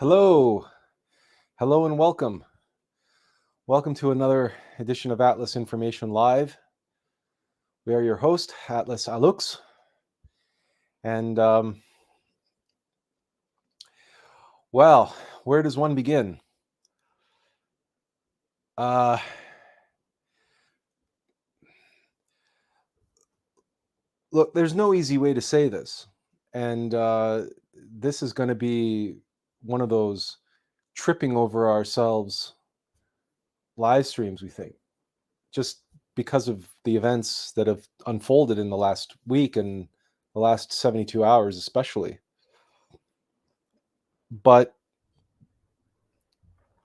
Hello, hello and welcome. Welcome to another edition of Atlas Information Live. We are your host, Attlas Alux. And well, where does one begin? Look, there's no easy way to say this. And this is going to be one of those tripping over ourselves live streams, we think, just because of the events that have unfolded in the last week and the last 72 hours especially. But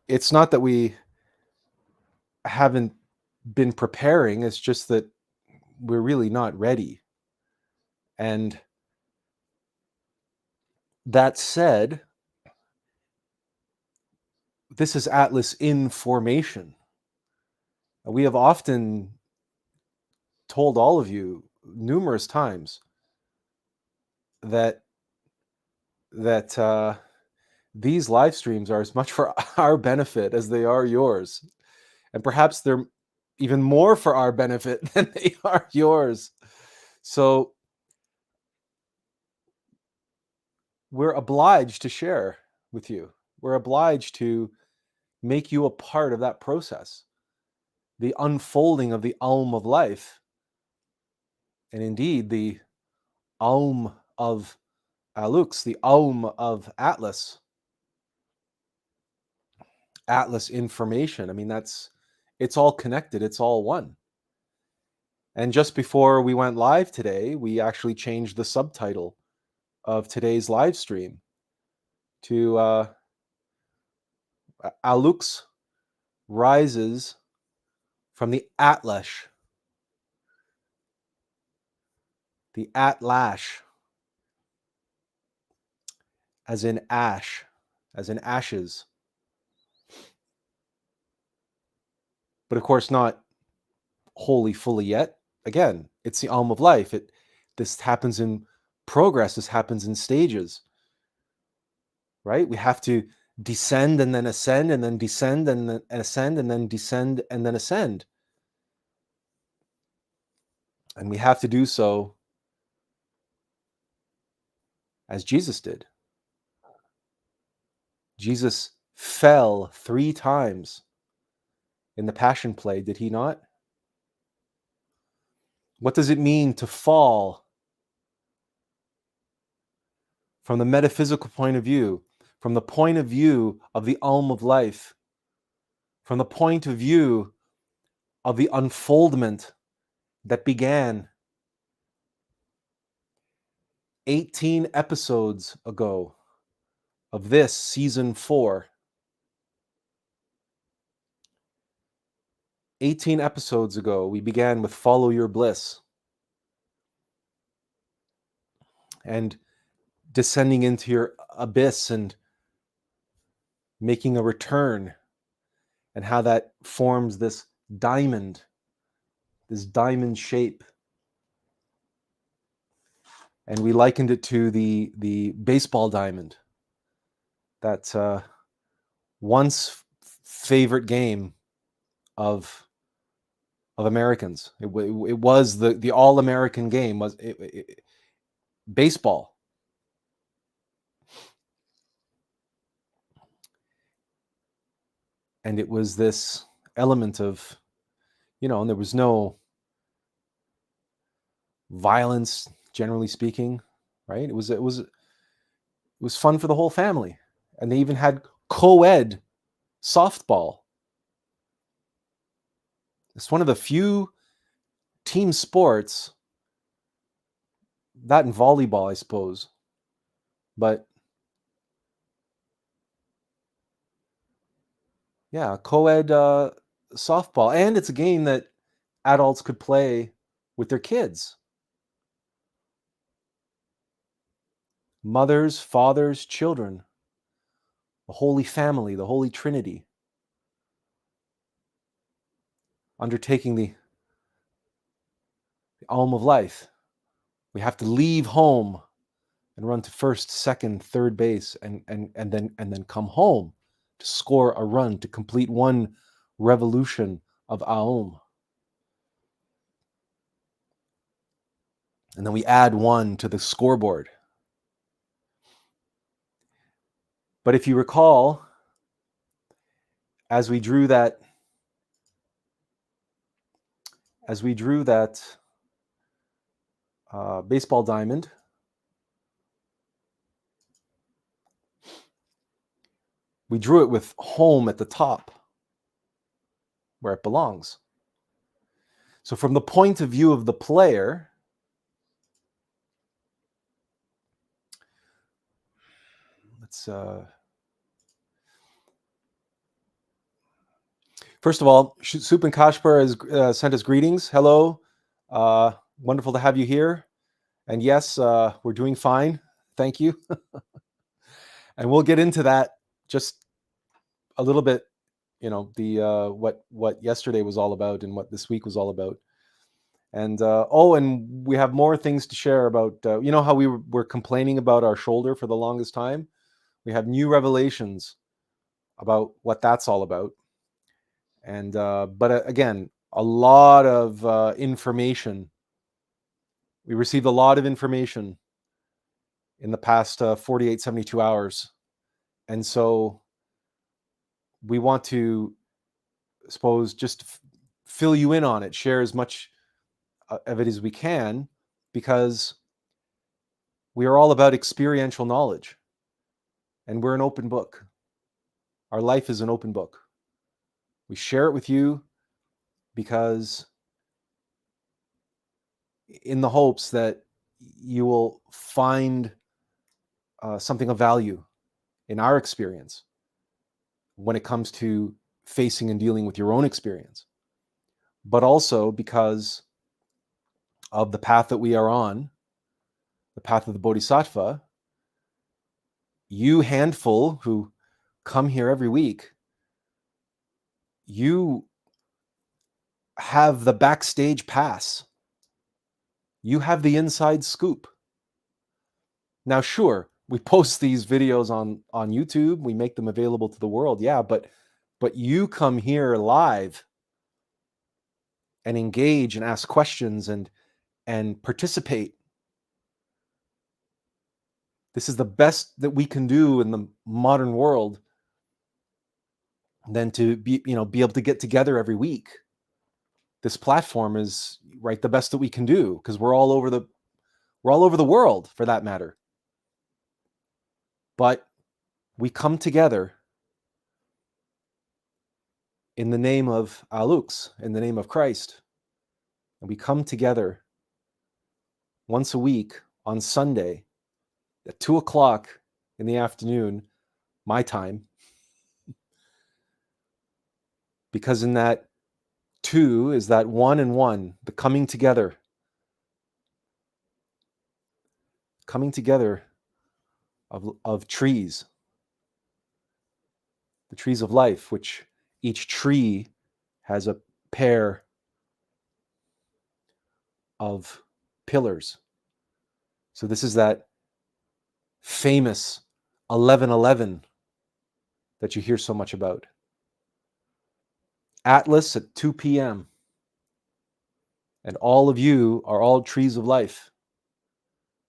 it's not that we haven't been preparing, it's just that we're really not ready. And that said, this is Atlas Information. We have often told all of you numerous times that these live streams are as much for our benefit as they are yours. And perhaps they're even more for our benefit than they are yours. So we're obliged to share with you. We're obliged to make you a part of that process, the unfolding of the AUM of life, and indeed the AUM of Alux, the AUM of Atlas, Atlas Information. I mean, it's all connected, it's all one. And just before we went live today, we actually changed the subtitle of today's live stream to Alux rises from the ATLAST. The ATLAST, as in ash, as in ashes. But of course, not wholly, fully yet. Again, it's the AUM of life. This happens in progress. This happens in stages, right? We have to descend and then ascend, and then descend and then ascend, and then descend and then ascend. And we have to do so as Jesus did. Jesus fell 3 times in the Passion Play, did he not? What does it mean to fall from the metaphysical point of view, from the point of view of the AUM of life, from the point of view of the unfoldment that began 18 episodes ago of this season 4. 18 episodes ago, we began with Follow Your Bliss and descending into your abyss and making a return, and how that forms this diamond shape. And we likened it to the baseball diamond, that once favorite game of Americans. It was the all-American game, was baseball. And it was this element of, and there was no violence, generally speaking, right? It was fun for the whole family. And they even had co-ed softball. It's one of the few team sports, that in volleyball, I suppose, but yeah, co-ed softball. And it's a game that adults could play with their kids. Mothers, fathers, children, the Holy Family, the Holy Trinity, undertaking the AUM of life. We have to leave home and run to first, second, third base, and then come home to score a run, to complete one revolution of AUM. And then we add one to the scoreboard. But if you recall, as we drew that baseball diamond, we drew it with home at the top, where it belongs. So from the point of view of the player, let's first of all, Supan Kashpar has sent us greetings. Hello, wonderful to have you here. And yes, we're doing fine. Thank you. And we'll get into that just a little bit. You know, the what yesterday was all about and what this week was all about. And and we have more things to share about. You know how we were complaining about our shoulder for the longest time? We have new revelations about what that's all about. And but again, a lot of information. We received a lot of information in the past 48, 72 hours. And so we want to, suppose, just fill you in on it, share as much of it as we can, because we are all about experiential knowledge. And we're an open book. Our life is an open book. We share it with you because in the hopes that you will find something of value in our experience when it comes to facing and dealing with your own experience, but also because of the path that we are on, the path of the Bodhisattva. You handful who come here every week, you have the backstage pass. You have the inside scoop. Now, sure, we post these videos on YouTube. We make them available to the world. Yeah, but you come here live and engage and ask questions and participate. This is the best that we can do in the modern world than to be able to get together every week. This platform is the best that we can do because we're all over the world, for that matter. But we come together in the name of ALUX, in the name of Christ. And we come together once a week on Sunday at 2:00 in the afternoon, my time. Because in that 2 is that 1 and 1, the coming together of trees, the trees of life, which each tree has a pair of pillars. So this is that famous 11:11 that you hear so much about. Atlas at 2 p.m. And all of you are all trees of life.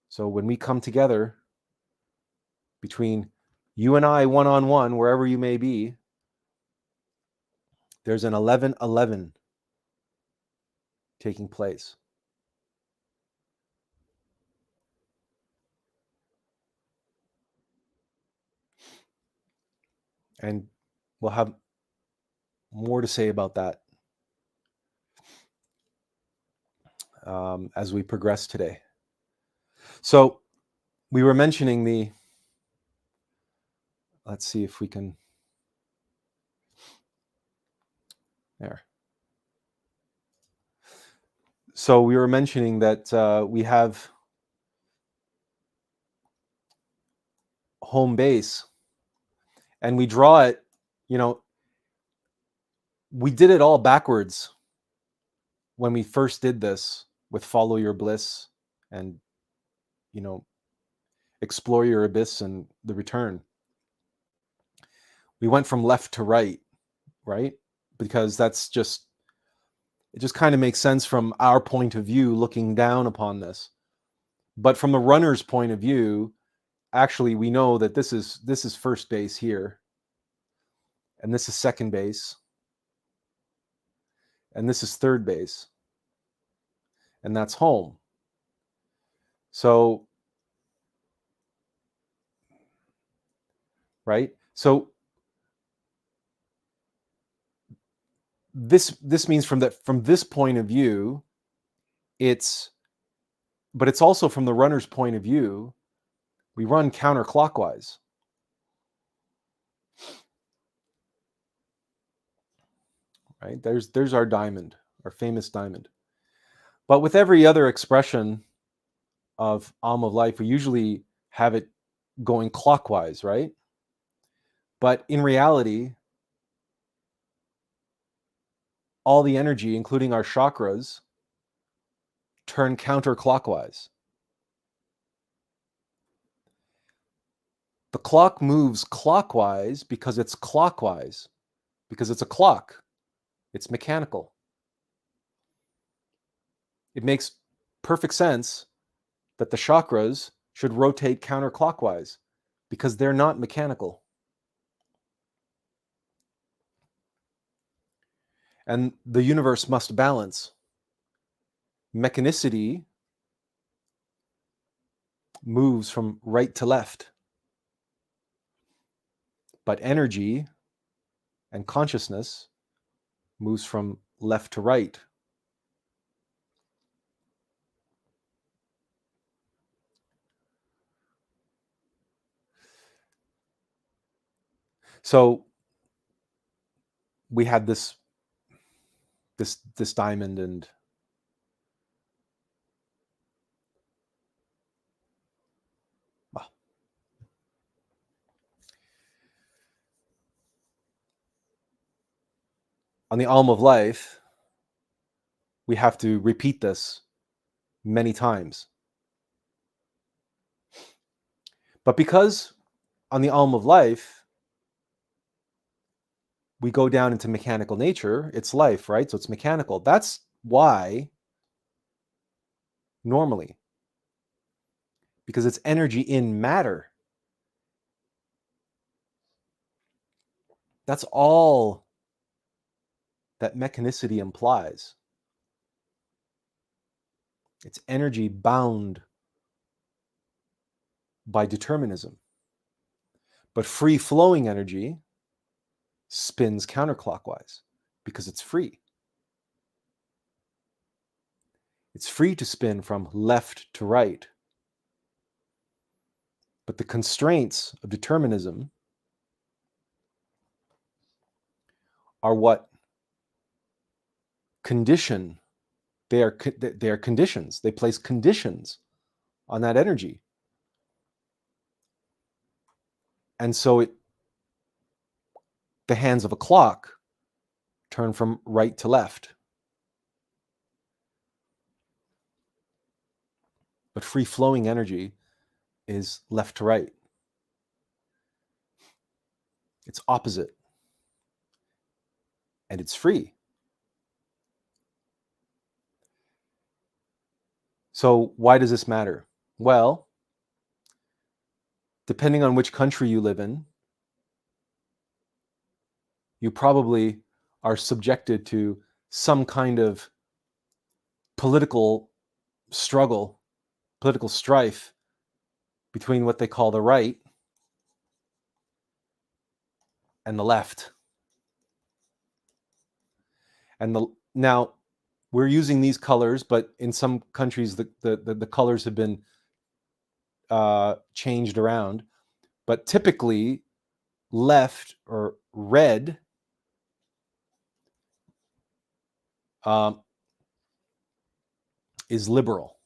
So when we come together, between you and I, one-on-one, wherever you may be, there's an 11:11 taking place. And we'll have more to say about that as we progress today. So we were mentioning let's see if we can, there. So we were mentioning that we have home base and we draw it, we did it all backwards when we first did this with Follow Your Bliss and, explore your abyss and the return. We went from left to right, right? Because it just kind of makes sense from our point of view looking down upon this. But from the runner's point of view, actually we know that this is first base here, and this is second base, and this is third base, and that's home. So, right? So this means from this point of view, but it's also from the runner's point of view, we run counterclockwise. Right? There's our diamond, our famous diamond. But with every other expression of AUM of Life, we usually have it going clockwise, right? But in reality, all the energy, including our chakras, turn counterclockwise. The clock moves clockwise because it's clockwise, because it's a clock. It's mechanical. It makes perfect sense that the chakras should rotate counterclockwise because they're not mechanical. And the universe must balance. Mechanicity moves from right to left, but energy and consciousness moves from left to right. So we had this diamond, and on the AUM of Life, we have to repeat this many times. But because on the AUM of Life, we go down into mechanical nature, it's life, right? So it's mechanical. That's why normally, because it's energy in matter. That's all that mechanicity implies. It's energy bound by determinism. But free-flowing energy spins counterclockwise because it's free. It's free to spin from left to right. But the constraints of determinism are what condition. They are conditions. They place conditions on that energy. And so the hands of a clock turn from right to left. But free-flowing energy is left to right. It's opposite. And it's free. So why does this matter? Well, depending on which country you live in, you probably are subjected to some kind of political struggle, political strife between what they call the right and the left. And now we're using these colors, but in some countries the colors have been changed around. But typically, left or red is liberal.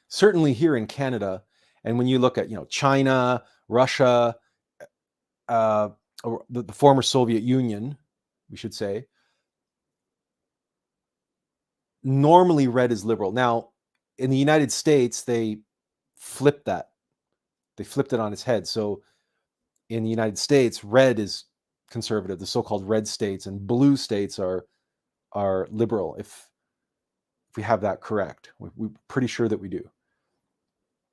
Certainly here in Canada, and when you look at China, Russia, or the former Soviet Union, we should say, normally red is liberal. Now, in the United States, they flip that. They flipped it on its head. So in the United States, red is conservative, the so-called red states, and blue states are liberal, if we have that correct. We're pretty sure that we do.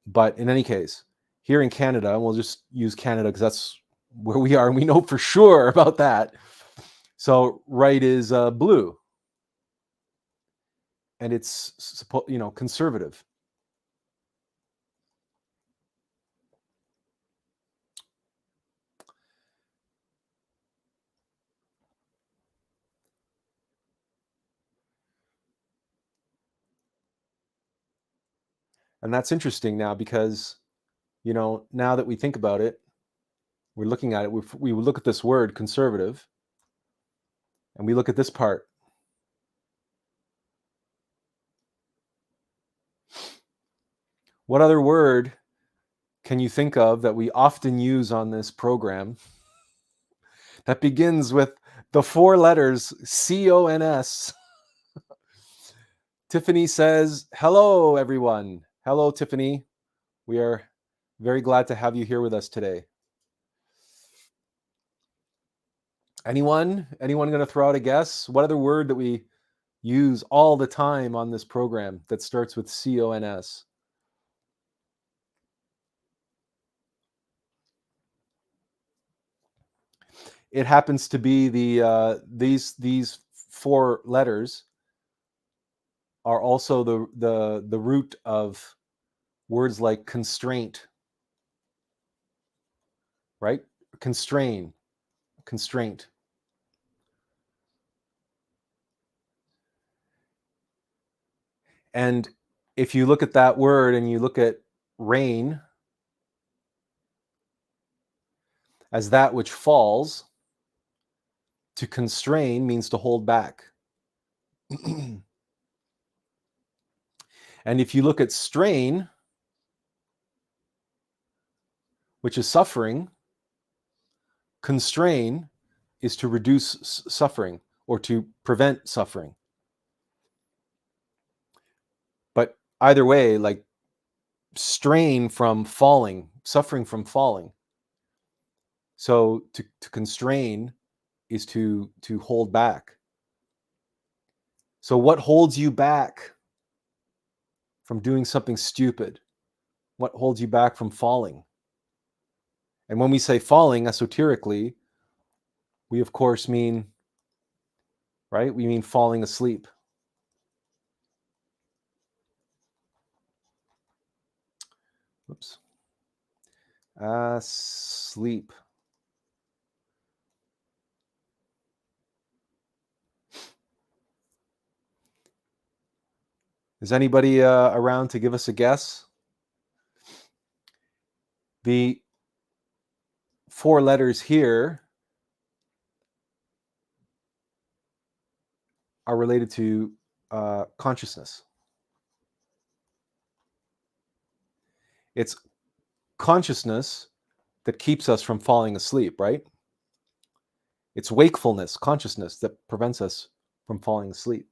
But in any case, here in Canada, and we'll just use Canada because that's where we are, and we know for sure about that. So right is blue, and it's conservative. And that's interesting now because, now that we think about it, we're looking at it, we look at this word conservative, and we look at this part. What other word can you think of that we often use on this program that begins with the 4 letters CONS? Tiffany says, hello, everyone. Hello, Tiffany. We are very glad to have you here with us today. Anyone going to throw out a guess? What other word that we use all the time on this program that starts with CONS? It happens to be these 4 letters are also the root of words like constraint, right? Constraint. And if you look at that word and you look at rain as that which falls, to constrain means to hold back. And if you look at strain, which is suffering, constrain is to reduce suffering or to prevent suffering. But either way, like strain from falling, suffering from falling. So to constrain is to hold back. So what holds you back from doing something stupid? What holds you back from falling? And when we say falling esoterically, we of course mean, right? We mean falling asleep. Oops. Sleep. Is anybody around to give us a guess? The 4 letters here are related to consciousness. It's consciousness that keeps us from falling asleep, right? It's wakefulness, consciousness, that prevents us from falling asleep.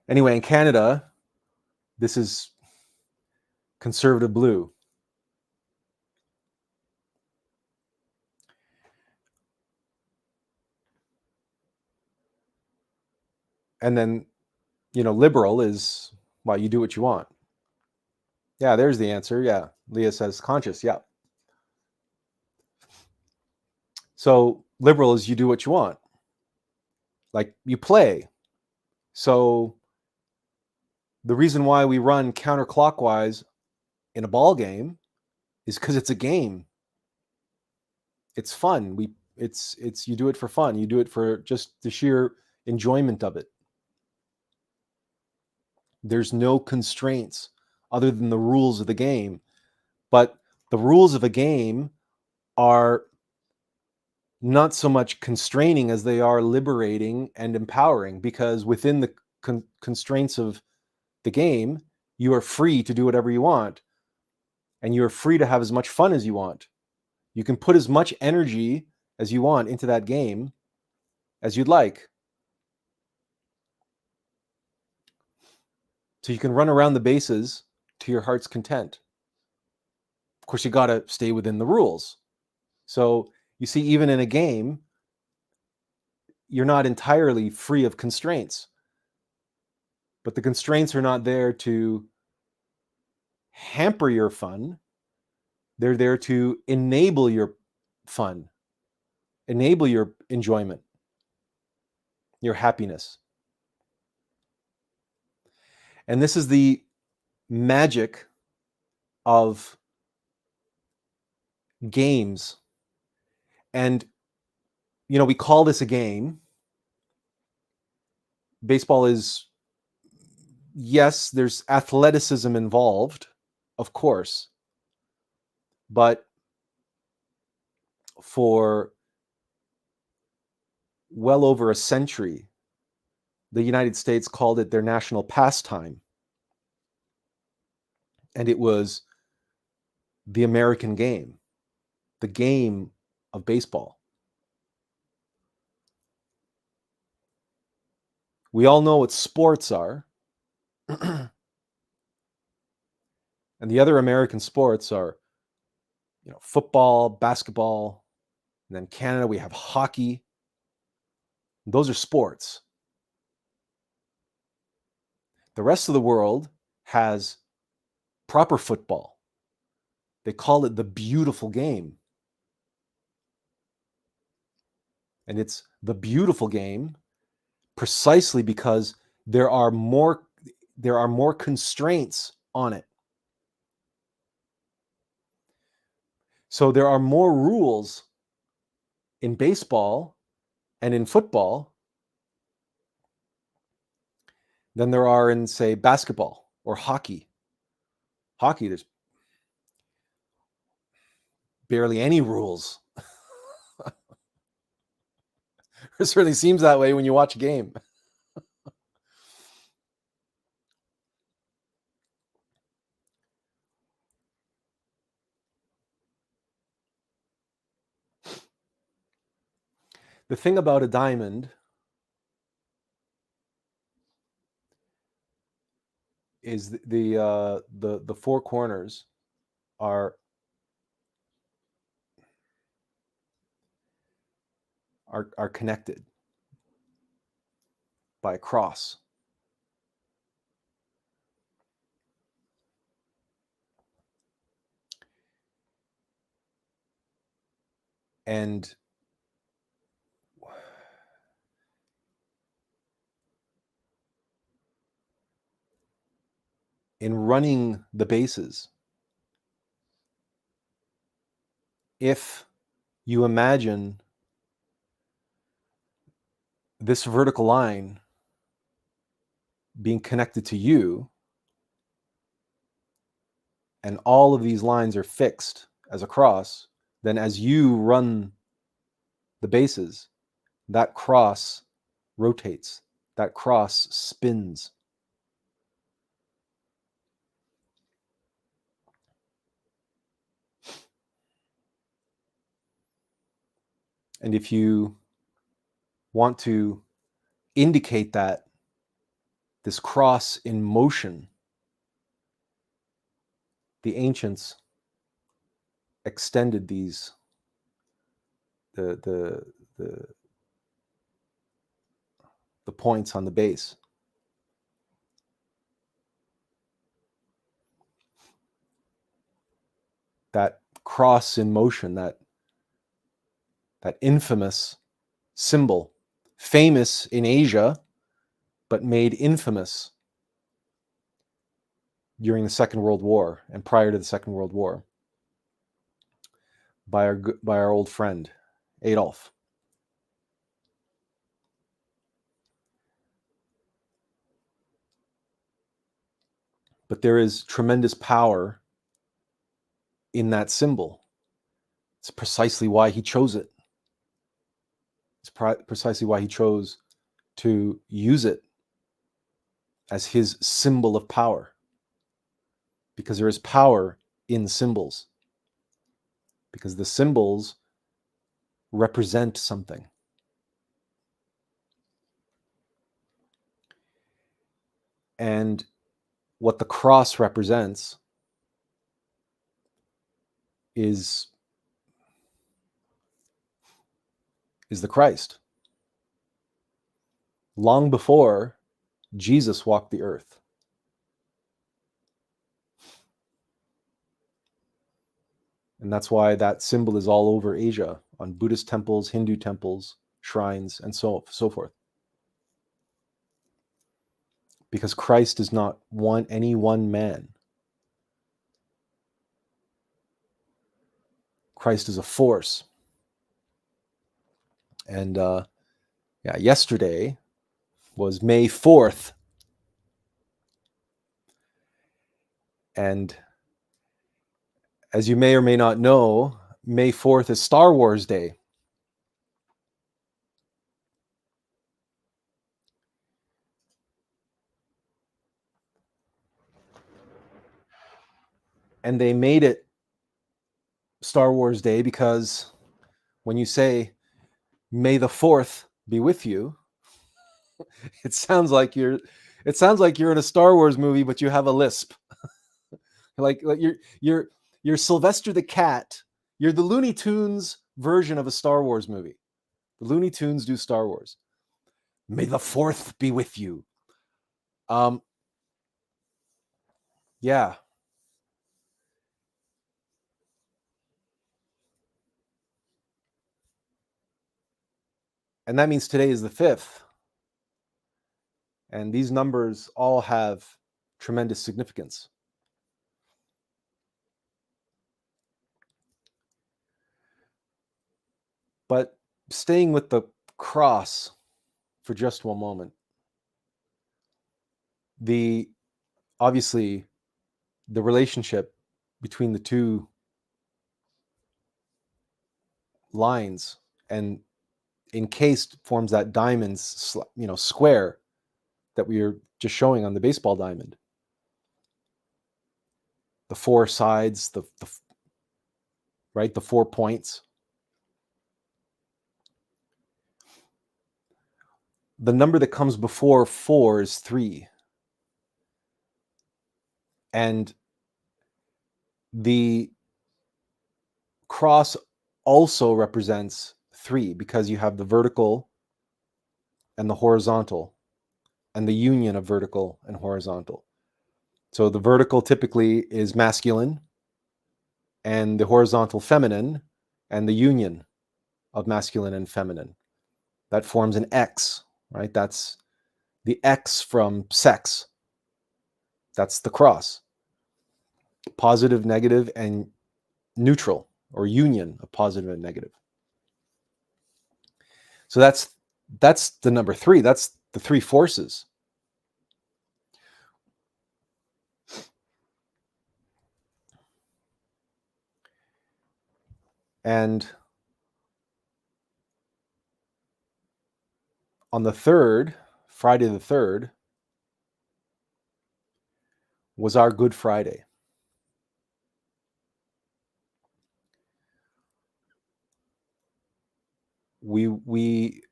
Anyway, in Canada, this is conservative blue. And then, liberal is, well, you do what you want. Yeah, there's the answer. Yeah, Leah says conscious. Yeah. So liberal is you do what you want. Like you play. So the reason why we run counterclockwise in a ball game is because it's a game. It's fun. It's you do it for fun. You do it for just the sheer enjoyment of it. There's no constraints other than the rules of the game. But the rules of a game are not so much constraining as they are liberating and empowering, because within the constraints of the game, you are free to do whatever you want, and you're free to have as much fun as you want. You can put as much energy as you want into that game as you'd like. So you can run around the bases to your heart's content. Of course, you got to stay within the rules. So you see, even in a game, you're not entirely free of constraints. But the constraints are not there to hamper your fun. They're there to enable your fun, enable your enjoyment, your happiness. And this is the magic of games. And, you know, we call this a game. Baseball is, yes, there's athleticism involved, of course. But for well over a century, the United States called it their national pastime. And it was the American game, the game of baseball. We all know what sports are. And the other American sports are, you know, football, basketball, and then Canada, we have hockey. Those are sports. The rest of the world has proper football. They call it the beautiful game. And it's the beautiful game precisely because there are more constraints on it. So there are more rules in baseball and in football than there are in, say, basketball or hockey. Hockey, there's barely any rules. It certainly seems that way when you watch a game. The thing about a diamond is the four corners are connected by a cross. And in running the bases, if you imagine this vertical line being connected to you, and all of these lines are fixed as a cross, then as you run the bases, that cross rotates, that cross spins. And if you want to indicate that this cross in motion, the ancients extended these the points on the base. That cross in motion, that infamous symbol, famous in Asia, but made infamous during the Second World War and prior to the Second World War by our old friend Adolf. But there is tremendous power in that symbol. It's precisely why he chose it. It's precisely why he chose to use it as his symbol of power. Because there is power in symbols. Because the symbols represent something. And what the cross represents is the Christ. Long before Jesus walked the earth. And that's why that symbol is all over Asia, on Buddhist temples, Hindu temples, shrines, and so forth. Because Christ is not any one man. Christ is a force. And yesterday was May 4th. And as you may or may not know, May 4th is Star Wars Day. And they made it Star Wars Day because when you say, May the 4th be with you, it sounds like you're in a Star Wars movie, but you have a lisp. like you're Sylvester the Cat. You're the Looney Tunes version of a Star Wars movie. The Looney Tunes do Star Wars. May the 4th be with you. Yeah. And that means today is the 5th. And these numbers all have tremendous significance. But staying with the cross for just one moment, obviously the relationship between the two lines and encased forms that diamond square that we are just showing on the baseball diamond. The four sides, the 4 points. The number that comes before 4 is 3. And the cross also represents 3 because you have the vertical and the horizontal and the union of vertical and horizontal. So the vertical typically is masculine and the horizontal feminine, and the union of masculine and feminine. That forms an X, right? That's the X from sex. That's the cross. Positive, negative, and neutral, or union of positive and negative. So that's the number 3. That's the 3 forces. And on the 3rd, Friday the 3rd, was our Good Friday. We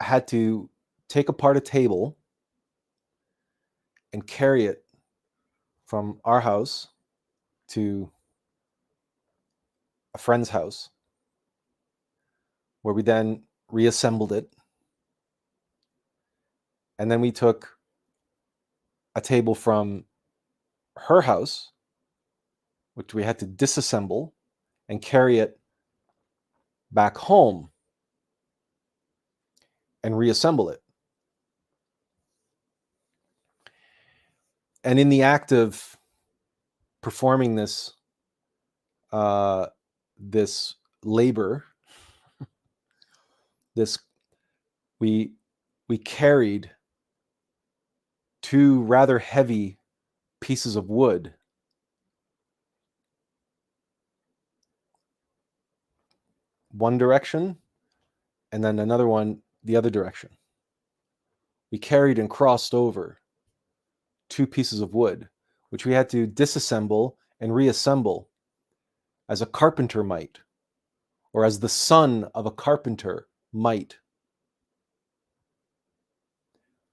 had to take apart a table and carry it from our house to a friend's house, where we then reassembled it. And then we took a table from her house, which we had to disassemble and carry it back home and reassemble it. And in the act of performing this labor, we carried 2 rather heavy pieces of wood, one direction and then another one the other direction. We carried and crossed over 2 pieces of wood, which we had to disassemble and reassemble as a carpenter might, or as the son of a carpenter might.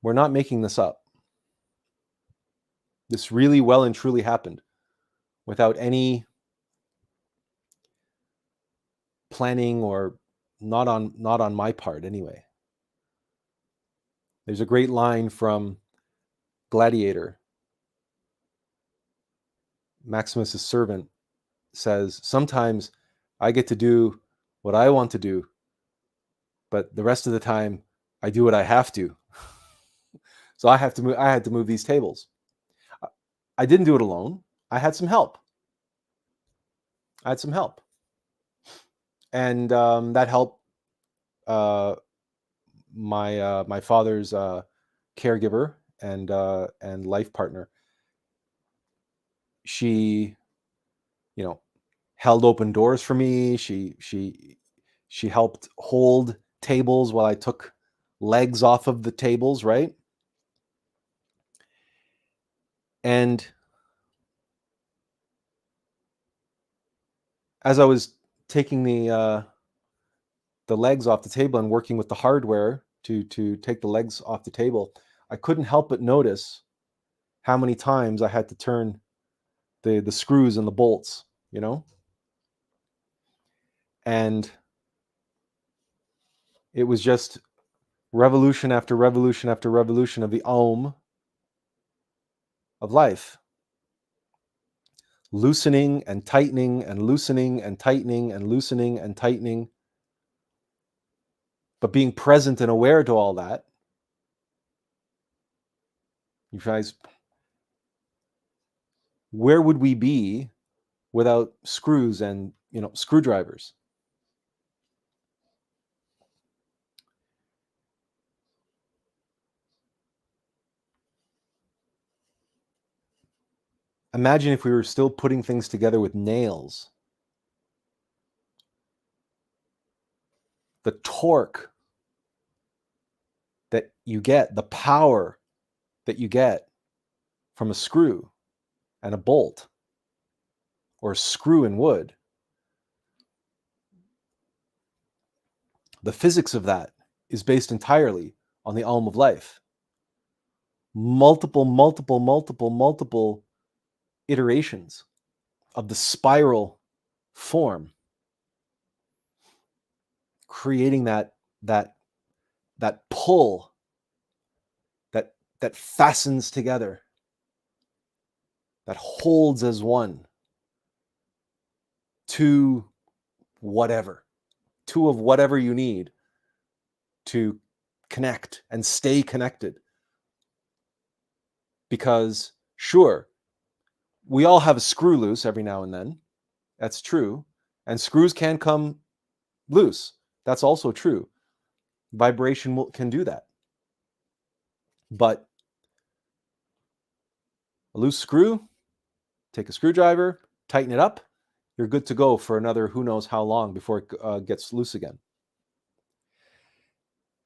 We're not making this up. This really well and truly happened without any planning, or not on my part anyway. There's a great line from Gladiator. Maximus's servant says, "Sometimes I get to do what I want to do, but the rest of the time I do what I have to." So I had to move these tables. I didn't do it alone. I had some help. And that help, my father's caregiver and life partner. She, held open doors for me. She helped hold tables while I took legs off of the tables, right? And as I was taking the legs off the table and working with the hardware to take the legs off the table, I couldn't help but notice how many times I had to turn the screws and the bolts, and it was just revolution after revolution after revolution of the AUM of life, loosening and tightening and loosening and tightening and loosening and tightening, but being present and aware to all that. You guys, where would we be without screws and screwdrivers? Imagine if we were still putting things together with nails. The torque that you get, the power that you get from a screw and a bolt, or a screw in wood, the physics of that is based entirely on the AUM of life. Multiple iterations of the spiral form, creating that pull that fastens together, that holds as one, two of whatever you need to connect and stay connected. Because sure, we all have a screw loose every now and then. That's true. And screws can come loose. That's also true. Vibration can do that. But a loose screw, take a screwdriver, tighten it up, you're good to go for another who knows how long before it gets loose again.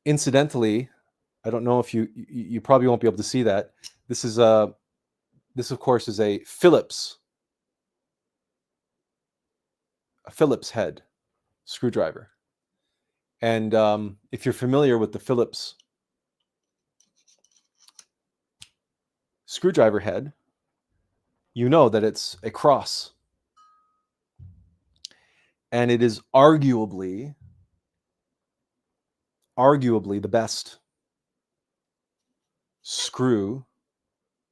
Incidentally, I don't know if you probably won't be able to see that. This of course is a Phillips head screwdriver. And if you're familiar with the Phillips screwdriver head, you know that it's a cross. And it is arguably the best screw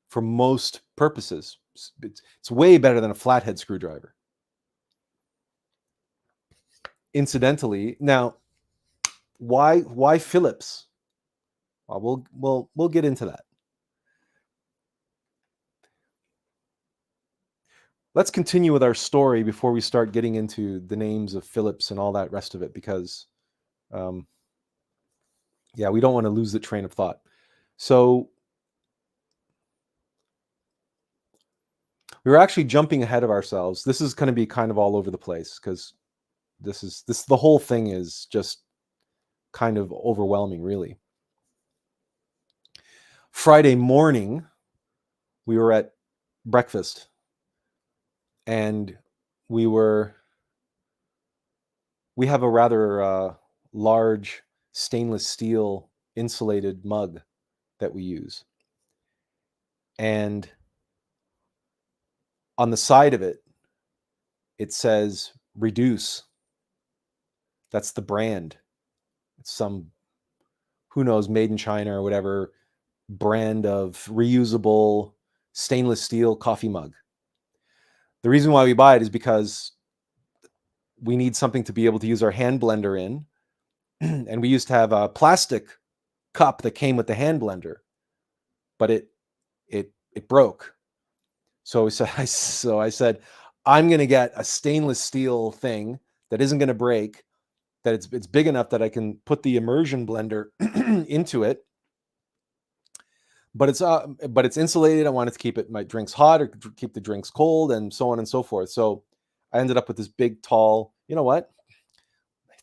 for most purposes. It's way better than a flathead screwdriver. Incidentally, now, why Phillips? Well, we'll get into that. Let's continue with our story before we start getting into the names of Phillips and all that rest of it, because we don't want to lose the train of thought. So we were actually jumping ahead of ourselves. This is going to be kind of all over the place, because the whole thing is just kind of overwhelming, really. Friday morning, we were at breakfast, and we have a rather large stainless steel insulated mug that we use. And On the side of it, it says reduce. That's the brand. It's some, who knows, made in China or whatever brand of reusable stainless steel coffee mug. The reason why we buy it is because we need something to be able to use our hand blender in. And we used to have a plastic cup that came with the hand blender, but it broke. So I said, I'm going to get a stainless steel thing that isn't going to break, that it's big enough that I can put the immersion blender into it, but it's insulated. I wanted to keep my drinks hot or keep the drinks cold, and so on and so forth. So I ended up with this big, tall. You know what?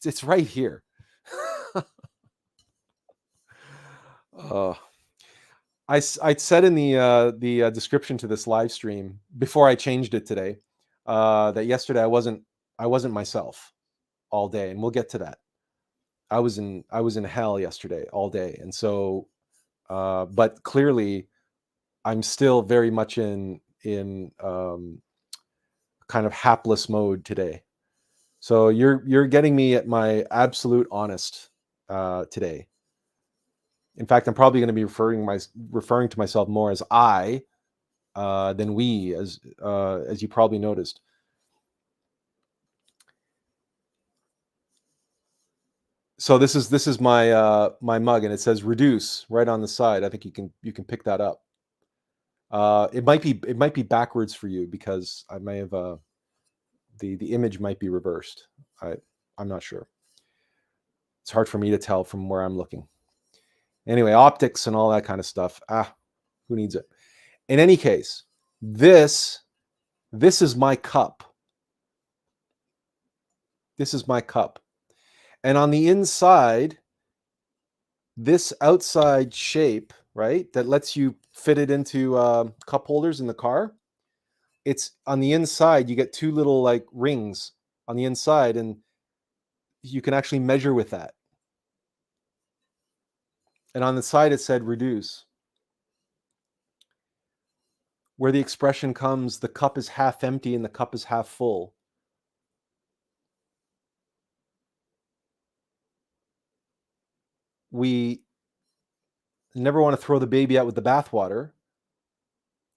It's right here. I said in the description to this live stream before I changed it today that yesterday I wasn't myself all day, and we'll get to that. I was in hell yesterday all day, and so but clearly I'm still very much in kind of hapless mode today. So you're getting me at my absolute honest today. In fact, I'm probably going to be referring to myself more as I than we, as you probably noticed. So this is my my mug, and it says reduce right on the side. I think you can pick that up. It might be backwards for you because I may have the image might be reversed. I'm not sure. It's hard for me to tell from where I'm looking. Anyway, optics and all that kind of stuff. Who needs it? In any case, this is my cup. This is my cup. And on the inside, this outside shape, right, that lets you fit it into cup holders in the car, it's on the inside, you get two little like rings on the inside, and you can actually measure with that. And on the side, it said reduce. Where the expression comes, the cup is half empty and the cup is half full. We never want to throw the baby out with the bathwater,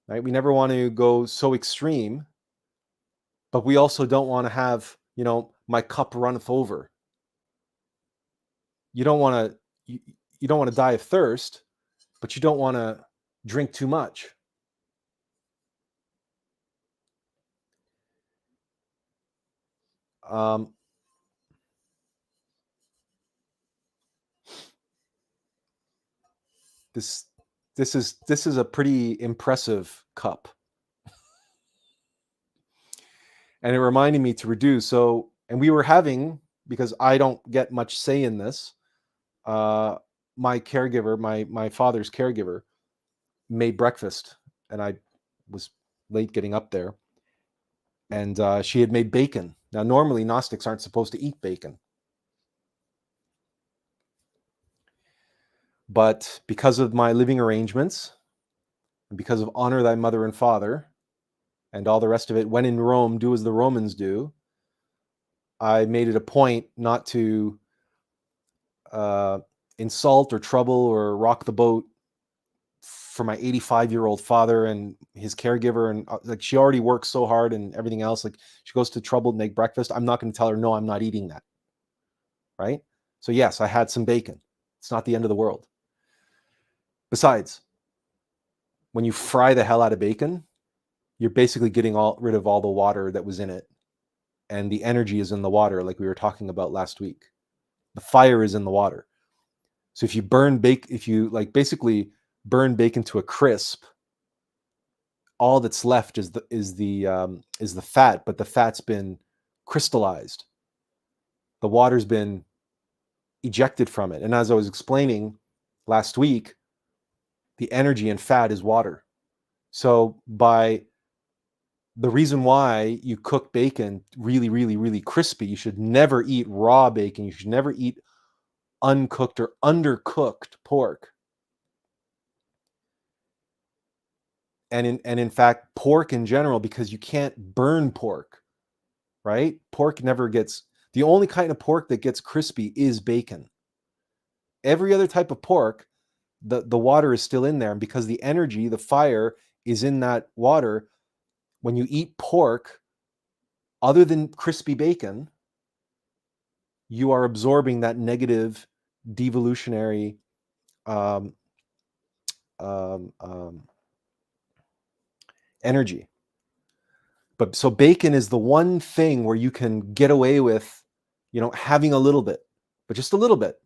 right? We never want to go so extreme, but we also don't want to have, my cup runneth over. You don't want to die of thirst, but you don't want to drink too much. This is a pretty impressive cup, and it reminded me to reduce. So, and we were having, because I don't get much say in this, my caregiver, my father's caregiver, made breakfast, and I was late getting up there, and she had made bacon. Now, normally Gnostics aren't supposed to eat bacon, but because of my living arrangements, and because of honor thy mother and father, and all the rest of it, when in Rome, do as the Romans do, I made it a point not to insult or trouble or rock the boat for my 85-year-old father and his caregiver. And like, she already works so hard and everything else. Like, she goes to trouble to make breakfast. I'm not going to tell her, no, I'm not eating that. Right? So yes, I had some bacon. It's not the end of the world. Besides, when you fry the hell out of bacon, you're basically getting rid of all the water that was in it. And the energy is in the water, like we were talking about last week. The fire is in the water. So if you basically burn bacon to a crisp, all that's left is the fat, but the fat's been crystallized. The water's been ejected from it. And as I was explaining last week, the energy in fat is water. So the reason why you cook bacon really, really, really crispy, you should never eat raw bacon. You should never eat uncooked or undercooked pork. and in fact, pork in general, because you can't burn pork, right? Pork never gets, the only kind of pork that gets crispy is bacon. Every other type of pork, the water is still in there, and because the energy, the fire is in that water, when you eat pork, other than crispy bacon, you are absorbing that negative devolutionary um, energy. But so bacon is the one thing where you can get away with, having a little bit, but just a little bit.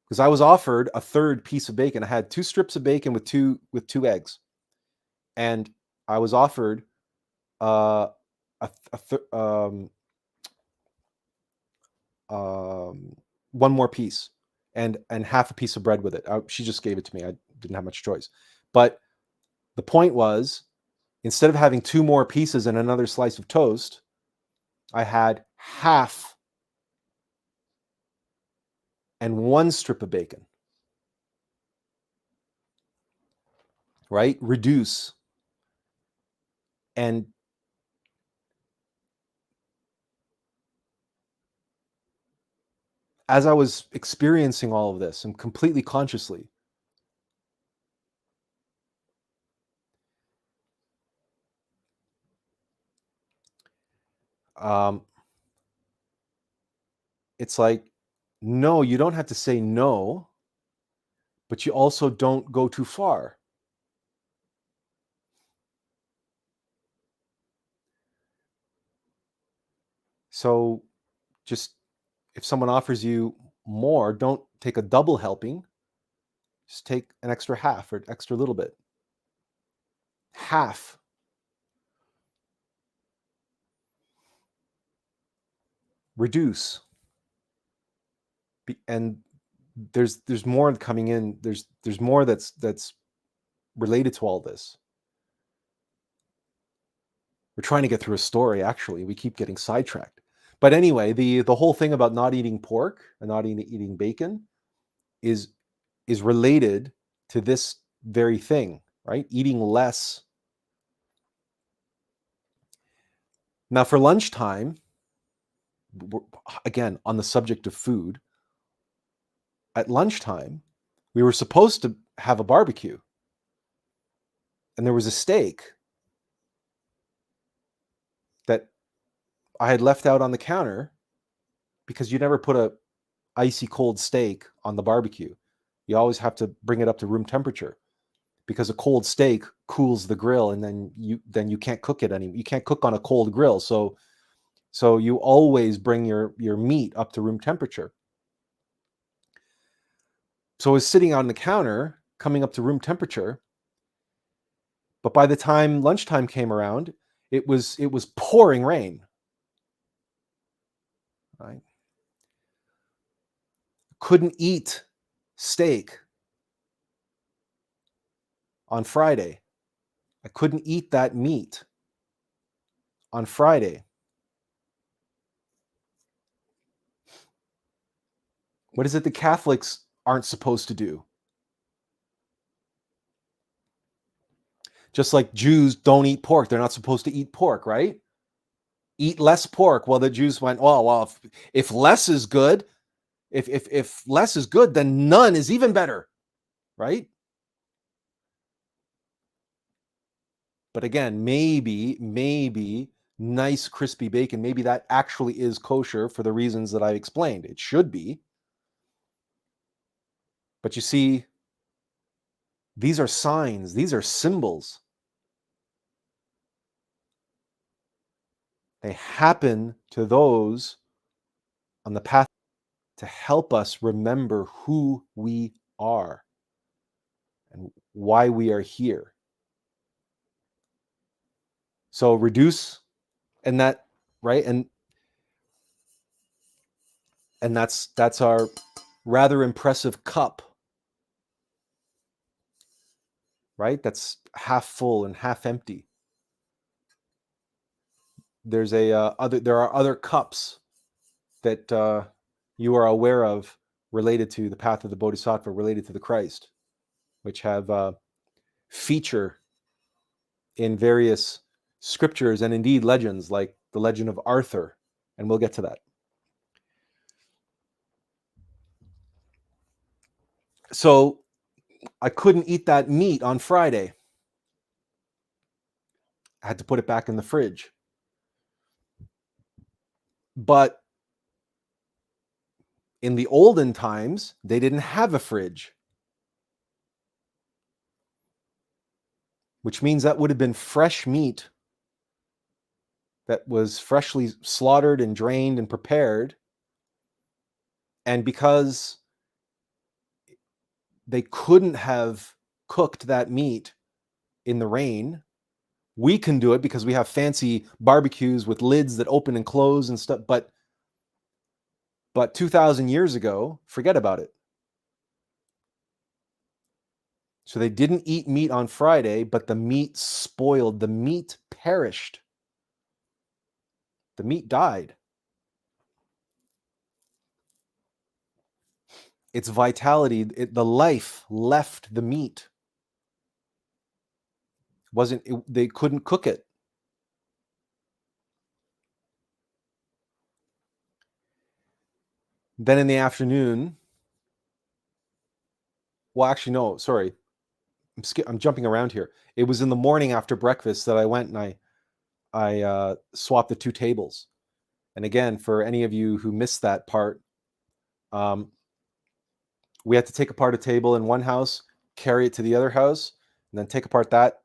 Because I was offered a third piece of bacon. I had 2 strips of bacon with two eggs, and I was offered a one more piece and half a piece of bread with it. She just gave it to me. I didn't have much choice. But the point was, instead of having 2 more pieces and another slice of toast, I had half and 1 strip of bacon. Right? Reduce. And as I was experiencing all of this, and completely consciously, it's like, no, you don't have to say no, but you also don't go too far. So just, if someone offers you more, don't take a double helping. Just take an extra half or an extra little bit. Half. Reduce. And there's more coming in. There's more that's related to all this. We're trying to get through a story, actually. We keep getting sidetracked. But anyway, the whole thing about not eating pork and not eating bacon is related to this very thing, right? Eating less. Now, for lunchtime, again, on the subject of food, at lunchtime, we were supposed to have a barbecue. And there was a steak that I had left out on the counter, because you never put a icy cold steak on the barbecue. You always have to bring it up to room temperature, because a cold steak cools the grill, and then you can't cook it anymore. You can't cook on a cold grill. So you always bring your meat up to room temperature. So it was sitting on the counter, coming up to room temperature. But by the time lunchtime came around, it was pouring rain. Right? Couldn't eat steak on Friday. I couldn't eat that meat on Friday. What is it the Catholics aren't supposed to do? Just like Jews don't eat pork. They're not supposed to eat pork, right? Eat less pork. Well, the Jews went, oh, well, if less is good, if less is good, then none is even better, right? But again, maybe nice crispy bacon, maybe that actually is kosher for the reasons that I explained. It should be. But you see, these are signs, these are symbols. They happen to those on the path to help us remember who we are and why we are here. So reduce, and that, right? And that's our rather impressive cup, right? That's half full and half empty. There's there are other cups that you are aware of related to the path of the Bodhisattva, related to the Christ, which have feature in various scriptures and indeed legends, like the legend of Arthur, and we'll get to that. So I couldn't eat that meat on Friday. I had to put it back in the fridge. But in the olden times, they didn't have a fridge, which means that would have been fresh meat that was freshly slaughtered and drained and prepared. And because they couldn't have cooked that meat in the rain, we can do it because we have fancy barbecues with lids that open and close and stuff. But 2,000 years ago, forget about it. So they didn't eat meat on Friday, but the meat spoiled. The meat perished. The meat died. Its vitality, the life left the meat. They couldn't cook it. Then in the afternoon, well, actually, no, sorry. I'm jumping around here. It was in the morning after breakfast that I went and I swapped the two tables. And again, for any of you who missed that part, we had to take apart a table in one house, carry it to the other house, and then take apart that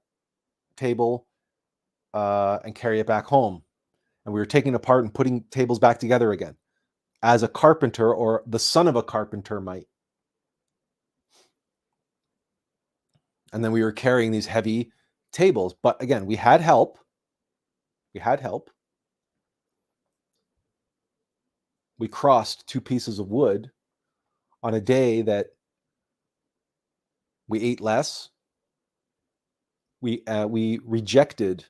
table and carry it back home. And we were taking it apart and putting tables back together again, as a carpenter or the son of a carpenter might. And then we were carrying these heavy tables. But again, we had help. We had help. We crossed 2 pieces of wood on a day that we ate less. We rejected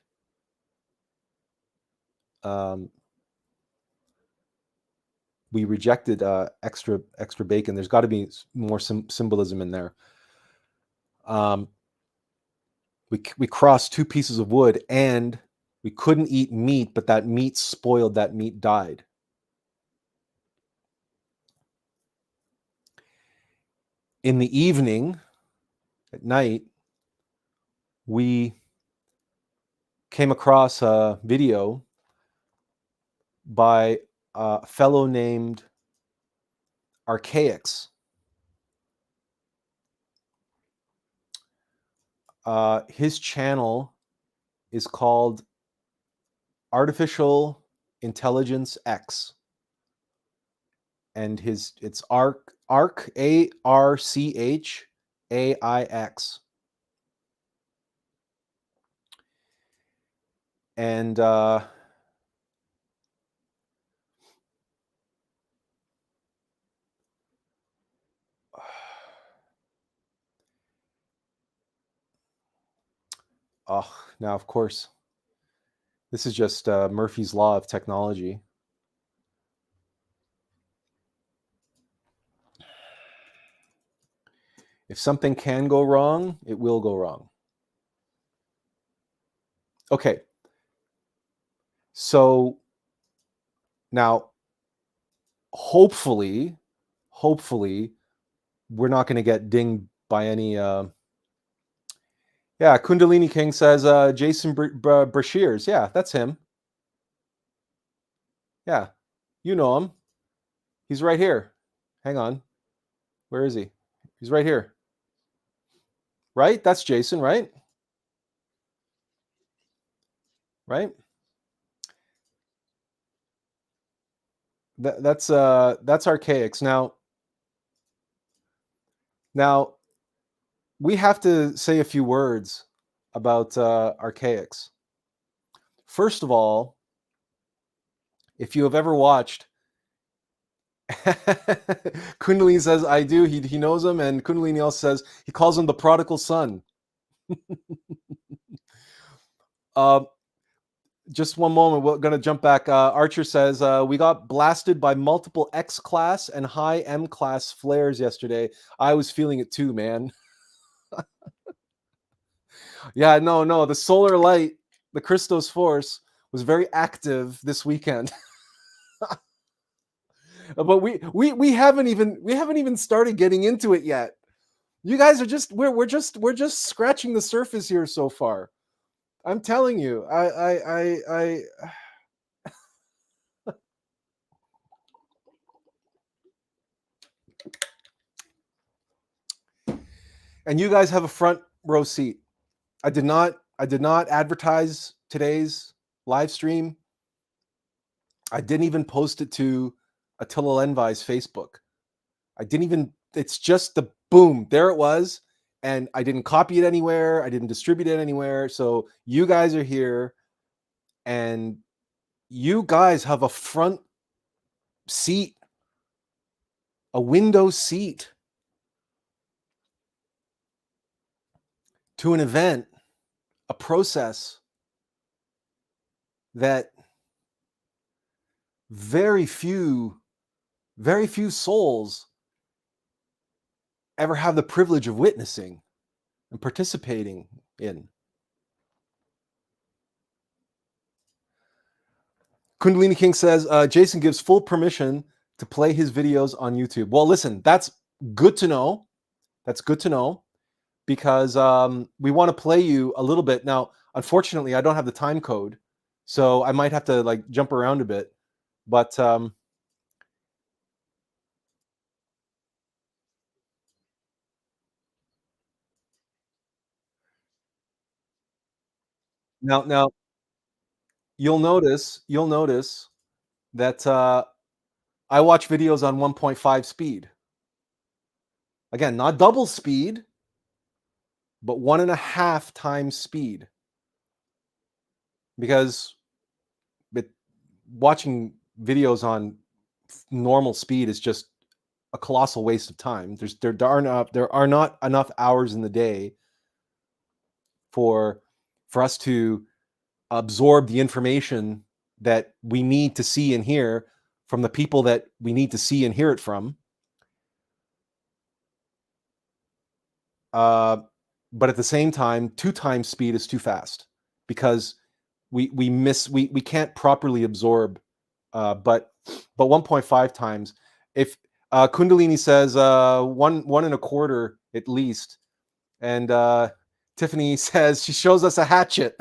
extra bacon. There's got to be more symbolism in there. We crossed 2 pieces of wood, and we couldn't eat meat, but that meat spoiled. That meat died. In the evening, at night, we came across a video by a fellow named AXEPT. His channel is called Artificial Intelligence X, and it's ARC ARCHAIX, and now of course this is just Murphy's Law of technology. If something can go wrong, it will go wrong. Okay. So now, hopefully, we're not going to get dinged by any. Yeah, Kundalini King says Jason Brashears. Yeah, that's him. Yeah, you know him. He's right here. Hang on. Where is he? He's right here. Right? That's Jason, right? Right? That's AXEPT. Now we have to say a few words about AXEPT. First of all, if you have ever watched, Kundalini says, I do. He knows him, and Kundalini also says he calls him the prodigal son. Just one moment. We're going to jump back. Archer says, we got blasted by multiple X class and high M class flares yesterday. I was feeling it too, man. Yeah, no, the solar light, the Christos force was very active this weekend. But we haven't even started getting into it yet. You guys are just we're just scratching the surface here so far. I'm telling you. I and you guys have a front row seat. I did not advertise today's live stream. I didn't even post it to Attila Envi's Facebook. I didn't even, it's just the boom, there it was. And I didn't copy it anywhere. I didn't distribute it anywhere. So you guys are here and you guys have a front seat, a window seat to an event, a process that very few souls ever have the privilege of witnessing and participating in. Kundalini King says, Jason gives full permission to play his videos on YouTube. Well, listen, that's good to know. That's good to know because we want to play you a little bit. Now, unfortunately, I don't have the time code, so I might have to like jump around a bit. But now you'll notice that I watch videos on 1.5 speed. Again, not double speed, but 1.5 times speed. Because it, watching videos on normal speed is just a colossal waste of time. There are not enough hours in the day for us to absorb the information that we need to see and hear from the people that we need to see and hear it from. But at the same time, 2 times speed is too fast because we can't properly absorb. But 1.5 times. If Kundalini says 1.25 at least, and Tiffany says she shows us a hatchet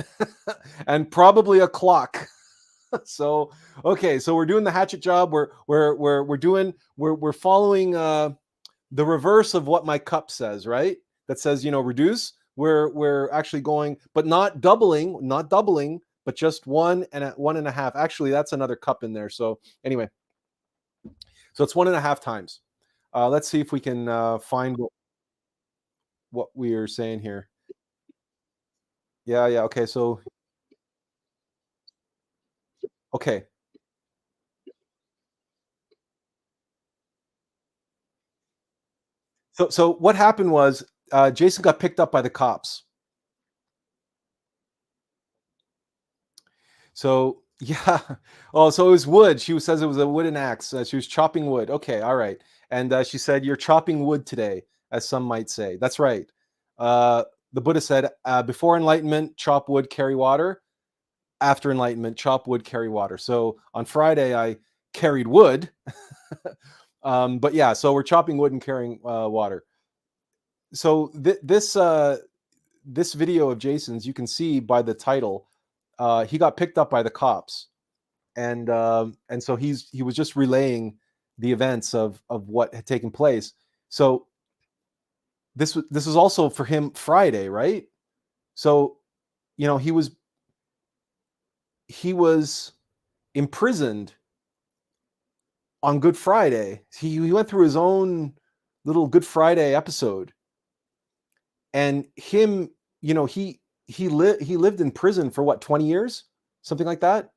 and probably a clock. So okay, so we're doing the hatchet job. We're following the reverse of what my cup says, right? That says, reduce. We're actually going, but not doubling, but just 1.5. Actually, that's another cup in there. So anyway, so it's 1.5 times. Let's see if we can find what we are saying here. Yeah. Okay. So okay. So what happened was Jason got picked up by the cops. So yeah. Oh, so it was wood. She says it was a wooden axe. She was chopping wood. Okay, all right. And she said, "You're chopping wood today," as some might say. That's right. The Buddha said, "Before enlightenment, chop wood, carry water. After enlightenment, chop wood, carry water." So on Friday, I carried wood. But yeah, so we're chopping wood and carrying water. So this video of Jason's, you can see by the title, he got picked up by the cops, and so he was just relaying the events of what had taken place. So this was also for him Friday, right? So he was imprisoned on Good Friday. He went through his own little Good Friday episode, and him, he lived in prison for what, 20 years, something like that.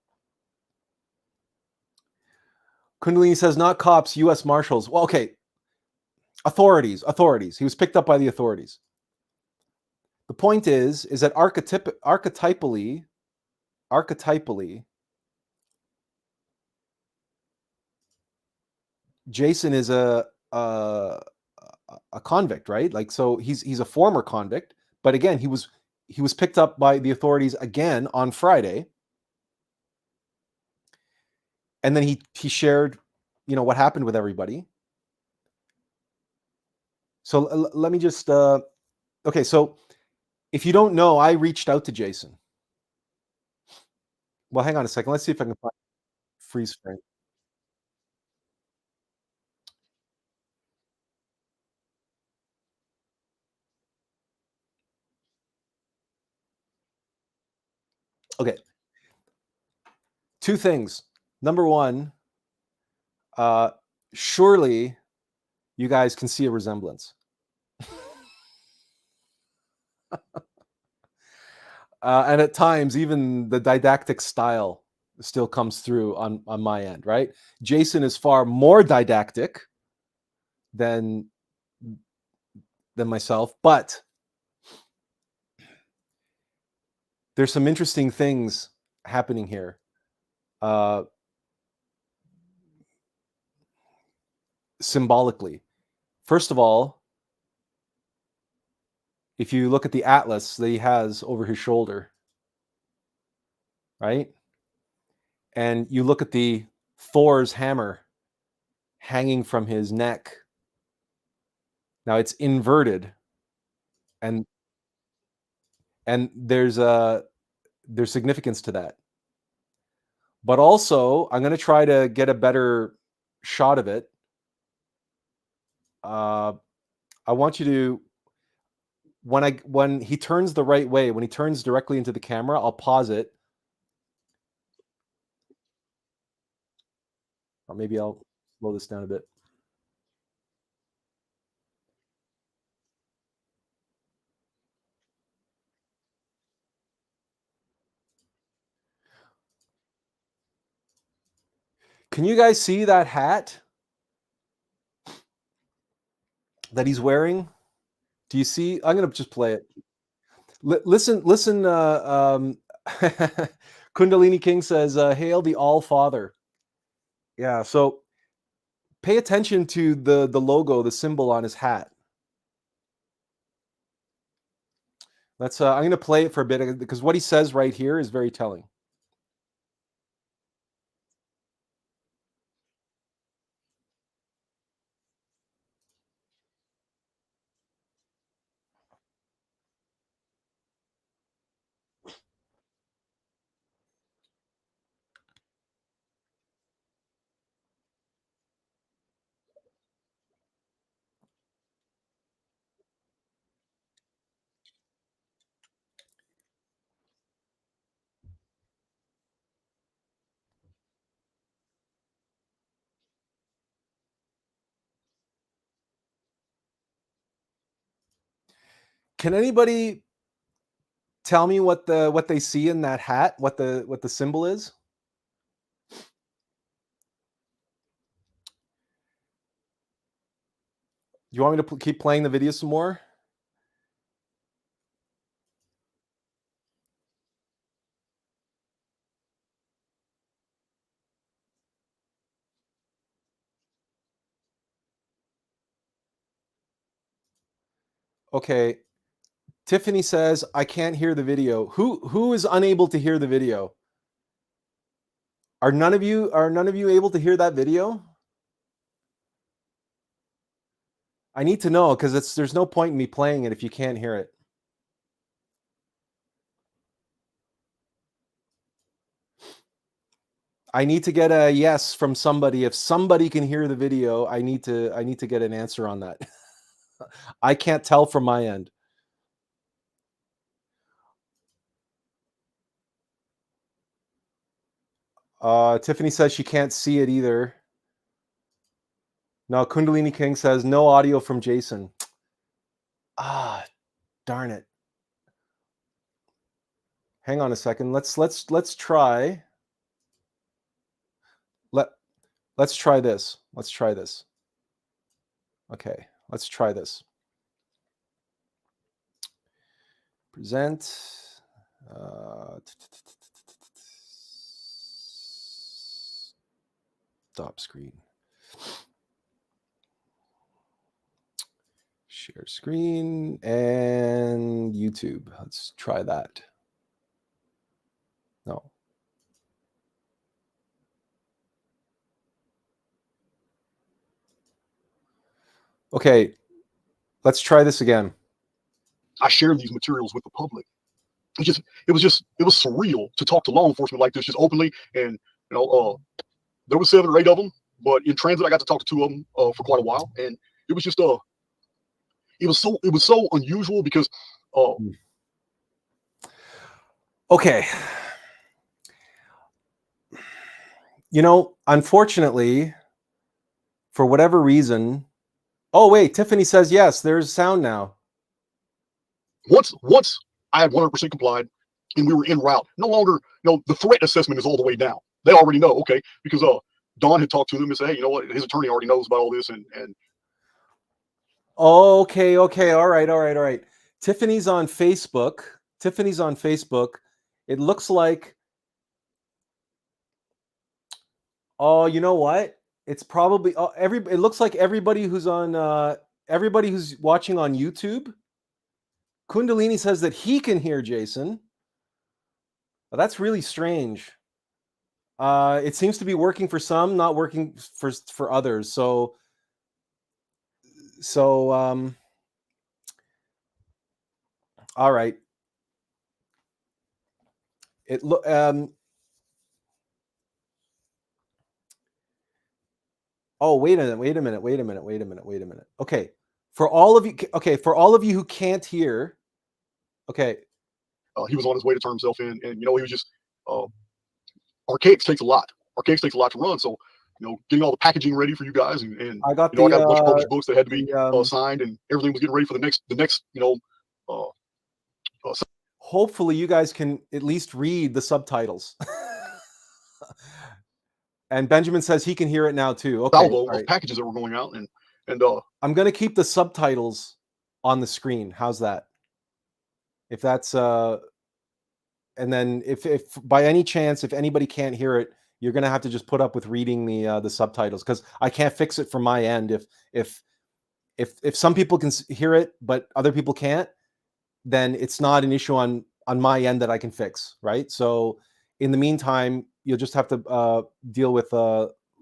Kundalini says not cops, U.S. Marshals. Well, okay, authorities. He was picked up by the authorities. The point is that archetypally, Jason is a convict, right? Like, so he's a former convict, but again, he was picked up by the authorities again on Friday, and then he shared, what happened with everybody. So let me just okay. So if you don't know, I reached out to Jason. Well, hang on a second. Let's see if I can find freeze frame. Okay, two things. Number one, uh, surely you guys can see a resemblance. And at times, even the didactic style still comes through on my end, right? Jason is far more didactic than myself, but there's some interesting things happening here. Uh, Symbolically, first of all, if you look at the atlas that he has over his shoulder, right, and you look at the Thor's hammer hanging from his neck, now it's inverted, and there's significance to that. But also, I'm going to try to get a better shot of it. I want you to, when he turns the right way, when he turns directly into the camera, I'll pause it. Or maybe I'll slow this down a bit. Can you guys see that hat that he's wearing? Do you see? I'm going to just play it. Listen. Kundalini King says, "Hail the All Father." Yeah. So pay attention to the logo, the symbol on his hat. Let's. I'm going to play it for a bit because what he says right here is very telling. Can anybody tell me what they see in that hat? What the symbol is? Do you want me to keep playing the video some more? Okay. Tiffany says I can't hear the video. Who is unable to hear the video? Are none of you able to hear that video? I need to know because there's no point in me playing it if you can't hear it. I need to get a yes from somebody. If somebody can hear the video, I need to get an answer on that. I can't tell from my end. Tiffany says she can't see it either. No, Kundalini King says no audio from Jason. Ah, darn it. Hang on a second. Let's try. Let's try this. Let's try this. Okay, let's try this. Present. Stop screen. Share screen and YouTube. Let's try that. No. Okay, let's try this again. I share these materials with the public. It was surreal to talk to law enforcement like this, just openly. And there was 7 or 8 of them, but in transit I got to talk to 2 of them for quite a while, and it was just it was so unusual because okay, unfortunately, for whatever reason. Oh wait, Tiffany says yes. There's sound now. Once I had 100% complied, and we were en route. No longer, the threat assessment is all the way down. They already know, okay, because Don had talked to them and said, hey, you know what, his attorney already knows about all this, and Okay, all right. Tiffany's on Facebook. It looks like, oh, you know what? It's probably it looks like everybody who's watching on YouTube. Kundalini says that he can hear Jason. Well, that's really strange. It seems to be working for some, not working for others. So all right. Oh, wait a minute. Okay. For all of you who can't hear, okay. he was on his way to turn himself in, and he was just Archaics takes a lot. Archaics takes a lot to run, so getting all the packaging ready for you guys, and I got I got a bunch of published books that had to be signed, and everything was getting ready for the next hopefully you guys can at least read the subtitles. And Benjamin says he can hear it now too. Okay, salvo of packages that were going out, and I'm going to keep the subtitles on the screen. How's that? If that's and then if by any chance, if anybody can't hear it, you're going to have to just put up with reading the subtitles, because I can't fix it from my end. If some people can hear it but other people can't, then it's not an issue on my end that I can fix, right? So in the meantime, you'll just have to deal with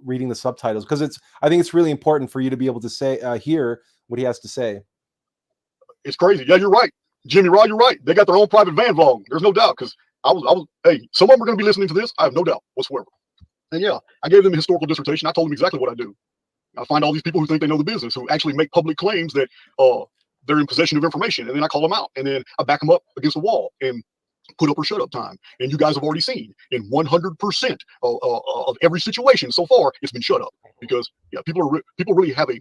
reading the subtitles, because I think it's really important for you to be able to hear what he has to say. It's crazy. Yeah, you're right, Jimmy Rod. You're right. They got their own private van vlog. There's no doubt, because I was. Hey, some of them are going to be listening to this. I have no doubt whatsoever. And yeah, I gave them a historical dissertation. I told them exactly what I do. I find all these people who think they know the business, who actually make public claims that they're in possession of information, and then I call them out, and then I back them up against a wall and put up or shut up time. And you guys have already seen in 100% of every situation so far, it's been shut up, because people really have a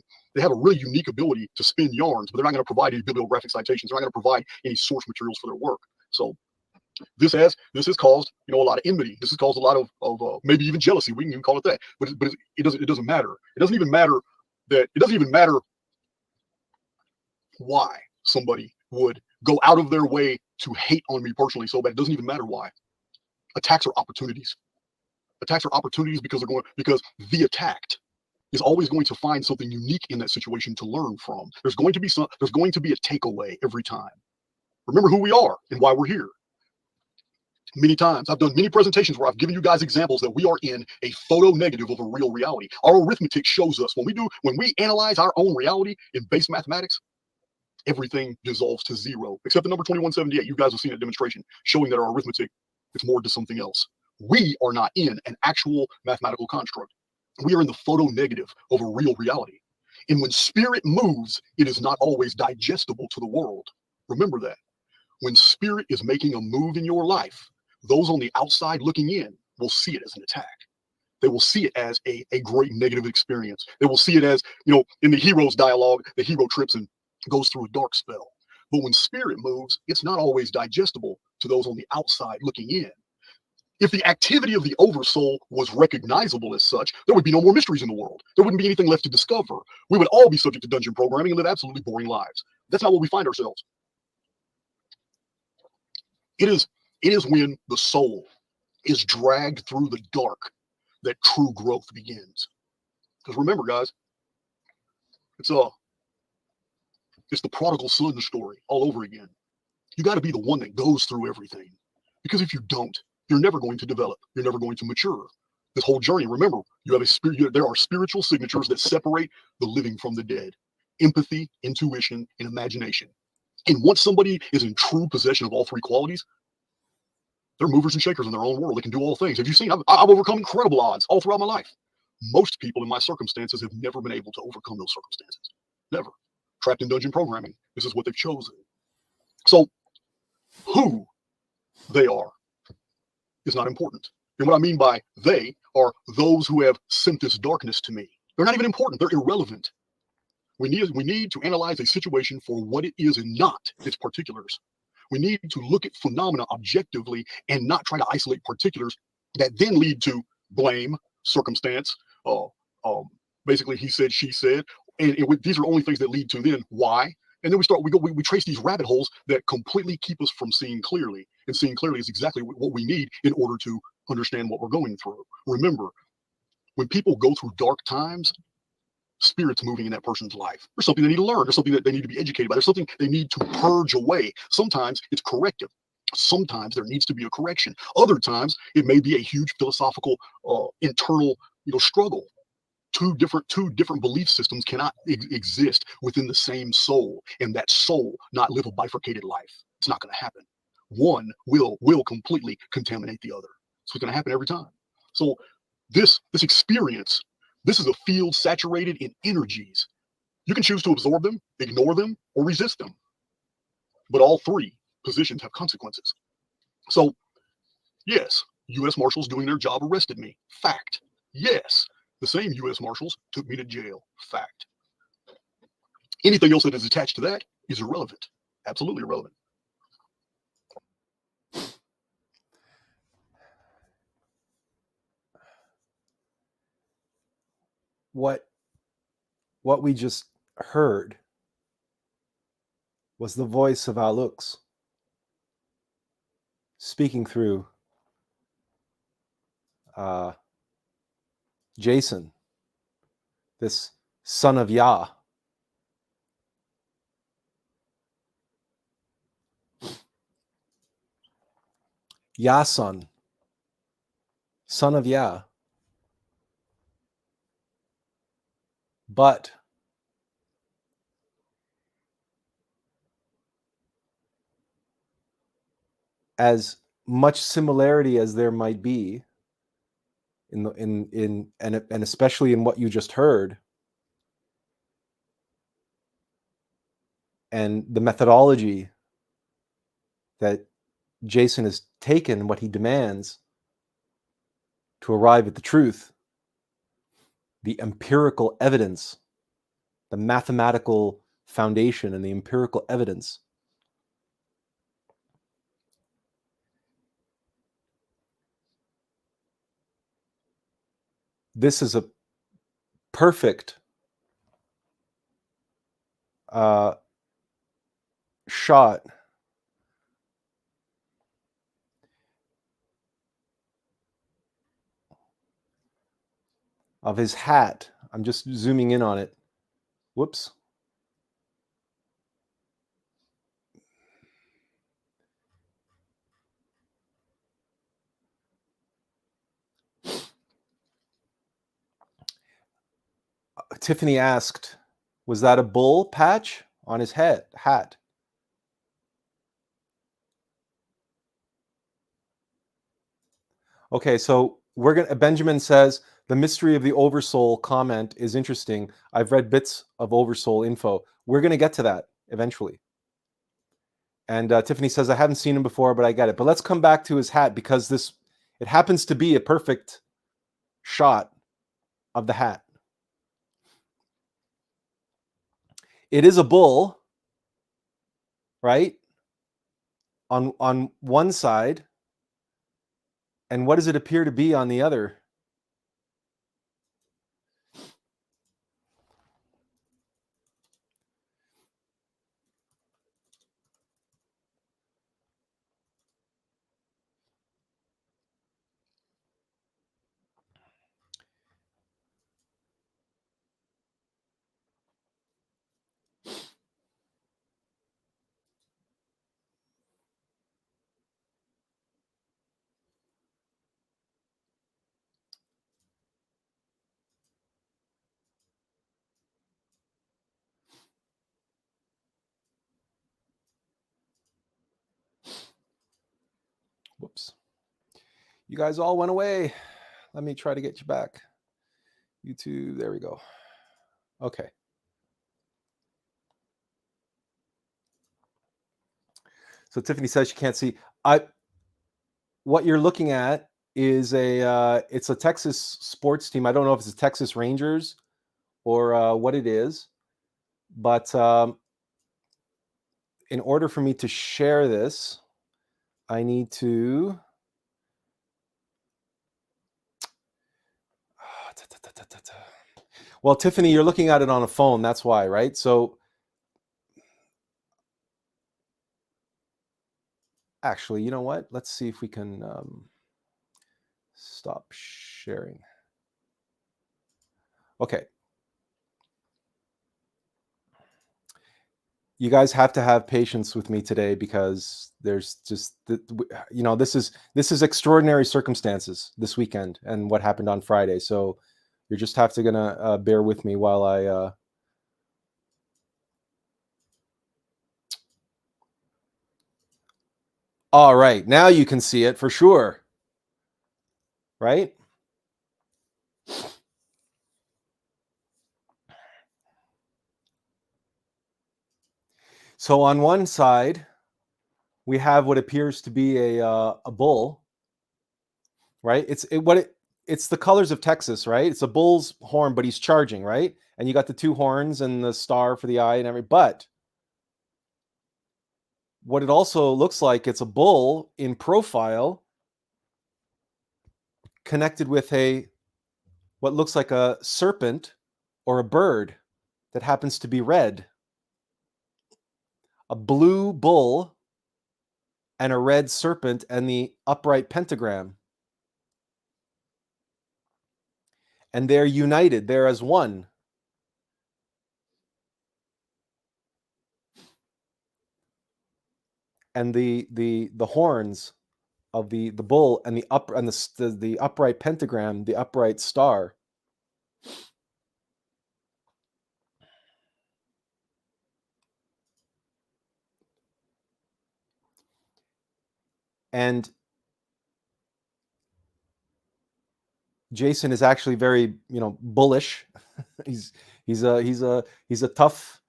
really unique ability to spin yarns, but they're not going to provide any bibliographic citations. They're not going to provide any source materials for their work. So this has caused a lot of enmity. This has caused a lot of maybe even jealousy. We can even call it that. But it doesn't matter. It doesn't even matter why somebody would go out of their way to hate on me personally so bad. It doesn't even matter why. Attacks are opportunities. Attacks are opportunities because the attacked is always going to find something unique in that situation to learn from. There's going to be a takeaway every time. Remember who we are and why we're here. Many times I've done many presentations where I've given you guys examples that we are in a photo negative of a real reality. Our arithmetic shows us when we analyze our own reality in base mathematics, everything dissolves to zero, except the number 2178. You guys have seen a demonstration showing that our arithmetic is more to something else. We are not in an actual mathematical construct. We are in the photo negative of a real reality. And when spirit moves, it is not always digestible to the world. Remember that. When spirit is making a move in your life, those on the outside looking in will see it as an attack. They will see it as a great negative experience. They will see it as, in the hero's dialogue, the hero trips and goes through a dark spell. But when spirit moves, it's not always digestible to those on the outside looking in. If the activity of the oversoul was recognizable as such, there would be no more mysteries in the world. There wouldn't be anything left to discover. We would all be subject to dungeon programming and live absolutely boring lives. That's not where we find ourselves. It is when the soul is dragged through the dark that true growth begins. Because remember, guys, it's It's the prodigal son story all over again. You got to be the one that goes through everything, because if you don't, you're never going to develop. You're never going to mature. This whole journey, remember, you have a spirit. There are spiritual signatures that separate the living from the dead: empathy, intuition, and imagination. And once somebody is in true possession of all three qualities, they're movers and shakers in their own world. They can do all things. Have you seen? I've overcome incredible odds all throughout my life. Most people in my circumstances have never been able to overcome those circumstances. Never. Trapped in dungeon programming. This is what they've chosen. So who they are is not important. And what I mean by they are those who have sent this darkness to me. They're not even important. They're irrelevant. We need to analyze a situation for what it is and not its particulars. We need to look at phenomena objectively and not try to isolate particulars that then lead to blame, circumstance, basically he said, she said, and these are only things that lead to then why. And then we trace these rabbit holes that completely keep us from seeing clearly. And seeing clearly is exactly what we need in order to understand what we're going through. Remember, when people go through dark times, spirits moving in that person's life. There's something they need to learn. There's something that they need to be educated by. There's something they need to purge away. Sometimes it's corrective. Sometimes there needs to be a correction. Other times it may be a huge philosophical internal struggle. Two different belief systems cannot exist within the same soul, and that soul not live a bifurcated life. It's not going to happen. One will completely contaminate the other. So it's going to happen every time. So this experience, this is a field saturated in energies. You can choose to absorb them, ignore them, or resist them. But all three positions have consequences. So yes, U.S. Marshals doing their job arrested me. Fact. Yes, the same U.S. Marshals took me to jail. Fact. Anything else that is attached to that is irrelevant. Absolutely irrelevant. What we just heard was the voice of Attlas speaking through Jason, this son of Yah. Yason, son of Yah. But as much similarity as there might be and especially in what you just heard, and the methodology that Jason has taken, what he demands to arrive at the truth, the empirical evidence, the mathematical foundation and the empirical evidence, this is a perfect shot of his hat. I'm just zooming in on it. Whoops. Tiffany asked, was that a bull patch on his hat? Okay, so Benjamin says, the mystery of the Oversoul comment is interesting. I've read bits of Oversoul info. We're going to get to that eventually. And Tiffany says, I haven't seen him before, but I get it. But let's come back to his hat, because it happens to be a perfect shot of the hat. It is a bull, right? On one side. And what does it appear to be on the other? You guys all went away. Let me try to get you back. YouTube, there we go. Okay. So Tiffany says she can't see. What you're looking at is it's a Texas sports team. I don't know if it's the Texas Rangers or what it is, but in order for me to share this, I need to. Well, Tiffany, you're looking at it on a phone. That's why, right? So actually, you know what? Let's see if we can stop sharing. Okay. You guys have to have patience with me today because there's just, this is extraordinary circumstances this weekend and what happened on Friday. So you just have to gonna bear with me while I. All right, now you can see it for sure, right? So on one side, we have what appears to be a bull, right? It's the colors of Texas, right? It's a bull's horn, but he's charging, right? And you got the two horns and the star for the eye and everything. But what it also looks like, it's a bull in profile connected with what looks like a serpent or a bird that happens to be red. A blue bull and a red serpent and the upright pentagram. And they're united, they're as one. And the horns of the bull and the upright pentagram, the upright star. And Jason is actually very, bullish. he's a tough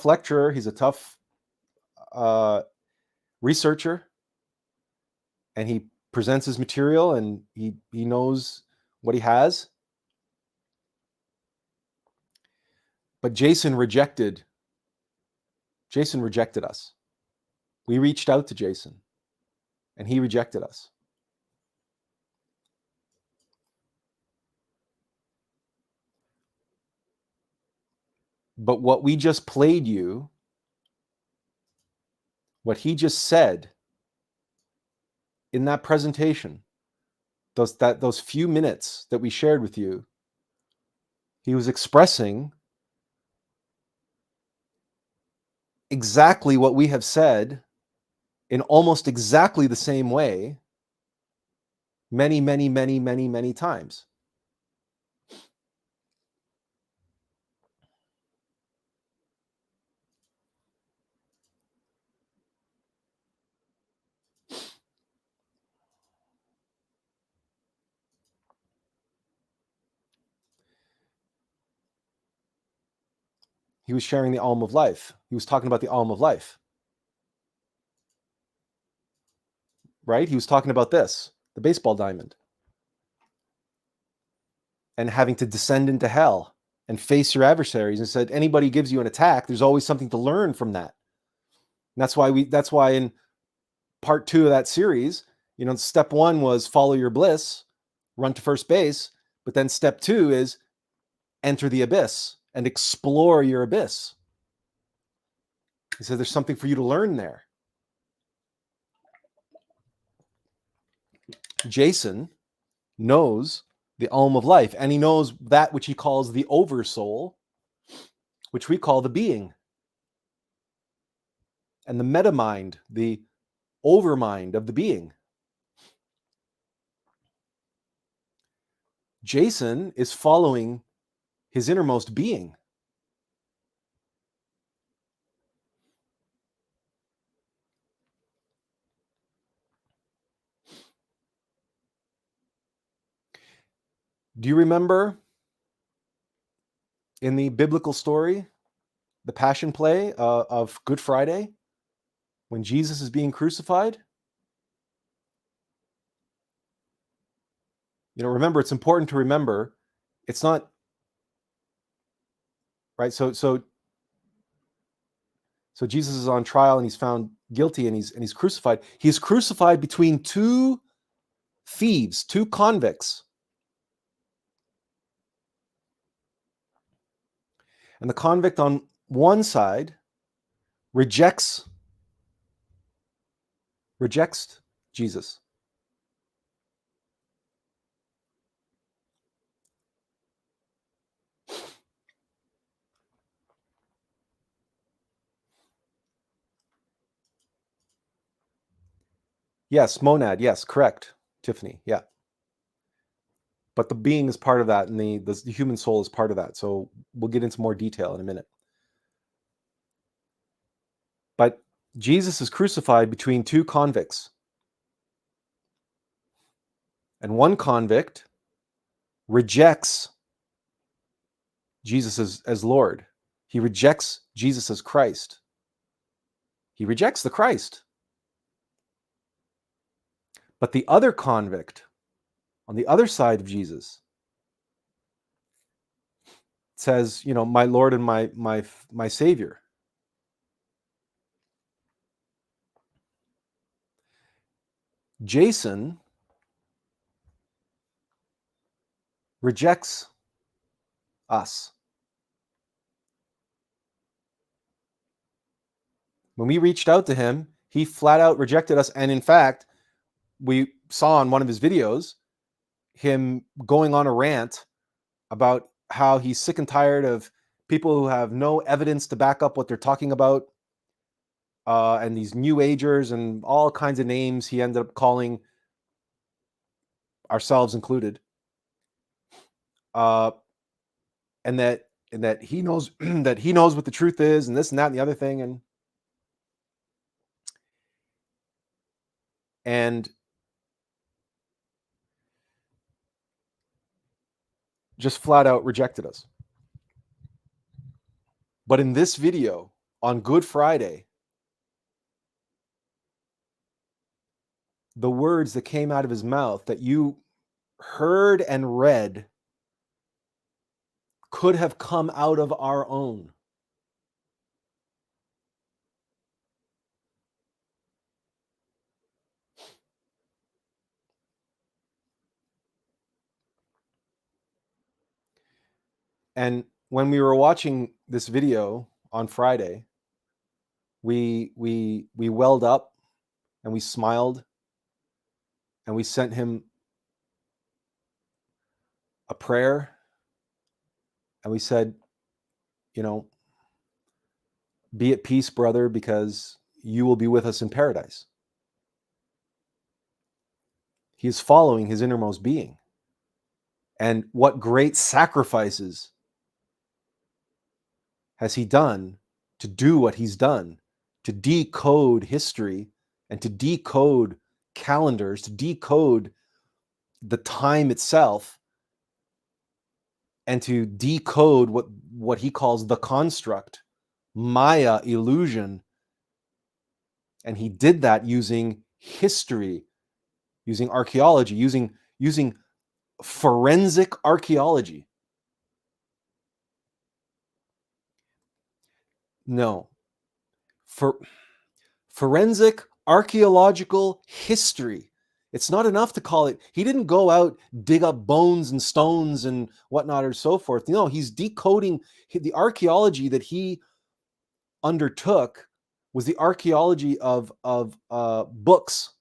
lecturer. He's a tough researcher, and he presents his material, and he knows what he has. But Jason rejected us. We reached out to Jason, and he rejected us. But what we just played you, what he just said in that presentation, those few minutes that we shared with you, he was expressing exactly what we have said in almost exactly the same way many, many, many, many, many times. He was sharing the AUM of Life. He was talking about the AUM of Life. Right? He was talking about this, the baseball diamond. And having to descend into hell and face your adversaries, and said anybody gives you an attack, there's always something to learn from that. And that's why in part 2 of that series, step 1 was follow your bliss, run to first base, but then step 2 is enter the abyss and explore your abyss. He said there's something for you to learn there. Jason knows the AUM of Life, and he knows that which he calls the oversoul, which we call the being, and the metamind, the overmind of the being. Jason is following his innermost being. Do you remember in the biblical story, the Passion Play of Good Friday, when Jesus is being crucified? Remember, it's important to remember, it's not, right? So Jesus is on trial and he's found guilty and he's crucified. He's crucified between two thieves, two convicts. And the convict on one side rejects Jesus. Yes, monad. Yes, correct, Tiffany. Yeah. But the being is part of that, and the human soul is part of that. So we'll get into more detail in a minute. But Jesus is crucified between two convicts. And one convict rejects Jesus as Lord. He rejects Jesus as Christ. He rejects the Christ. But the other convict, on the other side of Jesus, says, my Lord and my Savior. Jason rejects us. When we reached out to him, he flat out rejected us. And in fact, we saw on one of his videos him going on a rant about how he's sick and tired of people who have no evidence to back up what they're talking about, and these new agers and all kinds of names he ended up calling, ourselves included, and that he knows that he knows what the truth is, and this and that and the other thing, and just flat out rejected us. But in this video on Good Friday, the words that came out of his mouth that you heard and read could have come out of our own. And when we were watching this video on Friday, we welled up and we smiled and we sent him a prayer and we said, be at peace, brother, because you will be with us in paradise. He is following his innermost being. And what great sacrifices has he done to do what he's done, to decode history and to decode calendars, to decode the time itself, and to decode what he calls the construct, Maya, illusion. And he did that using history, using archaeology, using forensic archaeology. No. Forensic archaeological history. It's not enough to call it. He didn't go out, dig up bones and stones and whatnot or so forth. No, he's decoding the archaeology that he undertook was the archaeology of books.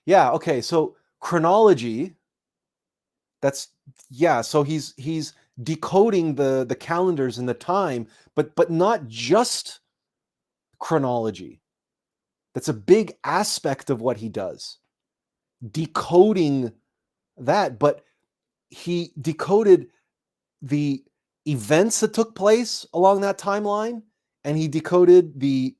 Yeah, okay, so chronology, so he's decoding the calendars and the time, but not just chronology. That's a big aspect of what he does, decoding that, but he decoded the events that took place along that timeline, and he decoded the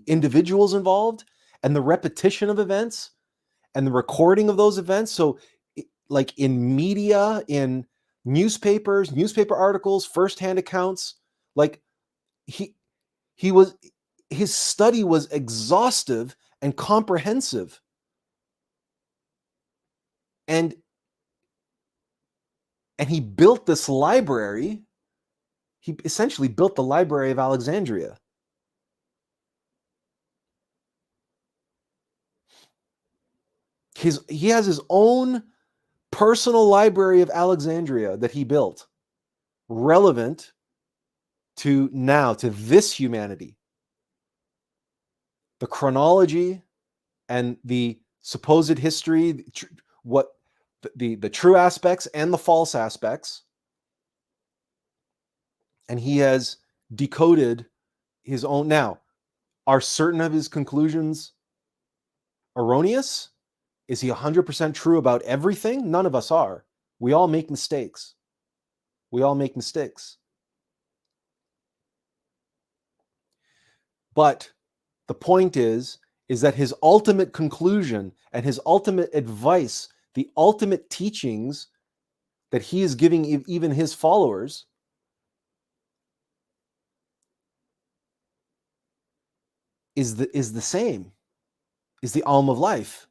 individuals involved and the repetition of events. and the recording of those events. So like in media, in newspapers, newspaper articles, firsthand accounts, like his study was exhaustive and comprehensive. And he built this library. He essentially built the Library of Alexandria. He has his own personal Library of Alexandria that he built, relevant to now, to this humanity. The chronology and the supposed history, what the true aspects and the false aspects. And he has decoded his own. Now, are certain of his conclusions erroneous? Is he 100% true about everything? None of us are. We all make mistakes. We all make mistakes. But the point is that his ultimate conclusion and his ultimate advice, the ultimate teachings that he is giving even his followers, is the same, is the AUM of Life.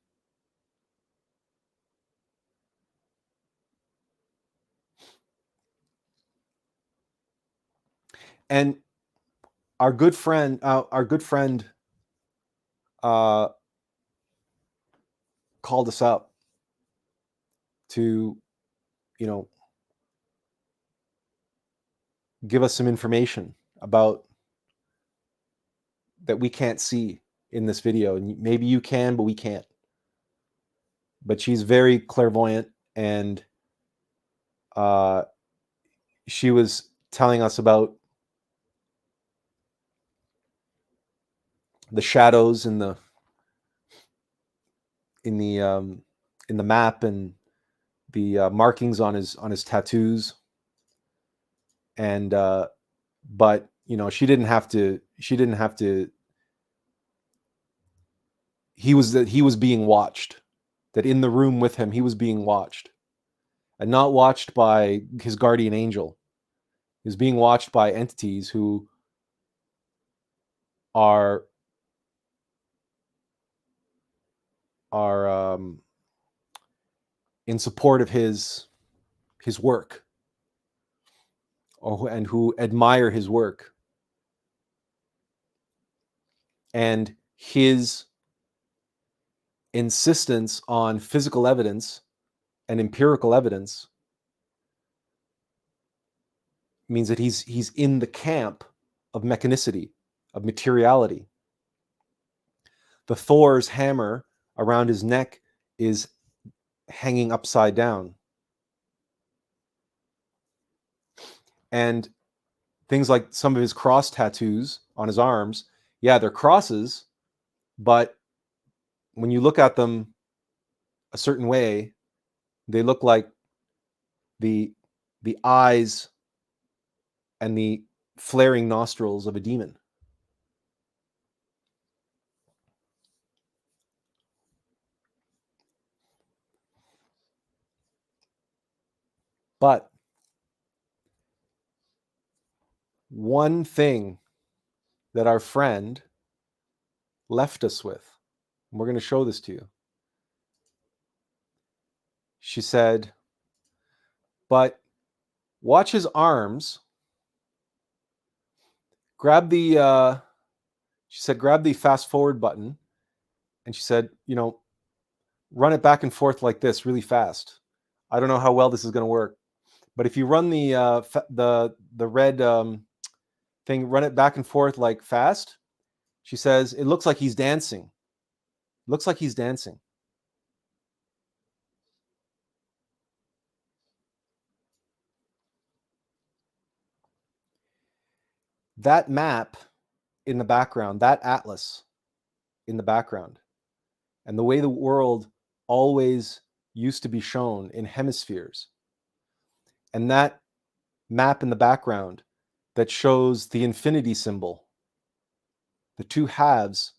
And our good friend called us up to, give us some information about that we can't see in this video. And maybe you can, but we can't. But she's very clairvoyant, and she was telling us about the shadows in the map, and the markings on his tattoos. And but she didn't have to. He was being watched. That in the room with him, he was being watched, and not watched by his guardian angel. He was being watched by entities who are in support of his work, and who admire his work. And his insistence on physical evidence and empirical evidence means that he's in the camp of mechanicity, of materiality. The Thor's hammer around his neck is hanging upside down. And things like some of his cross tattoos on his arms, yeah, they're crosses, but when you look at them a certain way, they look like the eyes and the flaring nostrils of a demon. But one thing that our friend left us with, and we're going to show this to you. She said, but watch his arms. Grab the fast forward button. And she said, run it back and forth like this really fast. I don't know how well this is going to work, but if you run the red thing, run it back and forth like fast. She says, it looks like he's dancing. Looks like he's dancing. That map in the background, that atlas in the background, and the way the world always used to be shown in hemispheres, and that map in the background that shows the infinity symbol, the two halves,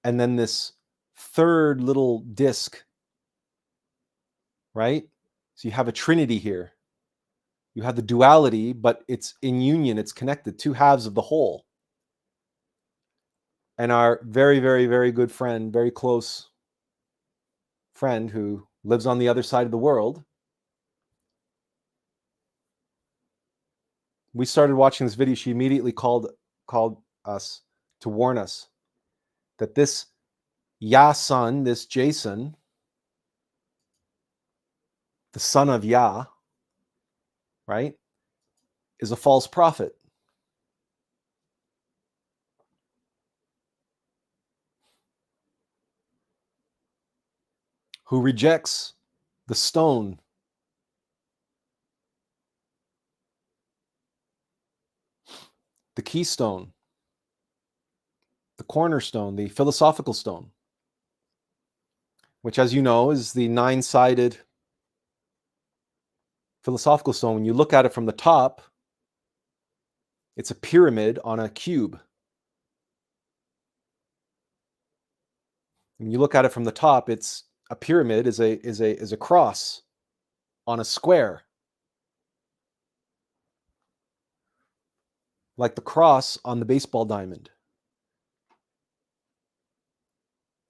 and then this third little disc right? So you have a trinity here. You have the duality, but it's in union, it's connected, two halves of the whole. And our very, very, very good friend, very close friend who lives on the other side of the world, we started watching this video. She immediately called us to warn us that this Yah son, this Jason, the son of Yah, right, is a false prophet. Who rejects the stone, the keystone, the cornerstone, the philosophical stone, which, as you know, is the nine-sided philosophical stone. When you look at it from the top, it's a pyramid on a cube. When you look at it from the top, it's a pyramid is a cross on a square, like the cross on the baseball diamond.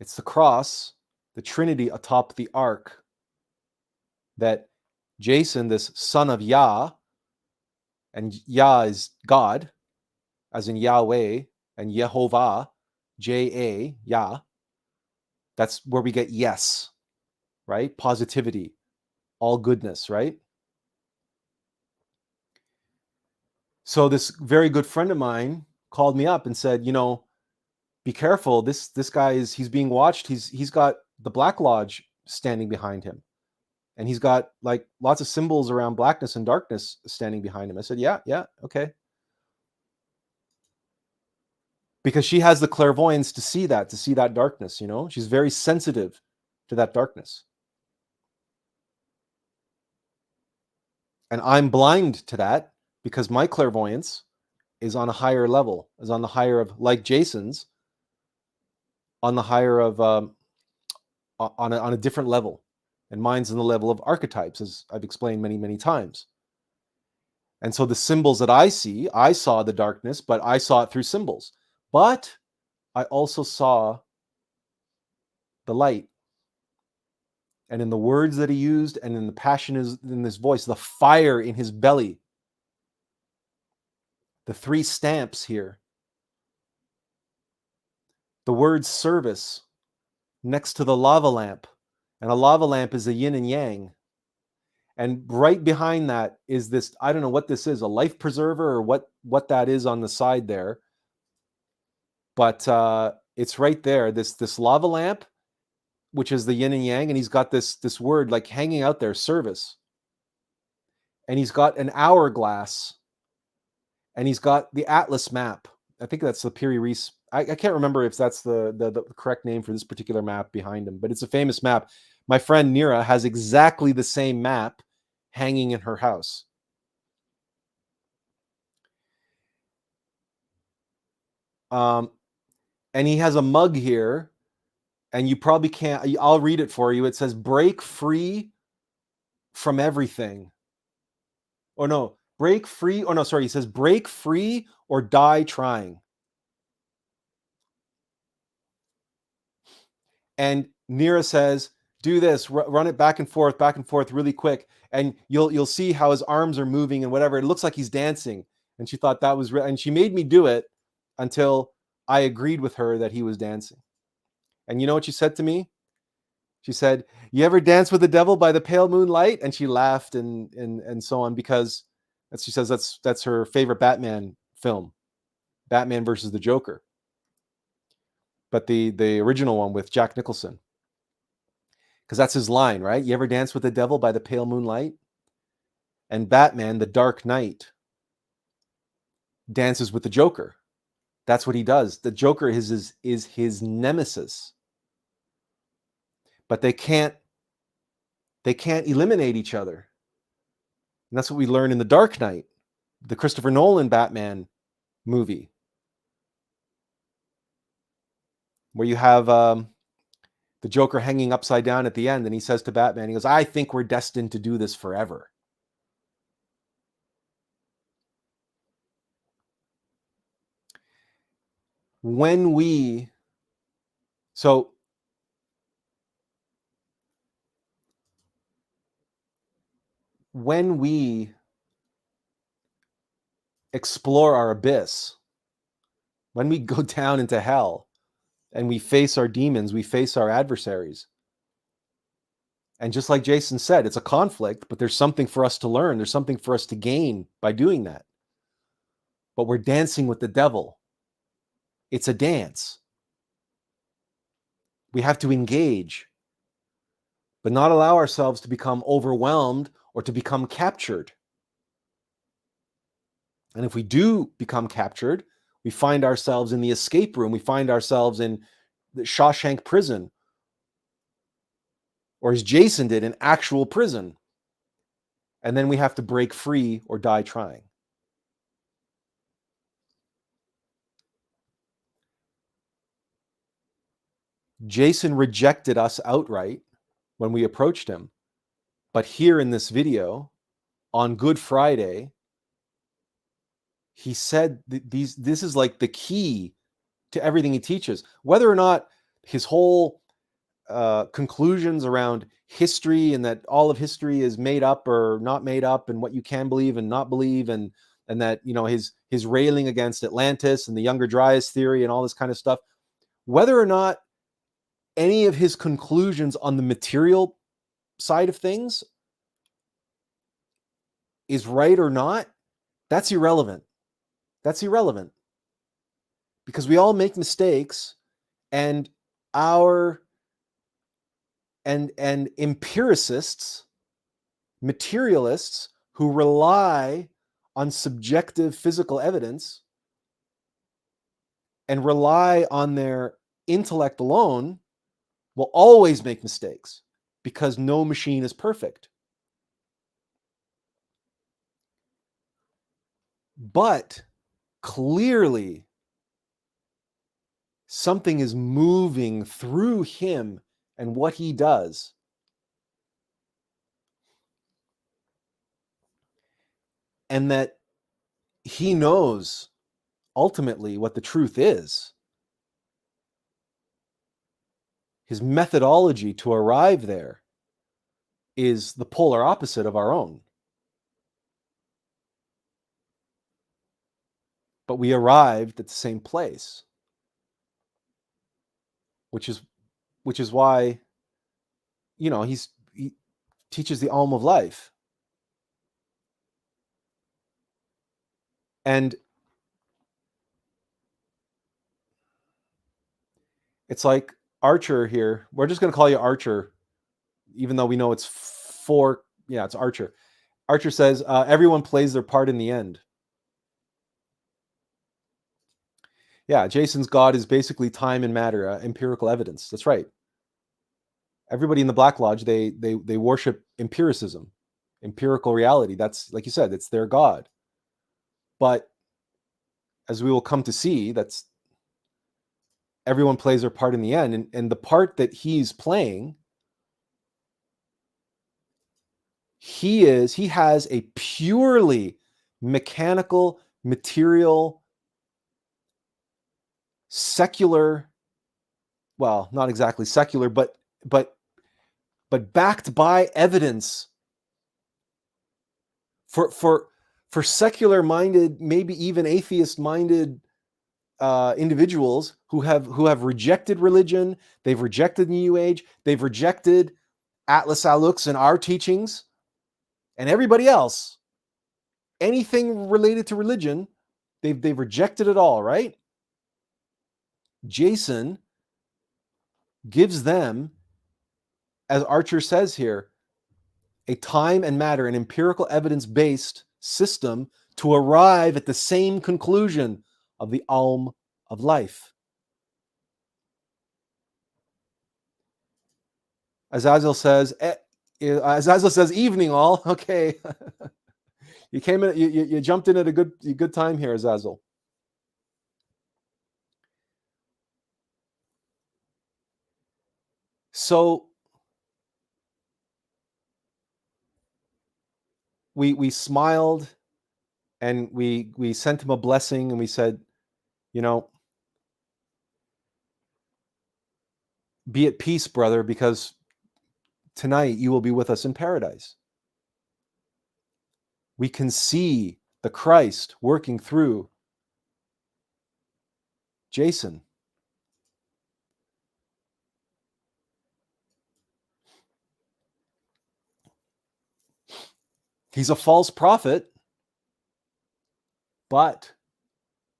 It's the cross, the Trinity atop the ark, that Jason, this son of Yah, and Yah is God, as in Yahweh, and Yehovah, J-A, Yah. That's where we get yes, right? Positivity, all goodness, right? So this very good friend of mine called me up and said, you know, be careful. This guy he's being watched. He's got the Black Lodge standing behind him. And he's got like lots of symbols around blackness and darkness standing behind him. I said, yeah, okay. Because she has the clairvoyance to see that darkness, you know? She's very sensitive to that darkness. And I'm blind to that because my clairvoyance is on a higher level, is on the higher of, like Jason's, on the higher of, on a different level. And mine's on the level of archetypes, as I've explained many, many times. And so the symbols that I saw the darkness, but I saw it through symbols. But I also saw the light. And in the words that he used, and in the passion in his voice, the fire in his belly, the three stamps here, the word service next to the lava lamp. And a lava lamp is a yin and yang. And right behind that is this, I don't know what this is, a life preserver or what that is on the side there. But it's right there, this lava lamp, which is the yin and yang, and he's got this word like hanging out there, service. And he's got an hourglass, and he's got the Atlas map. I think that's the Piri Reis. I can't remember if that's the correct name for this particular map behind him, but it's a famous map. My friend Nira has exactly the same map hanging in her house. And he has a mug here, and you probably can't, I'll read it for you. It says, break free from everything. Oh no, break free. Oh no, sorry. He says, break free or die trying. And Nira says, do this, run it back and forth really quick. And you'll see how his arms are moving and whatever. It looks like he's dancing. And she thought that was real. And she made me do it until I agreed with her that he was dancing. And you know what she said to me? She said, you ever dance with the devil by the pale moonlight? And she laughed and so on, because she says that's her favorite Batman film, Batman versus the Joker. But the original one with Jack Nicholson. Because that's his line, right? You ever dance with the devil by the pale moonlight? And Batman, the Dark Knight, dances with the Joker. That's what he does. The Joker is his nemesis. But they can't eliminate each other. And that's what we learn in the Dark Knight, the Christopher Nolan Batman movie, where you have The Joker hanging upside down at the end, and he says to Batman, he goes, I think we're destined to do this forever. When we explore our abyss, when we go down into hell and we face our demons, we face our adversaries. And just like Jason said, it's a conflict, but there's something for us to learn. There's something for us to gain by doing that. But we're dancing with the devil. It's a dance. We have to engage, but not allow ourselves to become overwhelmed or to become captured. And if we do become captured, we find ourselves in the escape room. We find ourselves in the Shawshank prison, or as Jason did, in actual prison. And then we have to break free or die trying. Jason rejected us outright when we approached him. But here in this video, on Good Friday, he said this is like the key to everything he teaches. Whether or not his whole conclusions around history and that all of history is made up or not made up, and what you can believe and not believe, and that, you know, his railing against Atlantis and the Younger Dryas theory and all this kind of stuff, whether or not any of his conclusions on the material side of things is right or not, that's irrelevant. That's irrelevant. Because we all make mistakes, and empiricists, materialists who rely on subjective physical evidence and rely on their intellect alone will always make mistakes, because no machine is perfect. But clearly, something is moving through him and what he does. And that he knows ultimately what the truth is. His methodology to arrive there is the polar opposite of our own. But we arrived at the same place, which is why, you know, he teaches the AUM of Life. And it's like Archer here. We're just going to call you Archer, even though we know it's it's Archer. Archer says, everyone plays their part in the end. Yeah, Jason's God is basically time and matter, empirical evidence. That's right. Everybody in the Black Lodge, they worship empiricism, empirical reality. That's, like you said, it's their God. But as we will come to see, that's everyone plays their part in the end. And the part that he's playing, he has a purely mechanical, material, secular, well, not exactly secular, but backed by evidence for secular minded, maybe even atheist minded individuals who have rejected religion. They've rejected the New Age. They've rejected Attlas and our teachings, and everybody else. Anything related to religion, they've rejected it all, right? Jason gives them, as Archer says here, a time and matter, an empirical evidence-based system to arrive at the same conclusion of the AUM of Life. Azazel says, evening all. Okay. You came in, you jumped in at a good time here, Azazel. So we smiled, and we sent him a blessing, and we said, you know, be at peace, brother, because tonight you will be with us in paradise. We can see the Christ working through Jason. He's a false prophet, but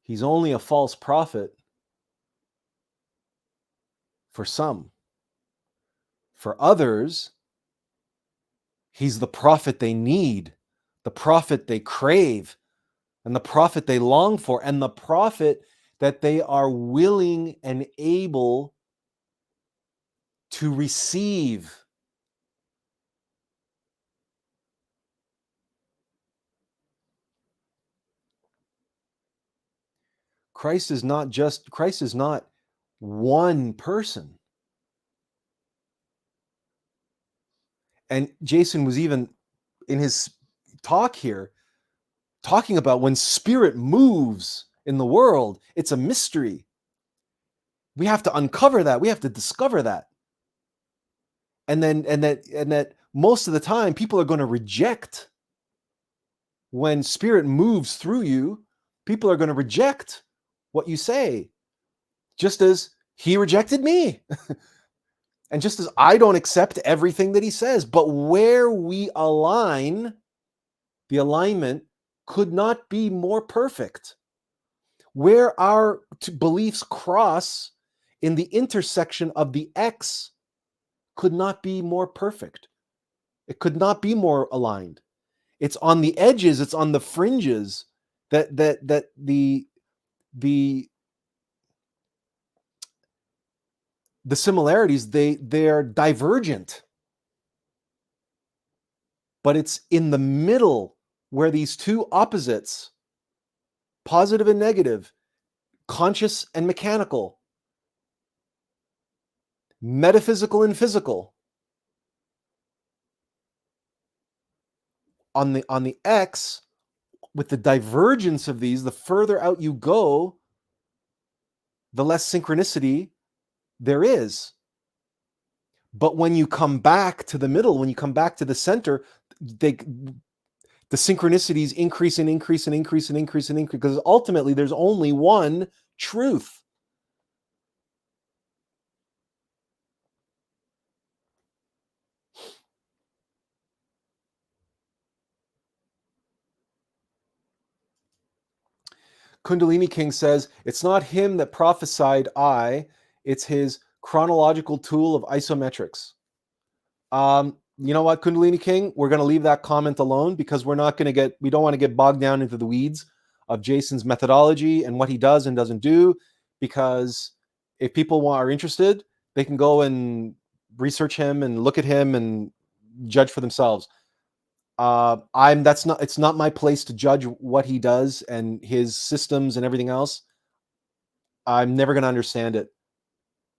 he's only a false prophet for some. For others, he's the prophet they need, the prophet they crave, and the prophet they long for, and the prophet that they are willing and able to receive. Christ is not one person. And Jason was even in his talk here talking about when spirit moves in the world, it's a mystery. We have to uncover that. We have to discover that. And that most of the time people are going to reject when spirit moves through you. People are going to reject what you say, just as he rejected me. And just as I don't accept everything that he says, but where we align, the alignment could not be more perfect. Where our beliefs cross in the intersection of the X could not be more perfect. It could not be more aligned. It's on the edges, it's on the fringes that the similarities, they're divergent. But it's in the middle where these two opposites, positive and negative, conscious and mechanical, metaphysical and physical, on the X, with the divergence of these, the further out you go, the less synchronicity there is. But when you come back to the middle, when you come back to the center, the synchronicities increase and increase and increase and increase and increase, because ultimately there's only one truth. Kundalini King says, it's not him that prophesied I, it's his chronological tool of isometrics. You know what, Kundalini King? We're going to leave that comment alone, because we don't want to get bogged down into the weeds of Jason's methodology and what he does and doesn't do, because if people are interested, they can go and research him and look at him and judge for themselves. It's not my place to judge what he does and his systems and everything else. I'm never going to understand it,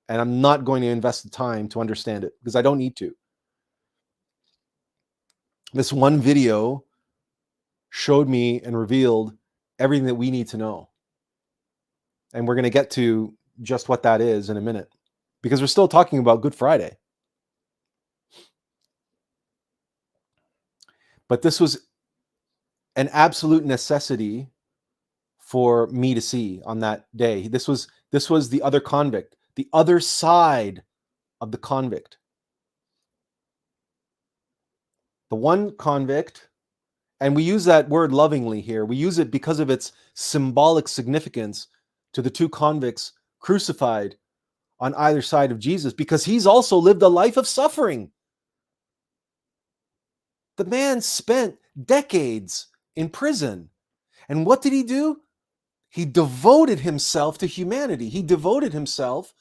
and I'm not going to invest the time to understand it, because I don't need to. This one video showed me and revealed everything that we need to know. And we're going to get to just what that is in a minute, because we're still talking about Good Friday. But this was an absolute necessity for me to see on that day. This was the other convict, the other side of the convict. The one convict, and we use that word lovingly here. We use it because of its symbolic significance to the two convicts crucified on either side of Jesus, because he's also lived a life of suffering. The man spent decades in prison. And what did he do? He devoted himself to humanity. He devoted himself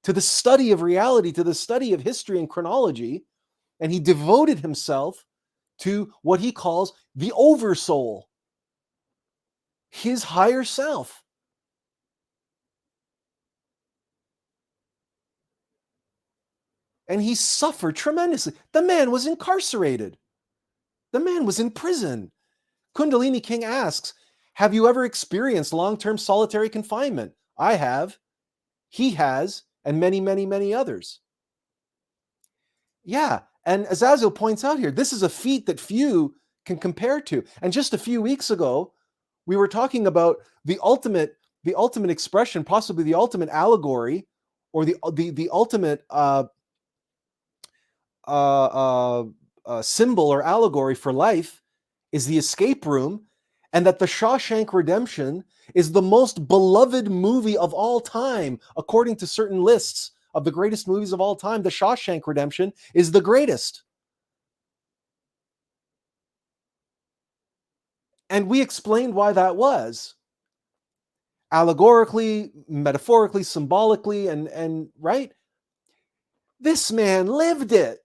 to the study of reality, to the study of history and chronology. And he devoted himself to what he calls the oversoul, his higher self. and he suffered tremendously. The man was incarcerated. The man was in prison. Kundalini King asks, have you ever experienced long-term solitary confinement? I have. He has, and many, many, many others. Yeah, and Azazel points out here, this is a feat that few can compare to. And just a few weeks ago, we were talking about the ultimate expression, possibly the ultimate allegory, or the ultimate symbol or allegory for life is the escape room, and that the Shawshank Redemption is the most beloved movie of all time, according to certain lists of the greatest movies of all time. The Shawshank Redemption is the greatest. And we explained why that was. Allegorically, metaphorically, symbolically, and right? This man lived it.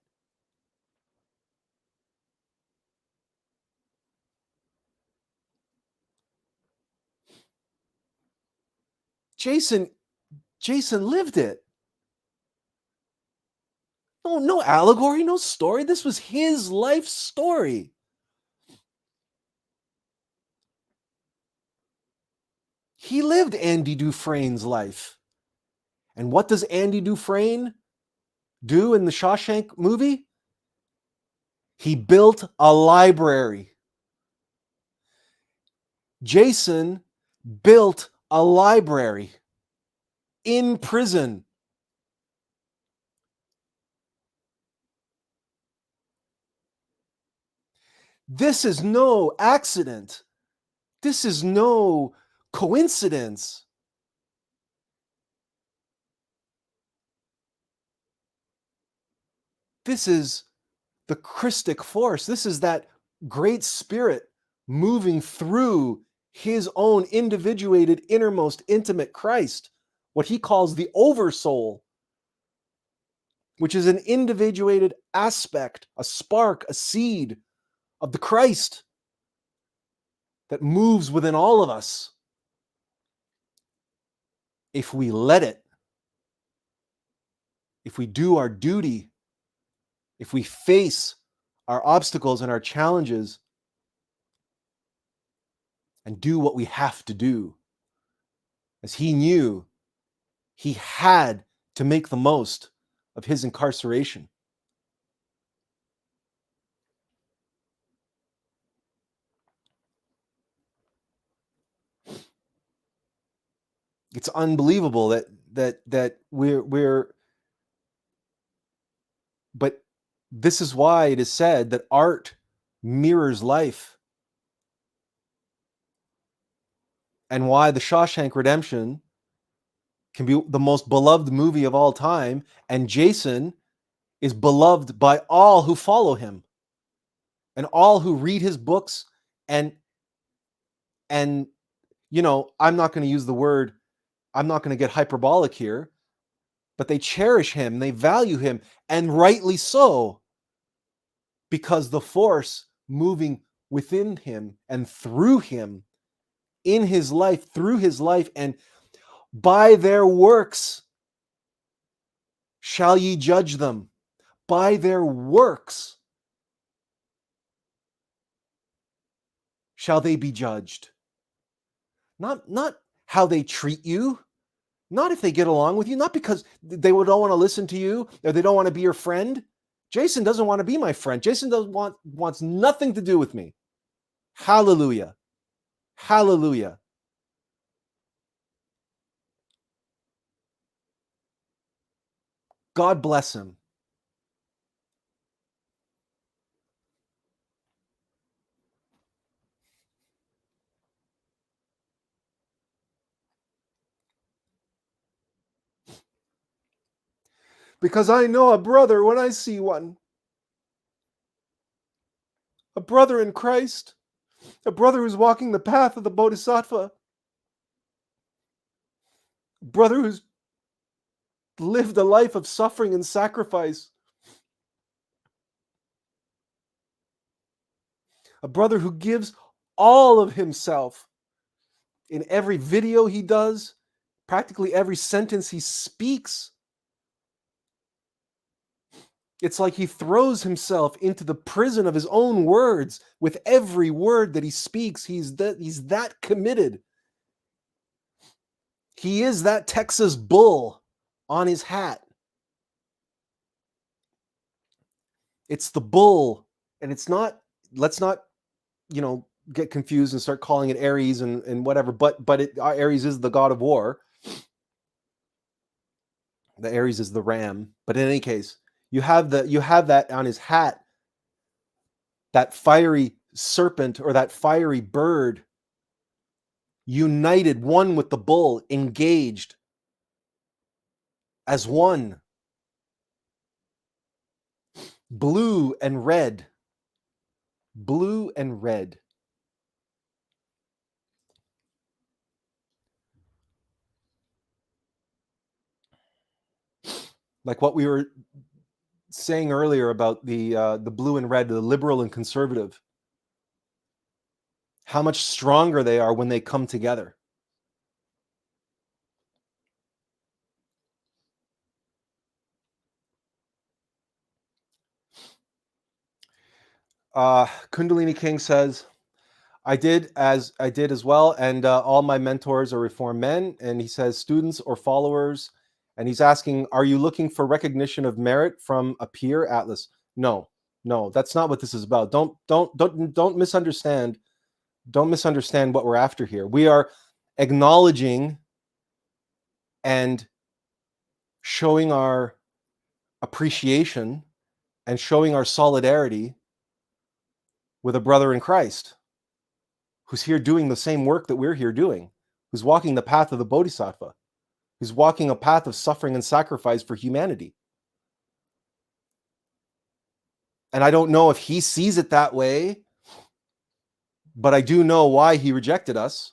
Jason lived it. No allegory, no story. This was his life story. He lived Andy Dufresne's life. And what does Andy Dufresne do in the Shawshank movie? He built a library. Jason built a library in prison. This is no accident. This is no coincidence. This is the Christic force. This is that great spirit moving through his own individuated, innermost, intimate Christ, what he calls the oversoul, which is an individuated aspect, a spark, a seed of the Christ that moves within all of us. If we let it, if we do our duty, if we face our obstacles and our challenges and do what we have to do, as he knew he had to make the most of his incarceration. It's unbelievable that we're but this is why it is said that art mirrors life, and why the Shawshank Redemption can be the most beloved movie of all time, and Jason is beloved by all who follow him and all who read his books, and you know, I'm not going to use the word, I'm not going to get hyperbolic here, but they cherish him, they value him, and rightly so, because the force moving within him and through him, in his life, through his life, and by their works shall ye judge them. By their works shall they be judged. Not how they treat you, not if they get along with you, not because they don't want to listen to you or they don't want to be your friend. Jason doesn't want to be my friend. Jason wants nothing to do with me. Hallelujah. Hallelujah. God bless him. Because I know a brother when I see one. A brother in Christ. A brother who's walking the path of the Bodhisattva. A brother who's lived a life of suffering and sacrifice. A brother who gives all of himself in every video he does, practically every sentence he speaks. It's like he throws himself into the prison of his own words. With every word that he speaks, he's that committed. He is that Texas bull on his hat. It's the bull, and it's not, let's not, get confused and start calling it Ares and whatever, but Ares is the god of war. The Ares is the ram, but in any case, you have that on his hat, that fiery serpent or that fiery bird, united, one with the bull, engaged as one. Blue and red. Blue and red. Like what we were saying earlier about the blue and red, the liberal and conservative. How much stronger they are when they come together. Kundalini King says, I did as well, and all my mentors are reformed men. And he says, students or followers, and he's asking, are you looking for recognition of merit from a peer, Atlas? No, that's not what this is about. Don't misunderstand. Don't misunderstand what we're after here. We are acknowledging and showing our appreciation and showing our solidarity with a brother in Christ who's here doing the same work that we're here doing, who's walking the path of the Bodhisattva, who's walking a path of suffering and sacrifice for humanity. And I don't know if he sees it that way, but I do know why he rejected us.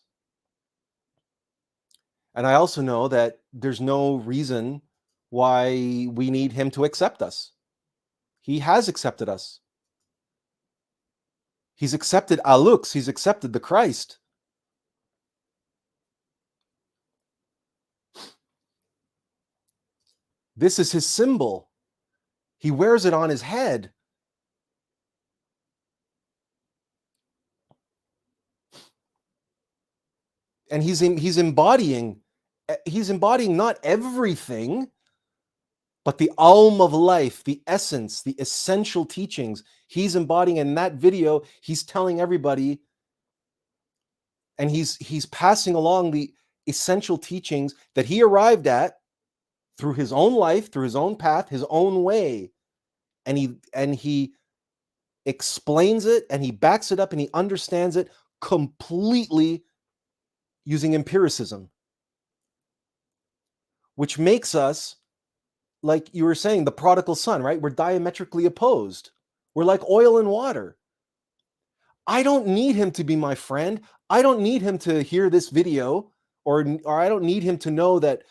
And I also know that there's no reason why we need him to accept us. He has accepted us. He's accepted Alux. He's accepted the Christ. This is his symbol. He wears it on his head. And he's embodying not everything, but the AUM of life, the essence, the essential teachings. He's embodying in that video. He's telling everybody, and he's passing along the essential teachings that he arrived at through his own life, through his own path, his own way. And he explains it, and he backs it up, and he understands it completely using empiricism, which makes us, like you were saying, the prodigal son, right? We're diametrically opposed. We're like oil and water. I don't need him to be my friend. I don't need him to hear this video, or I don't need him to know that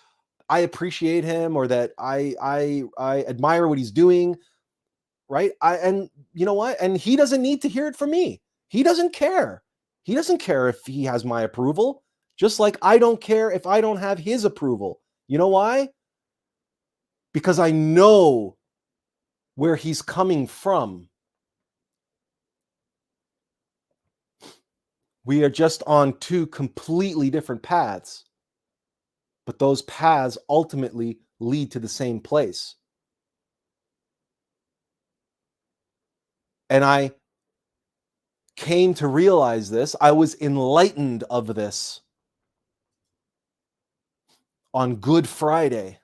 I appreciate him or that I admire what he's doing, right? And you know what? And he doesn't need to hear it from me. He doesn't care. He doesn't care if he has my approval, just like I don't care if I don't have his approval. You know why? Because I know where he's coming from. We are just on two completely different paths, but those paths ultimately lead to the same place. And I came to realize this. I was enlightened of this on Good Friday,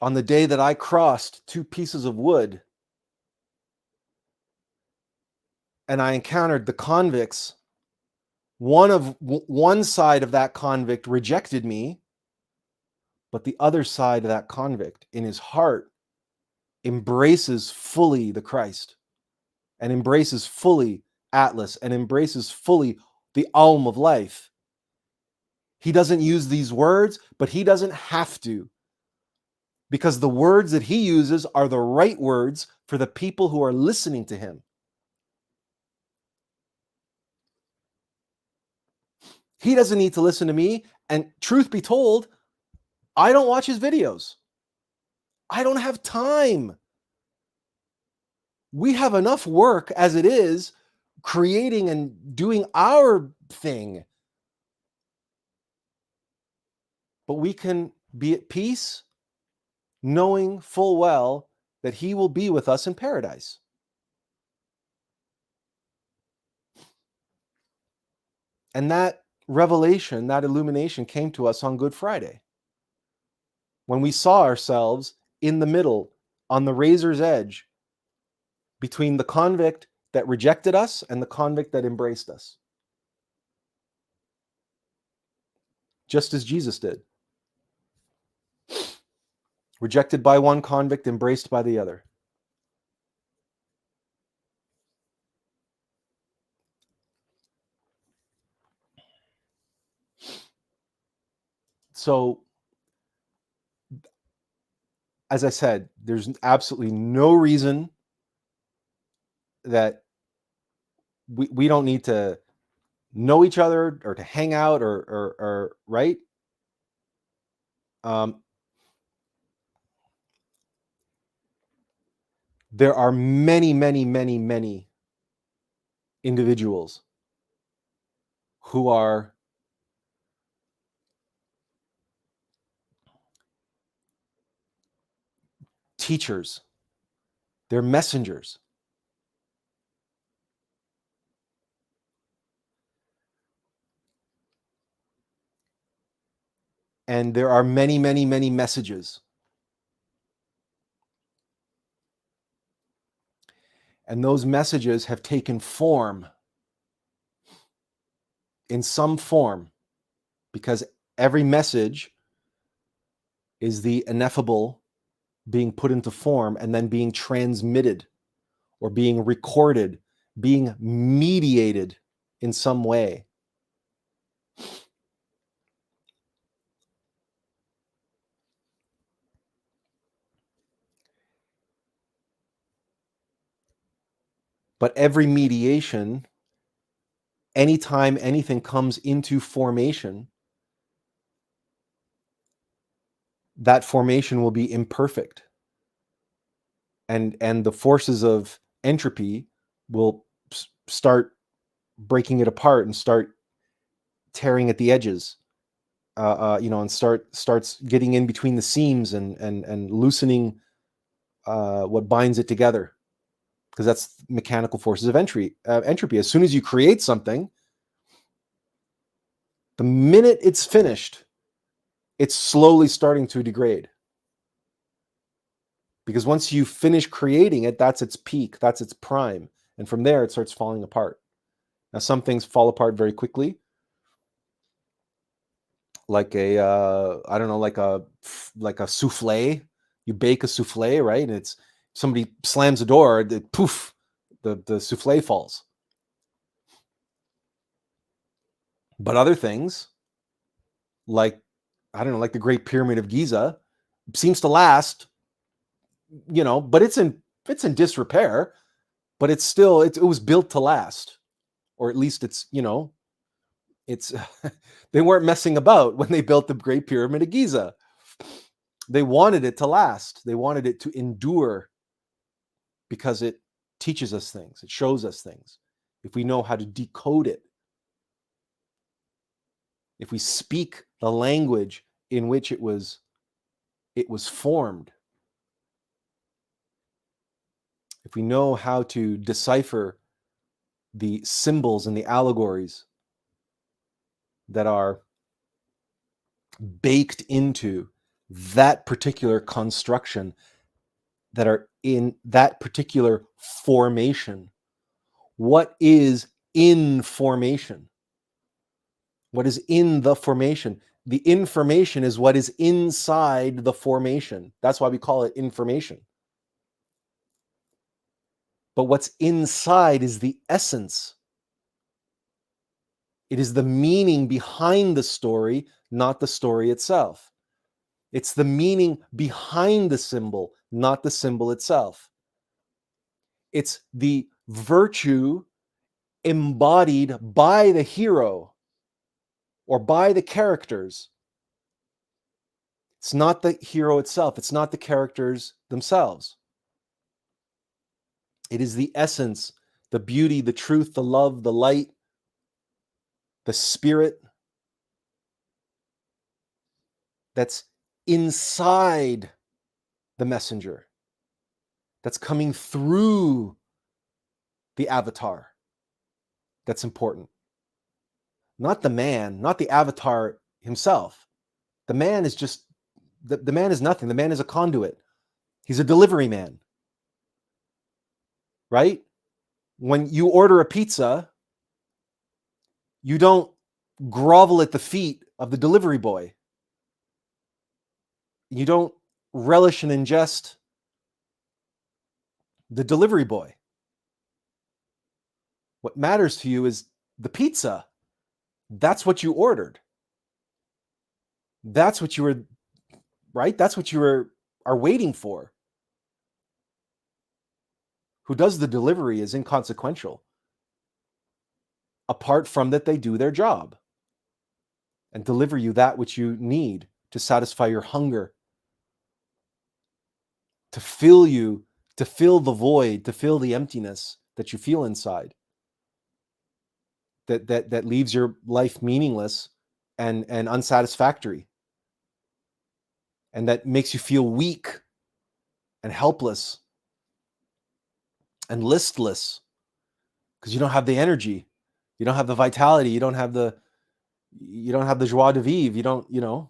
on the day that I crossed two pieces of wood and I encountered the convicts. One side of that convict rejected me, but the other side of that convict in his heart embraces fully the Christ and embraces fully Atlas and embraces fully the AUM of life. He doesn't use these words, but he doesn't have to, because the words that he uses are the right words for the people who are listening to him. He doesn't need to listen to me. And truth be told, I don't watch his videos. I don't have time. We have enough work as it is, creating and doing our thing. But we can be at peace, knowing full well that he will be with us in paradise. And that revelation, that illumination came to us on Good Friday, when we saw ourselves in the middle, on the razor's edge, between the convict that rejected us and the convict that embraced us. Just as Jesus did. Rejected by one convict, embraced by the other. So, as I said, there's absolutely no reason that we don't need to know each other or to hang out or right? There are many, many, many, many individuals who are teachers. They're messengers. And there are many, many, many messages. And those messages have taken form in some form, because every message is the ineffable being put into form and then being transmitted or being recorded, being mediated in some way. But every mediation, anytime anything comes into formation, that formation will be imperfect. And the forces of entropy will start breaking it apart and start tearing at the edges, and starts getting in between the seams and loosening what binds it together, because that's mechanical forces of entropy. As soon as you create something, the minute it's finished, it's slowly starting to degrade. Because once you finish creating it, that's its peak, that's its prime. And from there, it starts falling apart. Now, some things fall apart very quickly, like like a souffle. You bake a souffle, right? And it's somebody slams the door, poof, the souffle falls. But other things, like, like the Great Pyramid of Giza, seems to last, but it's in disrepair, but it's still, it was built to last, or at least it's they weren't messing about when they built the Great Pyramid of Giza. They wanted it to last. They wanted it to endure, because it teaches us things. It shows us things. If we know how to decode it, if we speak the language in which it was formed, if we know how to decipher the symbols and the allegories that are baked into that particular construction, that are in that particular formation. What is in formation? What is in the formation? The information is what is inside the formation. That's why we call it information. But what's inside is the essence. It is the meaning behind the story, not the story itself. It's the meaning behind the symbol, not the symbol itself. It's the virtue embodied by the hero or by the characters. It's not the hero itself. It's not the characters themselves. It is the essence, the beauty, the truth, the love, the light, the spirit that's inside the messenger, that's coming through the avatar. That's important. Not the man, not the avatar himself. The man is just, the man is nothing. The man is a conduit. He's a delivery man, right? When you order a pizza, you don't grovel at the feet of the delivery boy. You don't relish and ingest the delivery boy. What matters to you is the pizza. That's what you ordered. That's what you were, right? That's what you are waiting for. Who does the delivery is inconsequential. Apart from that, they do their job and deliver you that which you need to satisfy your hunger, to fill you, to fill the void, to fill the emptiness that you feel inside. That leaves your life meaningless and unsatisfactory. And that makes you feel weak and helpless and listless because you don't have the energy, you don't have the vitality, you don't have the joie de vivre, you don't.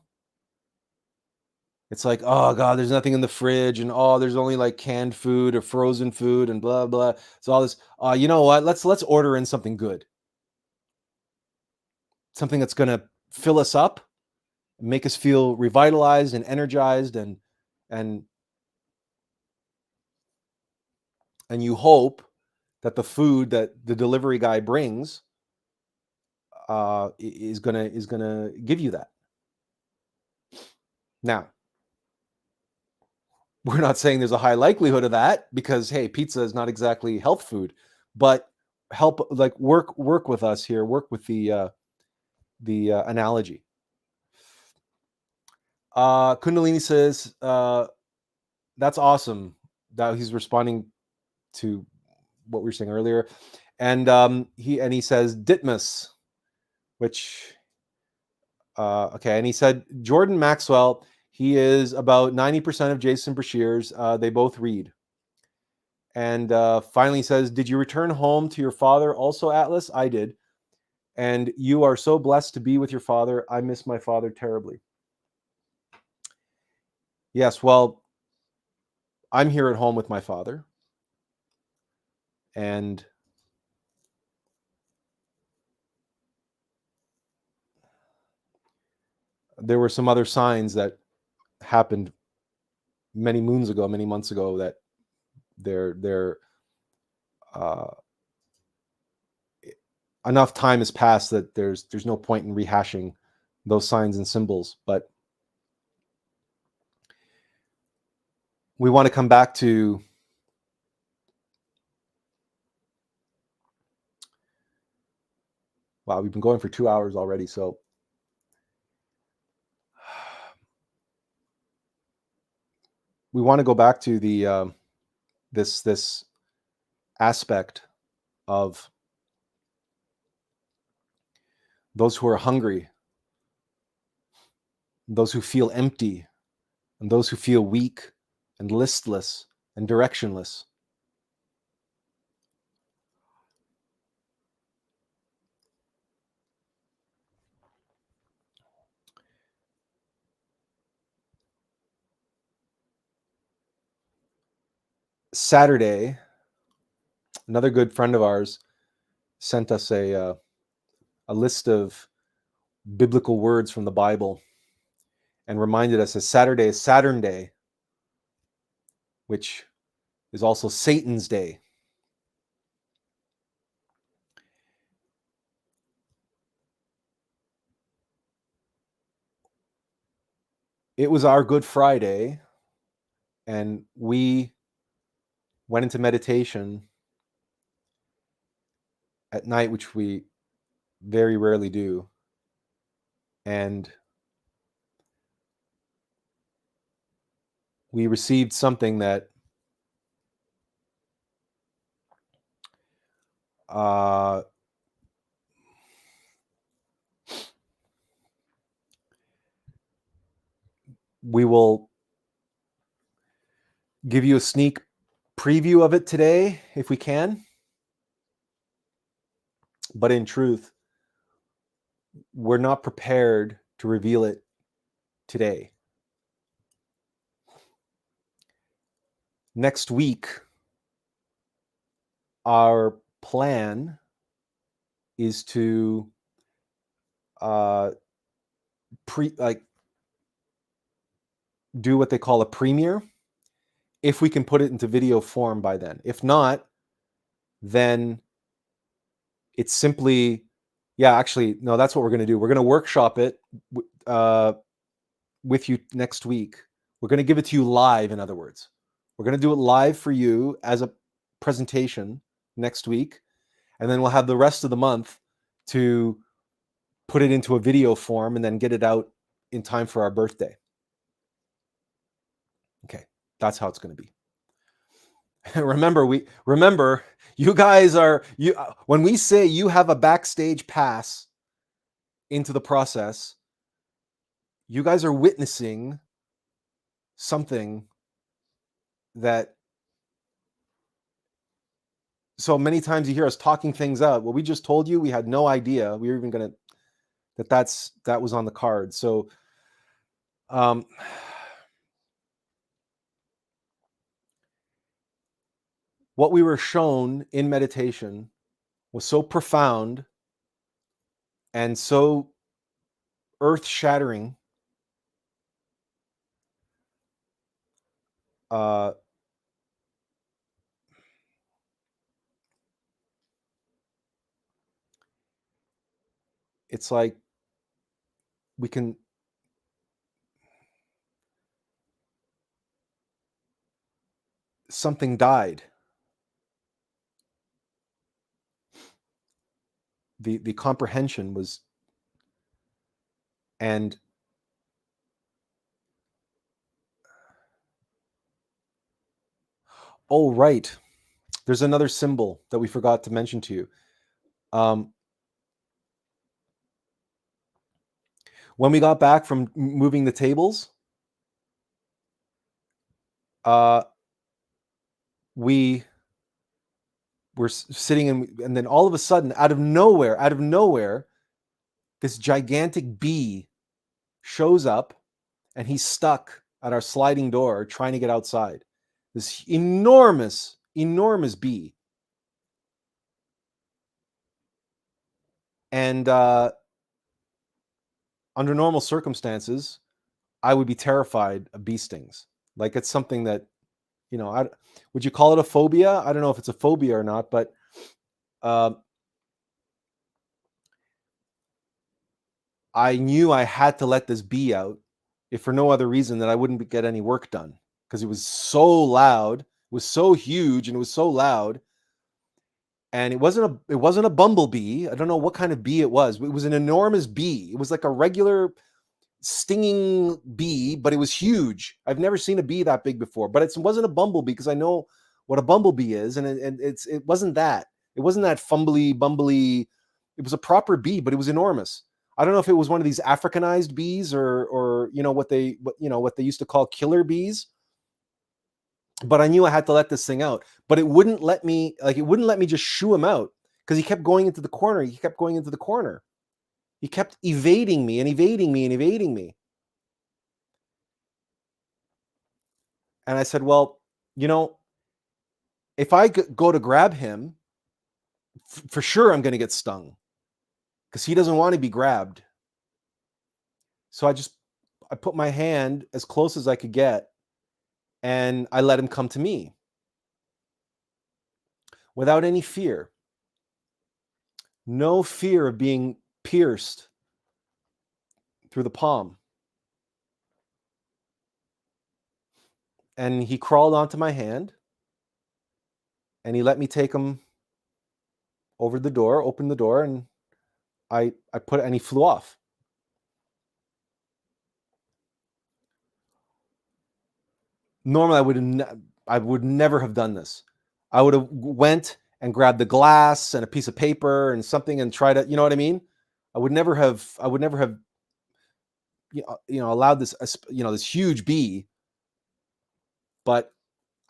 It's like, oh God, there's nothing in the fridge, and oh, there's only like canned food or frozen food and blah blah. It's all this. You know what? Let's order in something good, something that's gonna fill us up, make us feel revitalized and energized, and you hope that the food that the delivery guy brings is gonna give you that. Now, we're not saying there's a high likelihood of that because, hey, pizza is not exactly health food, but work with us here. Work with the analogy. Kundalini says that's awesome. That he's responding to what we were saying earlier, and he says Ditmas, which okay, and he said Jordan Maxwell. He is about 90% of Jason Brashear's. They both read. And finally says, did you return home to your father also, Atlas? I did. And you are so blessed to be with your father. I miss my father terribly. Yes, well, I'm here at home with my father. And there were some other signs that happened many moons ago, many months ago, that they're enough time has passed that there's no point in rehashing those signs and symbols. But we want to come back to wow, we've been going for 2 hours already, so we want to go back to the this aspect of those who are hungry, those who feel empty, and those who feel weak and listless and directionless. Saturday, another good friend of ours sent us a list of biblical words from the Bible and reminded us that Saturday is Saturn Day, which is also Satan's Day. It was our Good Friday, and we went into meditation at night, which we very rarely do. And we received something that we will give you a sneak preview of it today if we can. But in truth, we're not prepared to reveal it today. Next week, our plan is to do what they call a premiere, if we can put it into video form by then. If not, then it's simply, actually, no, that's what we're going to do. We're going to workshop it with you next week. We're going to give it to you live, in other words. We're going to do it live for you as a presentation next week, and then we'll have the rest of the month to put it into a video form and then get it out in time for our birthday. Okay, that's how it's going to be. Remember, you guys are, when we say you have a backstage pass into the process, you guys are witnessing something that, so many times you hear us talking things out. Well, we just told you, we had no idea we were even going to, that was on the card. So, what we were shown in meditation was so profound and so earth-shattering. It's like something died. The comprehension was, and oh, right. There's another symbol that we forgot to mention to you. When we got back from moving the tables, we were sitting and then all of a sudden, out of nowhere, this gigantic bee shows up, and he's stuck at our sliding door trying to get outside. This enormous bee. And under normal circumstances, I would be terrified of bee stings. Like, it's something that, would you call it a phobia? I don't know if it's a phobia or not, but I knew I had to let this bee out, if for no other reason that I wouldn't get any work done, because it was so loud, it was so huge, and it was so loud. And it wasn't a bumblebee. I don't know what kind of bee it was. It was an enormous bee. It was like a regular stinging bee, but it was huge. I've never seen a bee that big before. But it wasn't a bumblebee, because I know what a bumblebee is, and it wasn't that. It wasn't that bumbly. It was a proper bee, but it was enormous. I don't know if it was one of these Africanized bees or what they used to call killer bees. But I knew I had to let this thing out. But it wouldn't let me just shoo him out, because he kept going into the corner. He kept evading me and evading me and evading me. And I said, well, if I go to grab him, for sure I'm going to get stung, because he doesn't want to be grabbed. So I put my hand as close as I could get, and I let him come to me without any fear. No fear of being pierced through the palm. And he crawled onto my hand, and he let me take him over the door, open the door, and and he flew off. Normally I would never have done this. I would have went and grabbed the glass and a piece of paper and something and tried to, you know what I mean? I would never have allowed this, this huge bee, but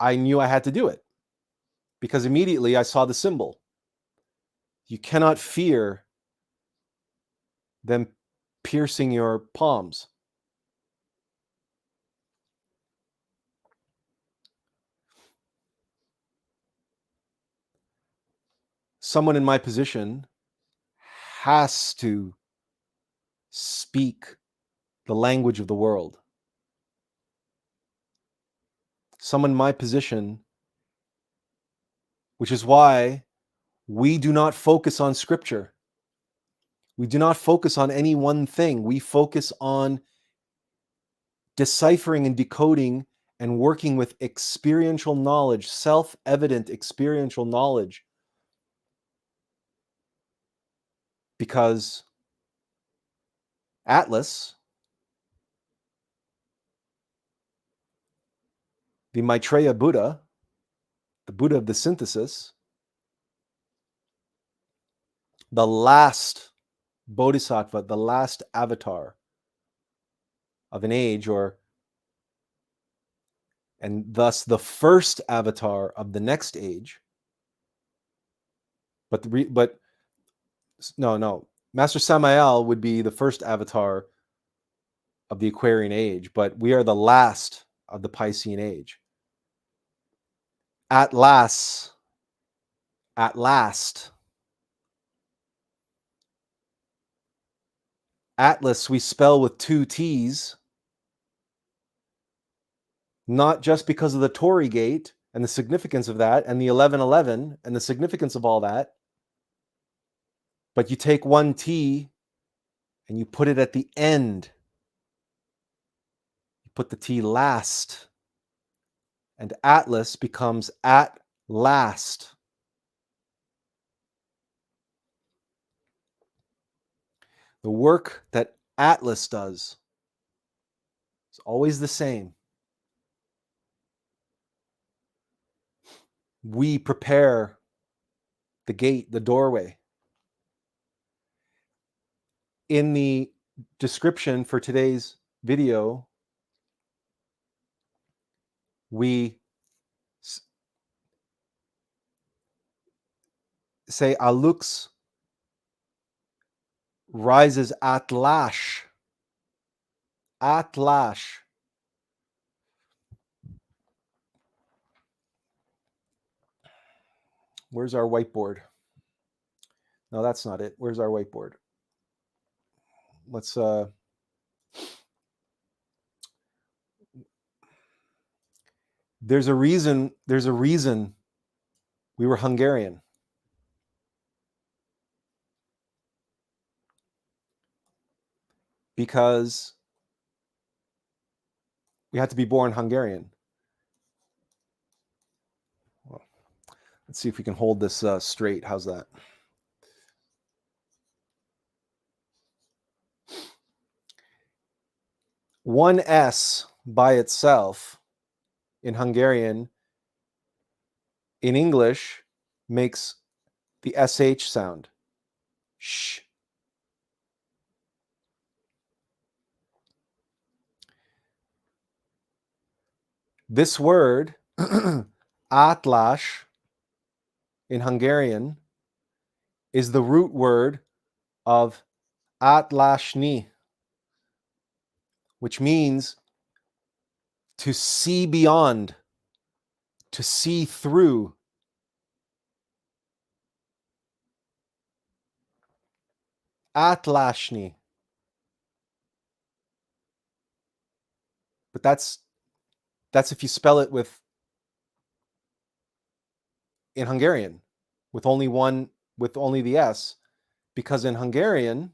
I knew I had to do it because immediately I saw the symbol. You cannot fear them piercing your palms. Someone in my position has to speak the language of the world. Someone in my position, which is why we do not focus on scripture. We do not focus on any one thing. We focus on deciphering and decoding and working with experiential knowledge, self-evident experiential knowledge. Because Atlas, the Maitreya Buddha, the Buddha of the synthesis, the last bodhisattva, the last avatar of an age, and thus the first avatar of the next age. But Master Samael would be the first avatar of the Aquarian age, but we are the last of the Piscean age. At last, Atlas we spell with 2 T's, not just because of the Tory Gate and the significance of that, and the 1111 and the significance of all that, but you take 1 T and you put it at the end. You put the T last, and Atlas becomes at last. The work that Atlas does is always the same. We prepare the gate, the doorway. In the description for today's video, we say Alux rises Atlash. Atlash. Where's our whiteboard? No, that's not it. Where's our whiteboard? Let's there's a reason we were Hungarian. Because we had to be born Hungarian. Well, let's see if we can hold this straight. How's that? One S by itself in Hungarian, in English, makes the SH sound. Sh. This word, Atlas, in Hungarian, is the root word of Atlasni, which means to see beyond, to see through. Atlasni. But that's if you spell it in Hungarian, with only the S, because in Hungarian,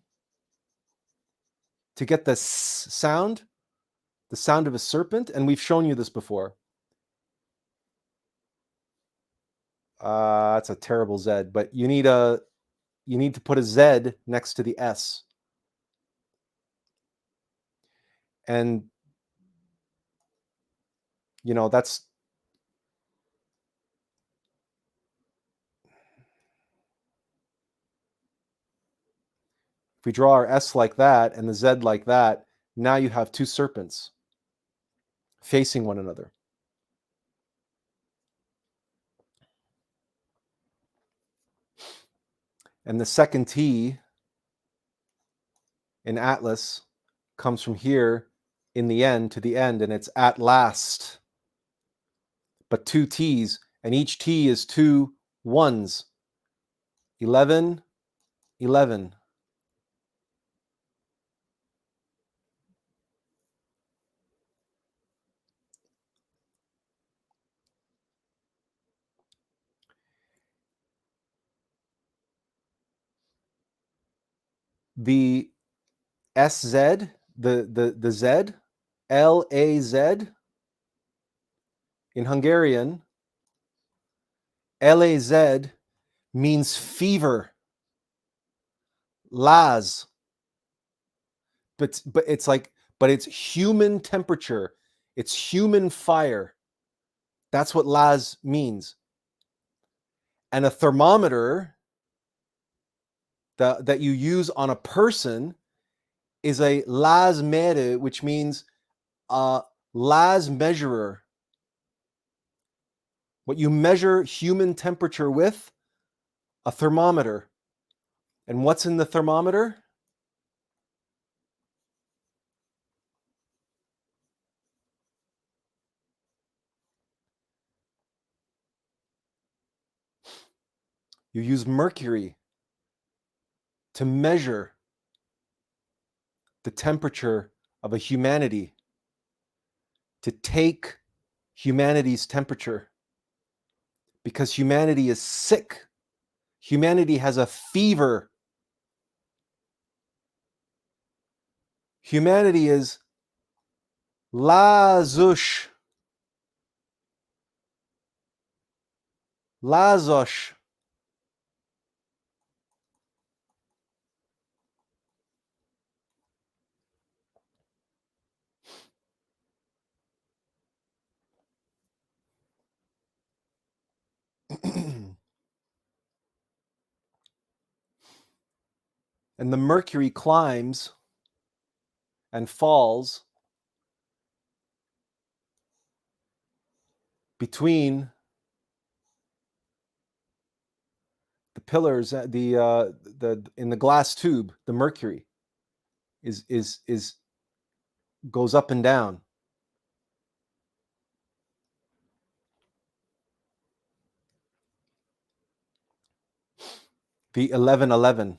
to get the sound of a serpent, and we've shown you this before. That's a terrible Z, but you need to put a Z next to the S. And You know, that's, if we draw our S like that and the Z like that, now you have two serpents facing one another. And the second T in Atlas comes from here in the end to the end, and it's at last. But two T's, and each T is two ones. 11, 11. The SZ, the Z, LAZ, in Hungarian, LAZ means fever, Laz. But it's like, but it's human temperature. It's human fire. That's what Laz means. And a thermometer that you use on a person is a Lazmere, which means Laz measurer. What you measure human temperature with, a thermometer. And what's in the thermometer? You use mercury to measure the temperature of a humanity, to take humanity's temperature, because humanity is sick. Humanity has a fever. Humanity is Lazush. Lazosh. And the mercury climbs and falls between the pillars, the in the glass tube. The mercury is goes up and down. The 1111.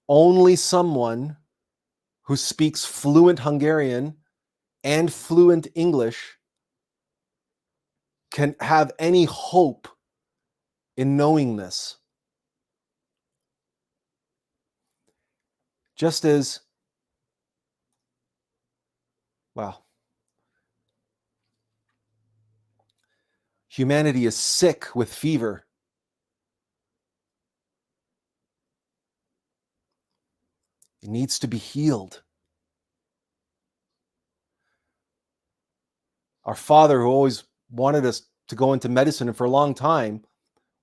Only someone who speaks fluent Hungarian and fluent English can have any hope in knowing this. Just as, wow, humanity is sick with fever. It needs to be healed. Our father, who always wanted us to go into medicine, and for a long time,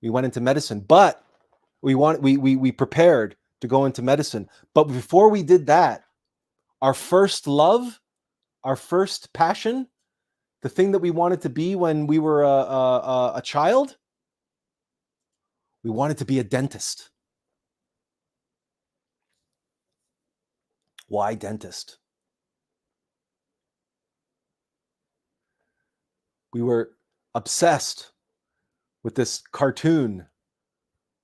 we went into medicine, but we prepared to go into medicine. But before we did that, our first love, our first passion, the thing that we wanted to be when we were a child, we wanted to be a dentist. Why dentist? We were obsessed with this cartoon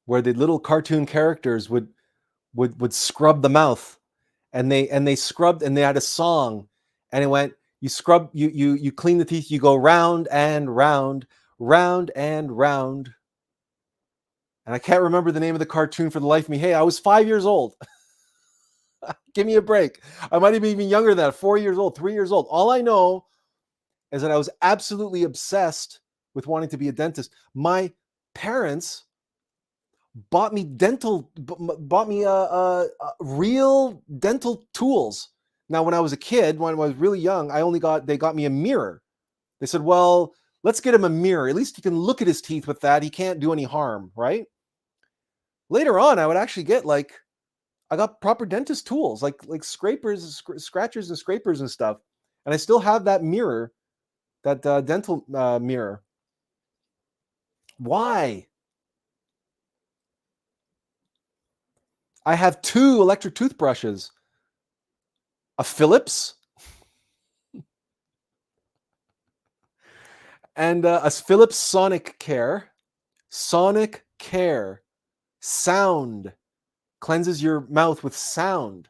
where the little cartoon characters would scrub the mouth, and they scrubbed, and they had a song, and it went, you scrub, you clean the teeth, you go round and round, round and round. And I can't remember the name of the cartoon for the life of me. Hey, I was 5 years old. Give me a break. I might have been even younger than that, 4 years old, 3 years old. All I know is that I was absolutely obsessed with wanting to be a dentist. My parents bought me real dental tools. Now, when I was a kid, when I was really young, they got me a mirror. They said, well, let's get him a mirror. At least he can look at his teeth with that. He can't do any harm, right? Later on, I would actually get I got proper dentist tools, like scrapers, scratchers and scrapers and stuff. And I still have that mirror, that dental mirror. Why? I have 2 electric toothbrushes, a Philips and a Philips Sonic Care. Sonic Care. Sound. Cleanses your mouth with sound.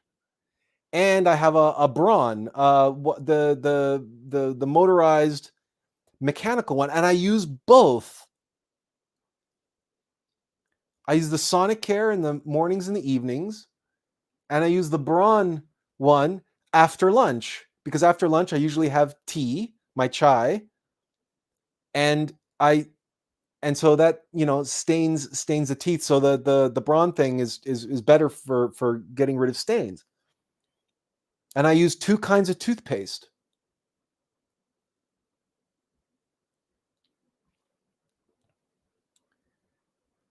And I have a Braun, the motorized mechanical one, and I use both. I use the Sonic Care in the mornings and the evenings, and I use the Braun one after lunch, because after lunch I usually have tea, my chai, and so that, stains the teeth. So the Braun thing is better for getting rid of stains. And I use 2 kinds of toothpaste.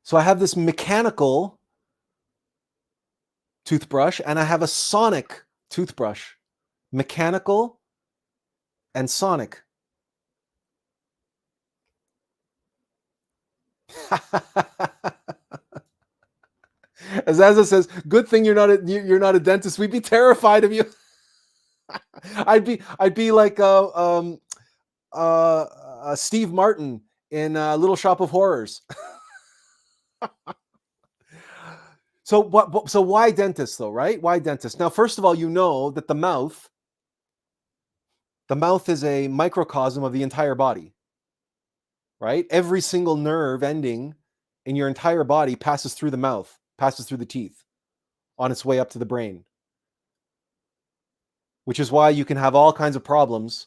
So I have this mechanical toothbrush and I have a sonic toothbrush. Mechanical and sonic. As Azza says, good thing you're not a dentist. We'd be terrified of you. I'd be like Steve Martin in Little Shop of Horrors. So why dentists though, right? Why dentists? Now, first of all, you know that the mouth is a microcosm of the entire body, right? Every single nerve ending in your entire body passes through the mouth, passes through the teeth on its way up to the brain. Which is why you can have all kinds of problems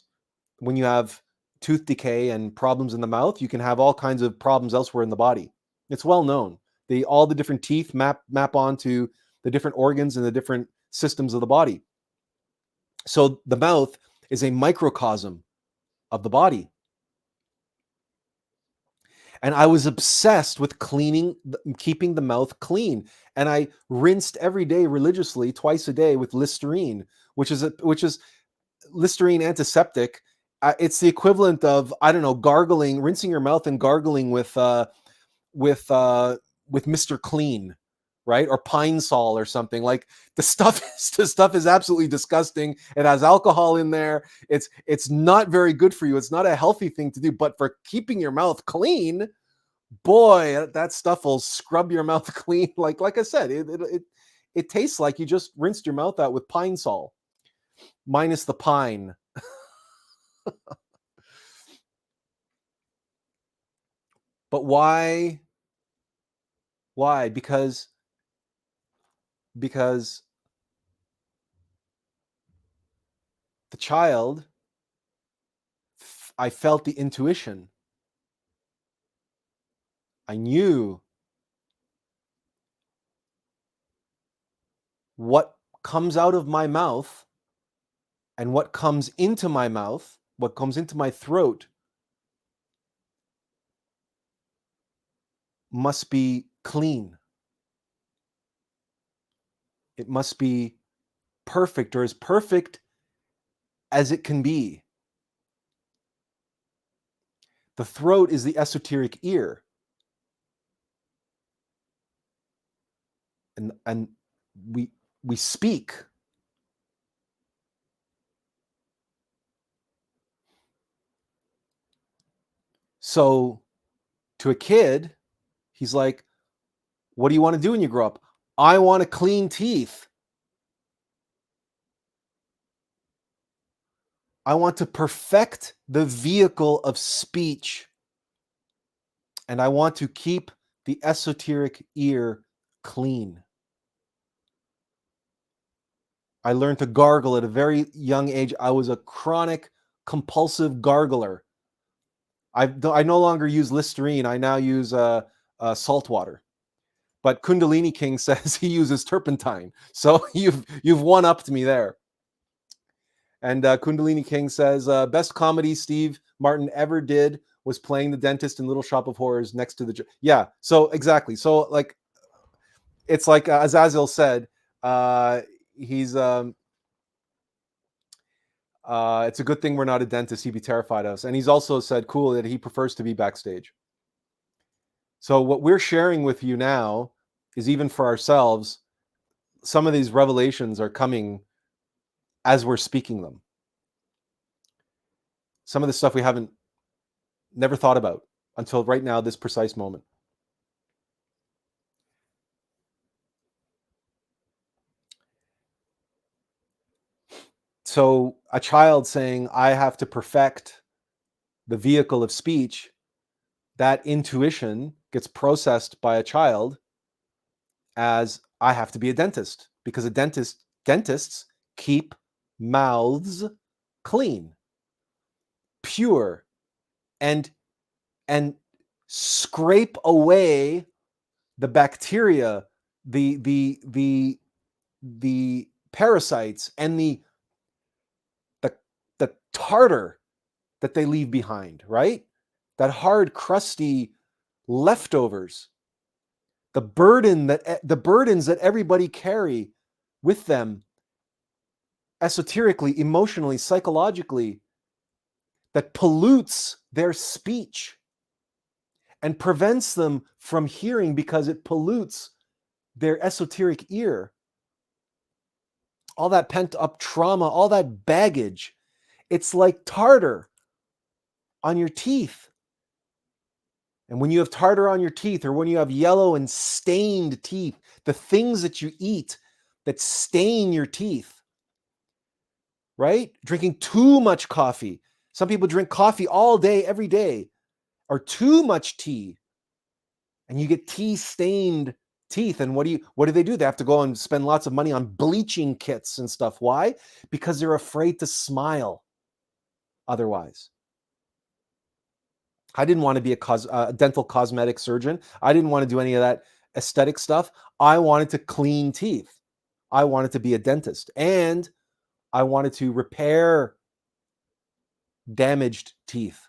when you have tooth decay and problems in the mouth. You can have all kinds of problems elsewhere in the body. It's well known. All the different teeth map onto the different organs and the different systems of the body. So the mouth is a microcosm of the body. And I was obsessed with keeping the mouth clean. And I rinsed every day religiously, twice a day, with Listerine, which is Listerine antiseptic. It's the equivalent of, I don't know, rinsing your mouth and gargling with Mr. Clean, right? Or Pine Sol or something. Like the stuff is absolutely disgusting. It has alcohol in there. It's not very good for you. It's not a healthy thing to do, but for keeping your mouth clean, boy, that stuff will scrub your mouth clean. Like I said, it tastes like you just rinsed your mouth out with Pine Sol, minus the pine. But why? Why? Because the child, I felt the intuition. I knew what comes out of my mouth and what comes into my mouth, what comes into my throat, must be clean. It must be perfect, or as perfect as it can be. The throat is the esoteric ear. And we speak. So to a kid, he's like, what do you want to do when you grow up? I want to clean teeth. I want to perfect the vehicle of speech. And I want to keep the esoteric ear clean. I learned to gargle at a very young age. I was a chronic, compulsive gargler. I no longer use Listerine. I now use salt water, But Kundalini King says he uses turpentine. So you've one-upped me there. And Kundalini King says, best comedy Steve Martin ever did was playing the dentist in Little Shop of Horrors next to the... Yeah, so exactly. So like, it's like Azazel said, he's... it's a good thing we're not a dentist. He'd be terrified of us. And he's also said, cool, that he prefers to be backstage. So what we're sharing with you now is, even for ourselves, some of these revelations are coming as we're speaking them. Some of the stuff we haven't never thought about until right now, this precise moment. So a child saying, I have to perfect the vehicle of speech, that intuition gets processed by a child as, I have to be a dentist, because dentists keep mouths clean, pure, and scrape away the bacteria, the parasites, and the tartar that they leave behind, right? That hard, crusty leftovers, the burdens that everybody carry with them, esoterically, emotionally, psychologically, that pollutes their speech and prevents them from hearing because it pollutes their esoteric ear. All that pent up trauma, all that baggage, it's like tartar on your teeth. And when you have tartar on your teeth, or when you have yellow and stained teeth, the things that you eat that stain your teeth, right? Drinking too much coffee. Some people drink coffee all day, every day, or too much tea. And you get tea stained teeth. And what do they do? They have to go and spend lots of money on bleaching kits and stuff. Why? Because they're afraid to smile otherwise. I didn't want to be a dental cosmetic surgeon. I didn't want to do any of that aesthetic stuff. I wanted to clean teeth. I wanted to be a dentist. And I wanted to repair damaged teeth.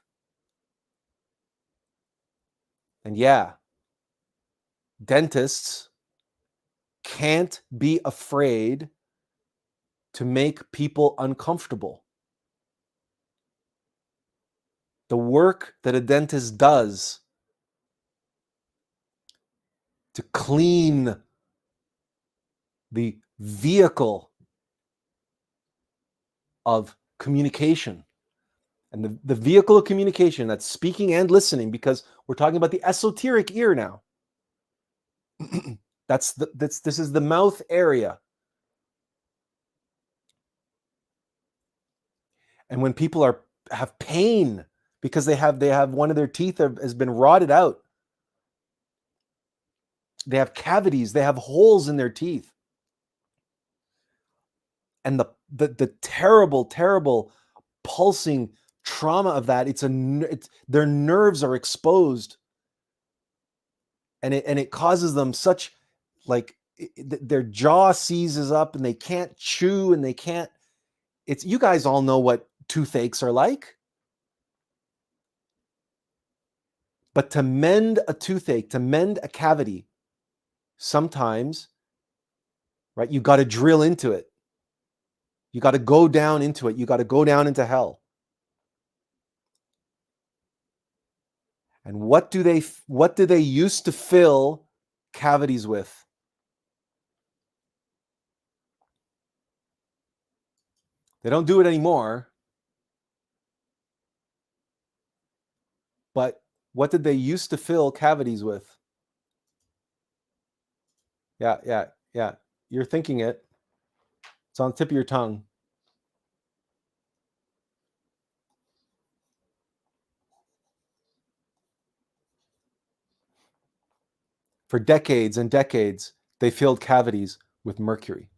And yeah, dentists can't be afraid to make people uncomfortable. The work that a dentist does to clean the vehicle of communication, and the vehicle of communication, that's speaking and listening, because we're talking about the esoteric ear now. This is the mouth area. And when people have pain because they have one of their teeth has been rotted out, they have cavities, they have holes in their teeth, and the terrible pulsing trauma of that, their nerves are exposed, and it causes them such, like, their jaw seizes up and they can't chew, and they can't. You guys all know what toothaches are like. But to mend a toothache, to mend a cavity, sometimes, right, you got to drill into it. You got to go down into it. You got to go down into hell. And what do they used to fill cavities with? They don't do it anymore. But what did they used to fill cavities with? Yeah. You're thinking it. It's on the tip of your tongue. For decades and decades, they filled cavities with mercury.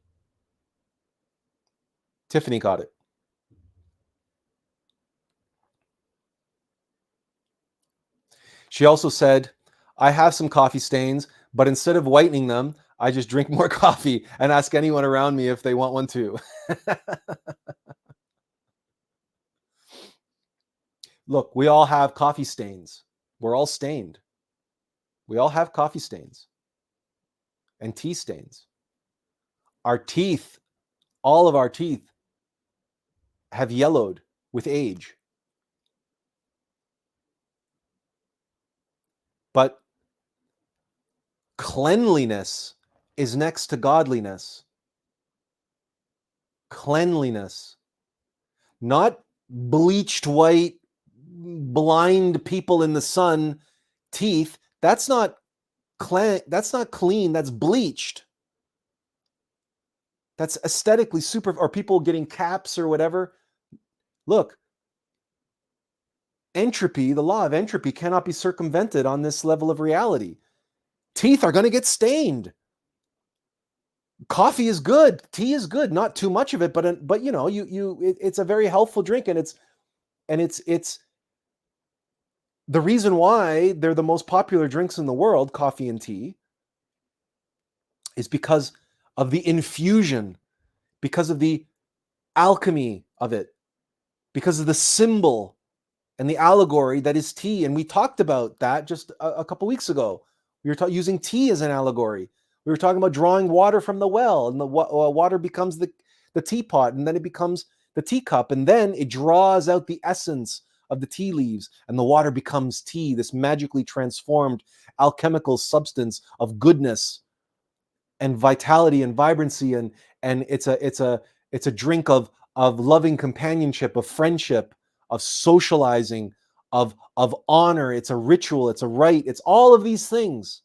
Tiffany got it. She also said, I have some coffee stains, But instead of whitening them, I just drink more coffee and ask anyone around me if they want one too. Look, we all have coffee stains. We're all stained. We all have coffee stains and tea stains. Our teeth, all of our teeth, have yellowed with age. But cleanliness is next to godliness. Cleanliness. Not bleached white, blind people in the sun teeth. That's not clean. That's bleached. That's aesthetically super, or people getting caps or whatever. Look, entropy, the law of entropy cannot be circumvented on this level of reality. Teeth are going to get stained. Coffee is good. Tea is good. Not too much of it, but you know, it's a very healthful drink, and it's the reason why they're the most popular drinks in the world, coffee and tea, is because of the infusion, because of the alchemy of it, because of the symbol and the allegory that is tea. And we talked about that just a couple weeks ago. We were using tea as an allegory. We were talking about drawing water from the well, and the water becomes the teapot, and then it becomes the teacup, and then it draws out the essence of the tea leaves, and the water becomes tea, this magically transformed alchemical substance of goodness and vitality and vibrancy, and it's a drink of loving companionship, of friendship, of socializing, of honor. It's a ritual, it's a rite, it's all of these things.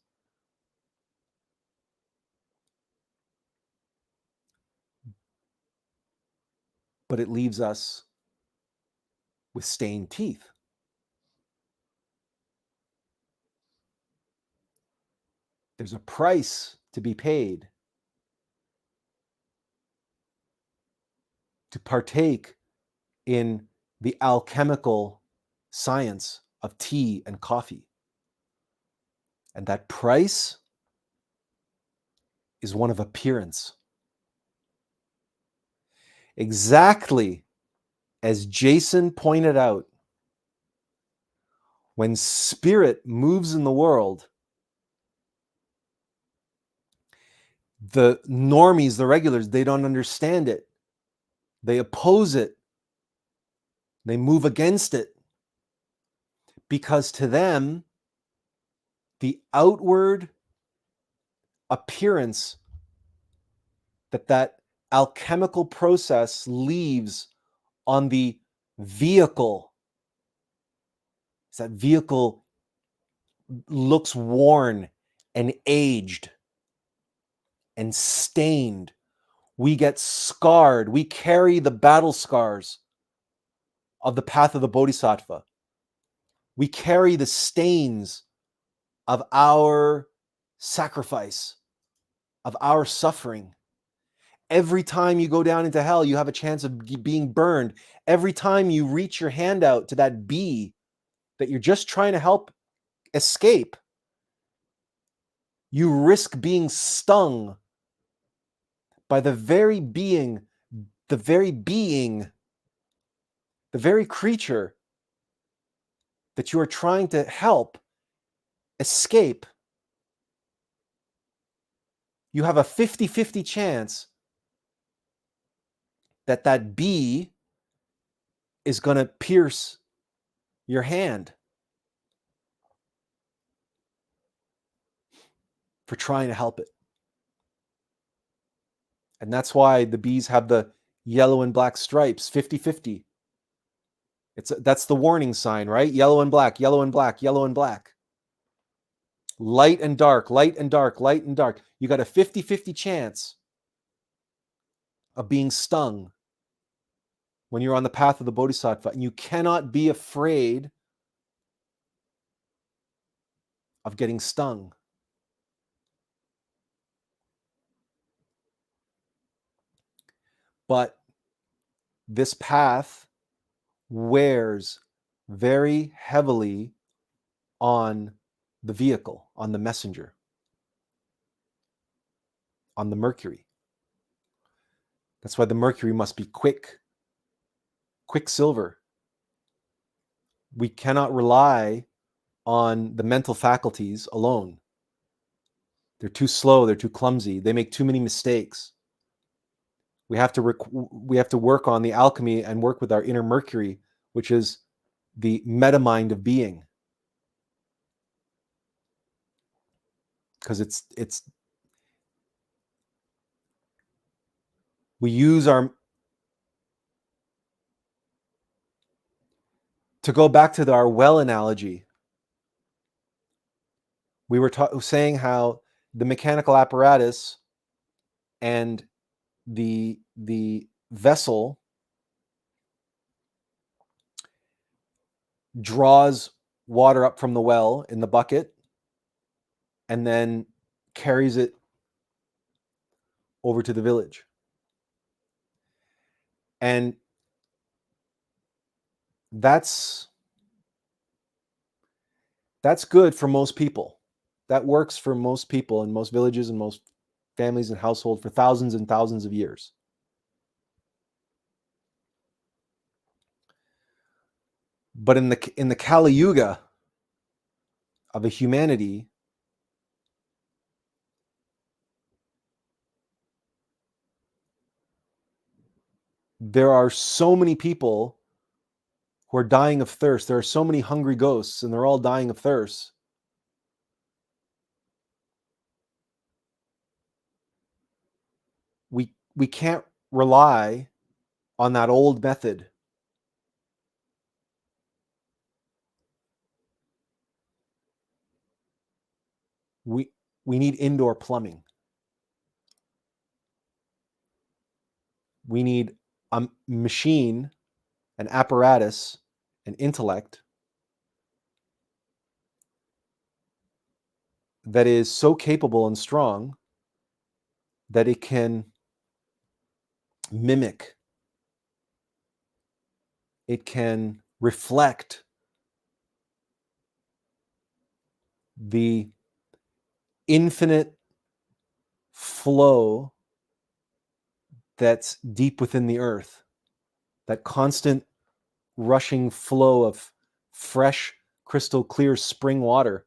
But it leaves us with stained teeth. There's a price to be paid to partake in the alchemical science of tea and coffee. And that price is one of appearance. Exactly as Jason pointed out, when spirit moves in the world, the normies, the regulars, they don't understand it. They oppose it. They move against it. Because to them, the outward appearance that alchemical process leaves on the vehicle, that vehicle looks worn and aged and stained. We get scarred. We carry the battle scars of the path of the Bodhisattva. We carry the stains of our sacrifice, of our suffering. Every time you go down into hell, you have a chance of being burned. Every time you reach your hand out to that bee that you're just trying to help escape, you risk being stung by the very being, the very creature that you are trying to help escape. You have a 50-50 chance that bee is going to pierce your hand for trying to help it. And that's why the bees have the yellow and black stripes, 50-50. That's the warning sign, right? Yellow and black, yellow and black, yellow and black. Light and dark, light and dark, light and dark. You got a 50-50 chance of being stung when you're on the path of the Bodhisattva. And you cannot be afraid of getting stung. But this path wears very heavily on the vehicle, on the messenger. on the mercury. That's why the mercury must be quicksilver. We cannot rely on the mental faculties alone. They're too slow, they're too clumsy, they make too many mistakes. We have to work on the alchemy and work with our inner mercury, which is the meta mind of being. Because it's we use our, to go back to our well analogy, we were saying how the mechanical apparatus and the vessel draws water up from the well in the bucket and then carries it over to the village. And that's good for most people. That works for most people in most villages and most families and households for thousands and thousands of years. But in the Kali Yuga of a humanity, there are so many people who are dying of thirst. There are so many hungry ghosts, and they're all dying of thirst. We can't rely on that old method. We need indoor plumbing. We need a machine, an apparatus, an intellect that is so capable and strong that it can mimic, it can reflect the infinite flow that's deep within the earth, that constant rushing flow of fresh, crystal clear spring water.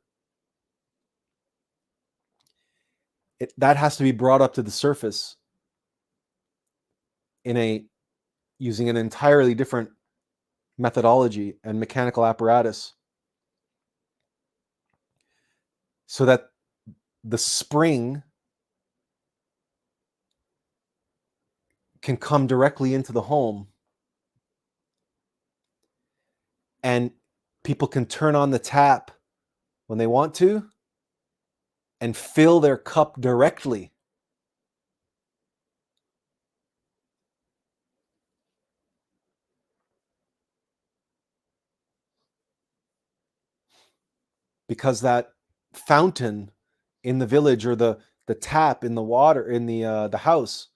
That has to be brought up to the surface using an entirely different methodology and mechanical apparatus, so that the spring can come directly into the home and people can turn on the tap when they want to and fill their cup directly. Because that fountain in the village, or the tap in the water in the house,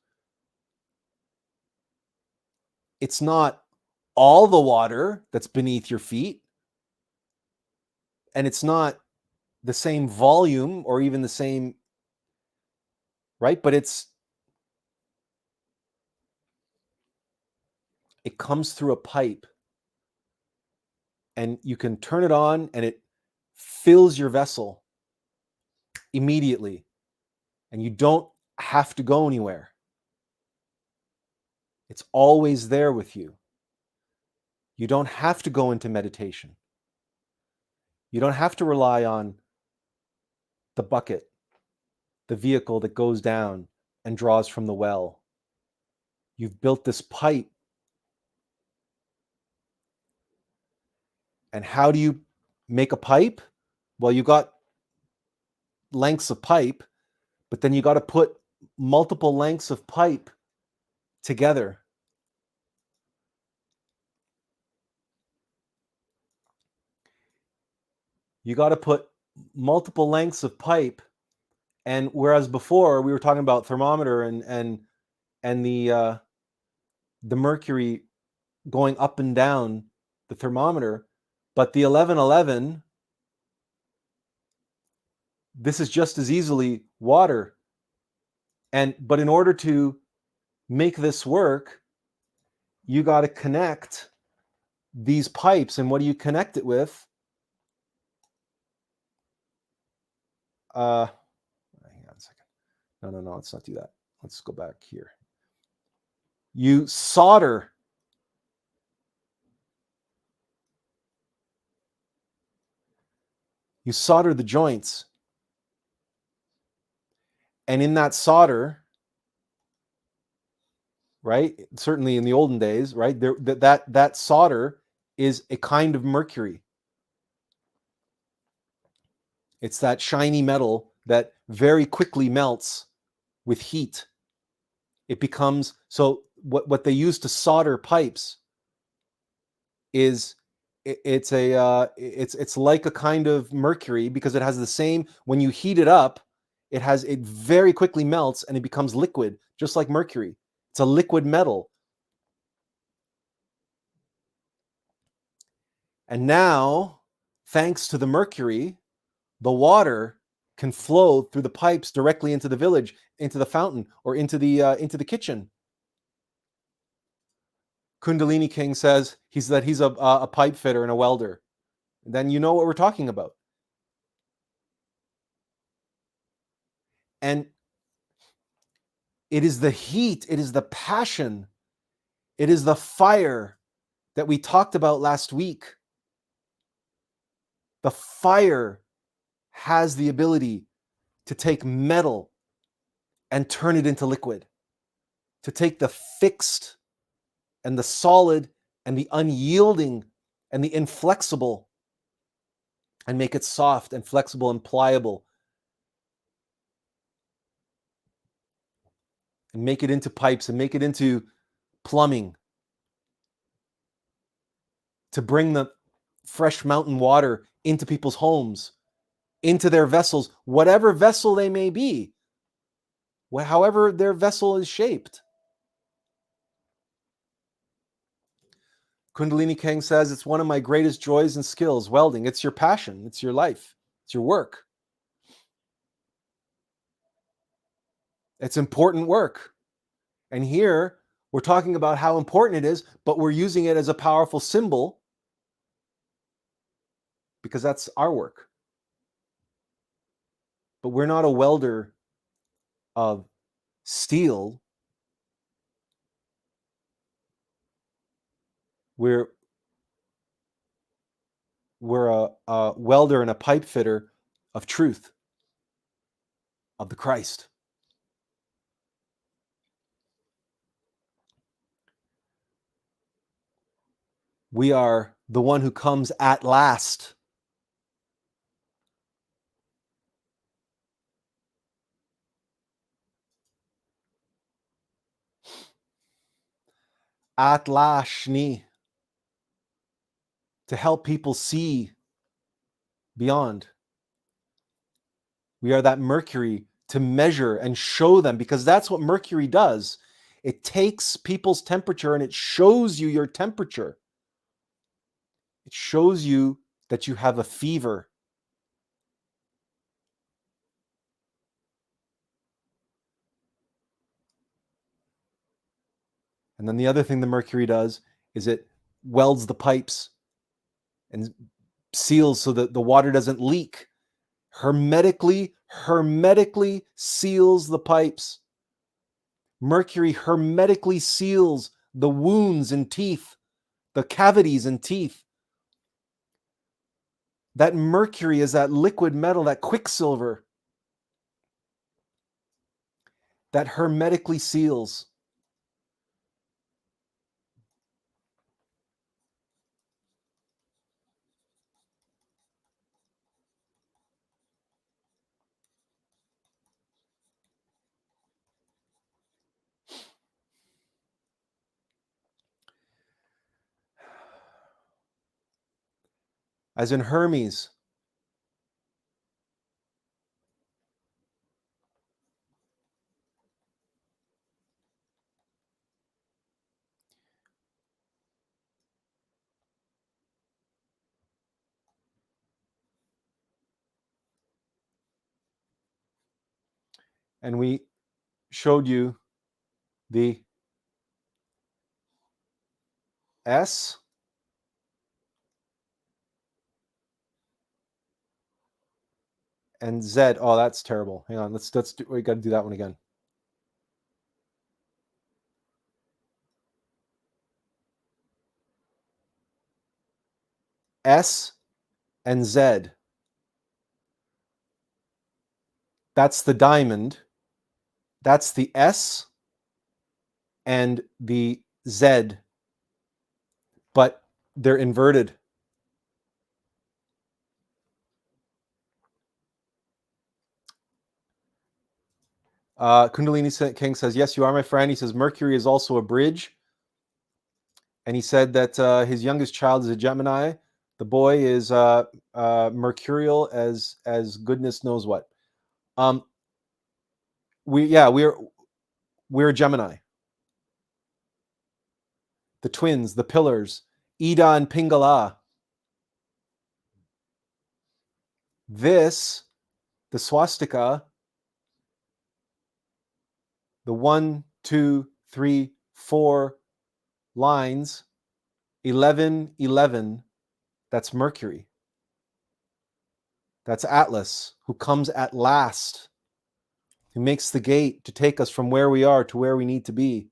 it's not all the water that's beneath your feet, and it's not the same volume or even the same, right? But it comes through a pipe, and you can turn it on and it fills your vessel immediately, and you don't have to go anywhere. It's always there with you. You don't have to go into meditation. You don't have to rely on the bucket, the vehicle that goes down and draws from the well. You've built this pipe. And how do you make a pipe? Well, you got lengths of pipe, but then you got to put multiple lengths of pipe together. You got to put multiple lengths of pipe. And whereas before we were talking about thermometer and the mercury going up and down the thermometer, but the 1111, this is just as easily water But in order to make this work, you got to connect these pipes. And what do you connect it with? Hang on a second. No, let's not do that. Let's go back here. You solder the joints. And in that solder, right, certainly in the olden days, right, that solder is a kind of mercury. It's that shiny metal that very quickly melts with heat. It becomes, so what they use to solder pipes is it's like a kind of mercury, because it has the same, when you heat it up, it very quickly melts and it becomes liquid, just like mercury. It's a liquid metal. And now, thanks to the mercury, the water can flow through the pipes directly into the village, into the fountain, or into the kitchen. Kundalini King says he's a pipe fitter and a welder. Then you know what we're talking about. And it is the heat, it is the passion, it is the fire that we talked about last week. The fire has the ability to take metal and turn it into liquid, to take the fixed and the solid and the unyielding and the inflexible and make it soft and flexible and pliable, and make it into pipes and make it into plumbing, to bring the fresh mountain water into people's homes, into their vessels, whatever vessel they may be, however their vessel is shaped. Kundalini King says, it's one of my greatest joys and skills, welding. It's your passion, it's your life, it's your work. It's important work. And here we're talking about how important it is, but we're using it as a powerful symbol because that's our work. But we're not a welder of steel. We're a welder and a pipe fitter of truth, of the Christ. We are the one who comes at last. ATLAST, to help people see beyond. We are that mercury to measure and show them, because that's what mercury does. It takes people's temperature and it shows you your temperature. It shows you that you have a fever. And then the other thing the mercury does is it welds the pipes and seals so that the water doesn't leak. Hermetically seals the pipes. Mercury hermetically seals the wounds in teeth, the cavities in teeth. That mercury is that liquid metal, that quicksilver, that hermetically seals. As in Hermes, and we showed you the S and Z. Oh, that's terrible. Hang on. Let's do, we got to do that one again. S and Z. That's the diamond. That's the S and the Z, but they're inverted. Kundalini King says, yes, you are my friend. He says, Mercury is also a bridge. And he said that his youngest child is a Gemini. The boy is mercurial as goodness knows what. We're Gemini. The twins, the pillars, Ida and Pingala. This, the swastika, the 1, 2, 3, 4 lines, 11, 11, that's Mercury. That's Atlas, who comes at last, who makes the gate to take us from where we are to where we need to be.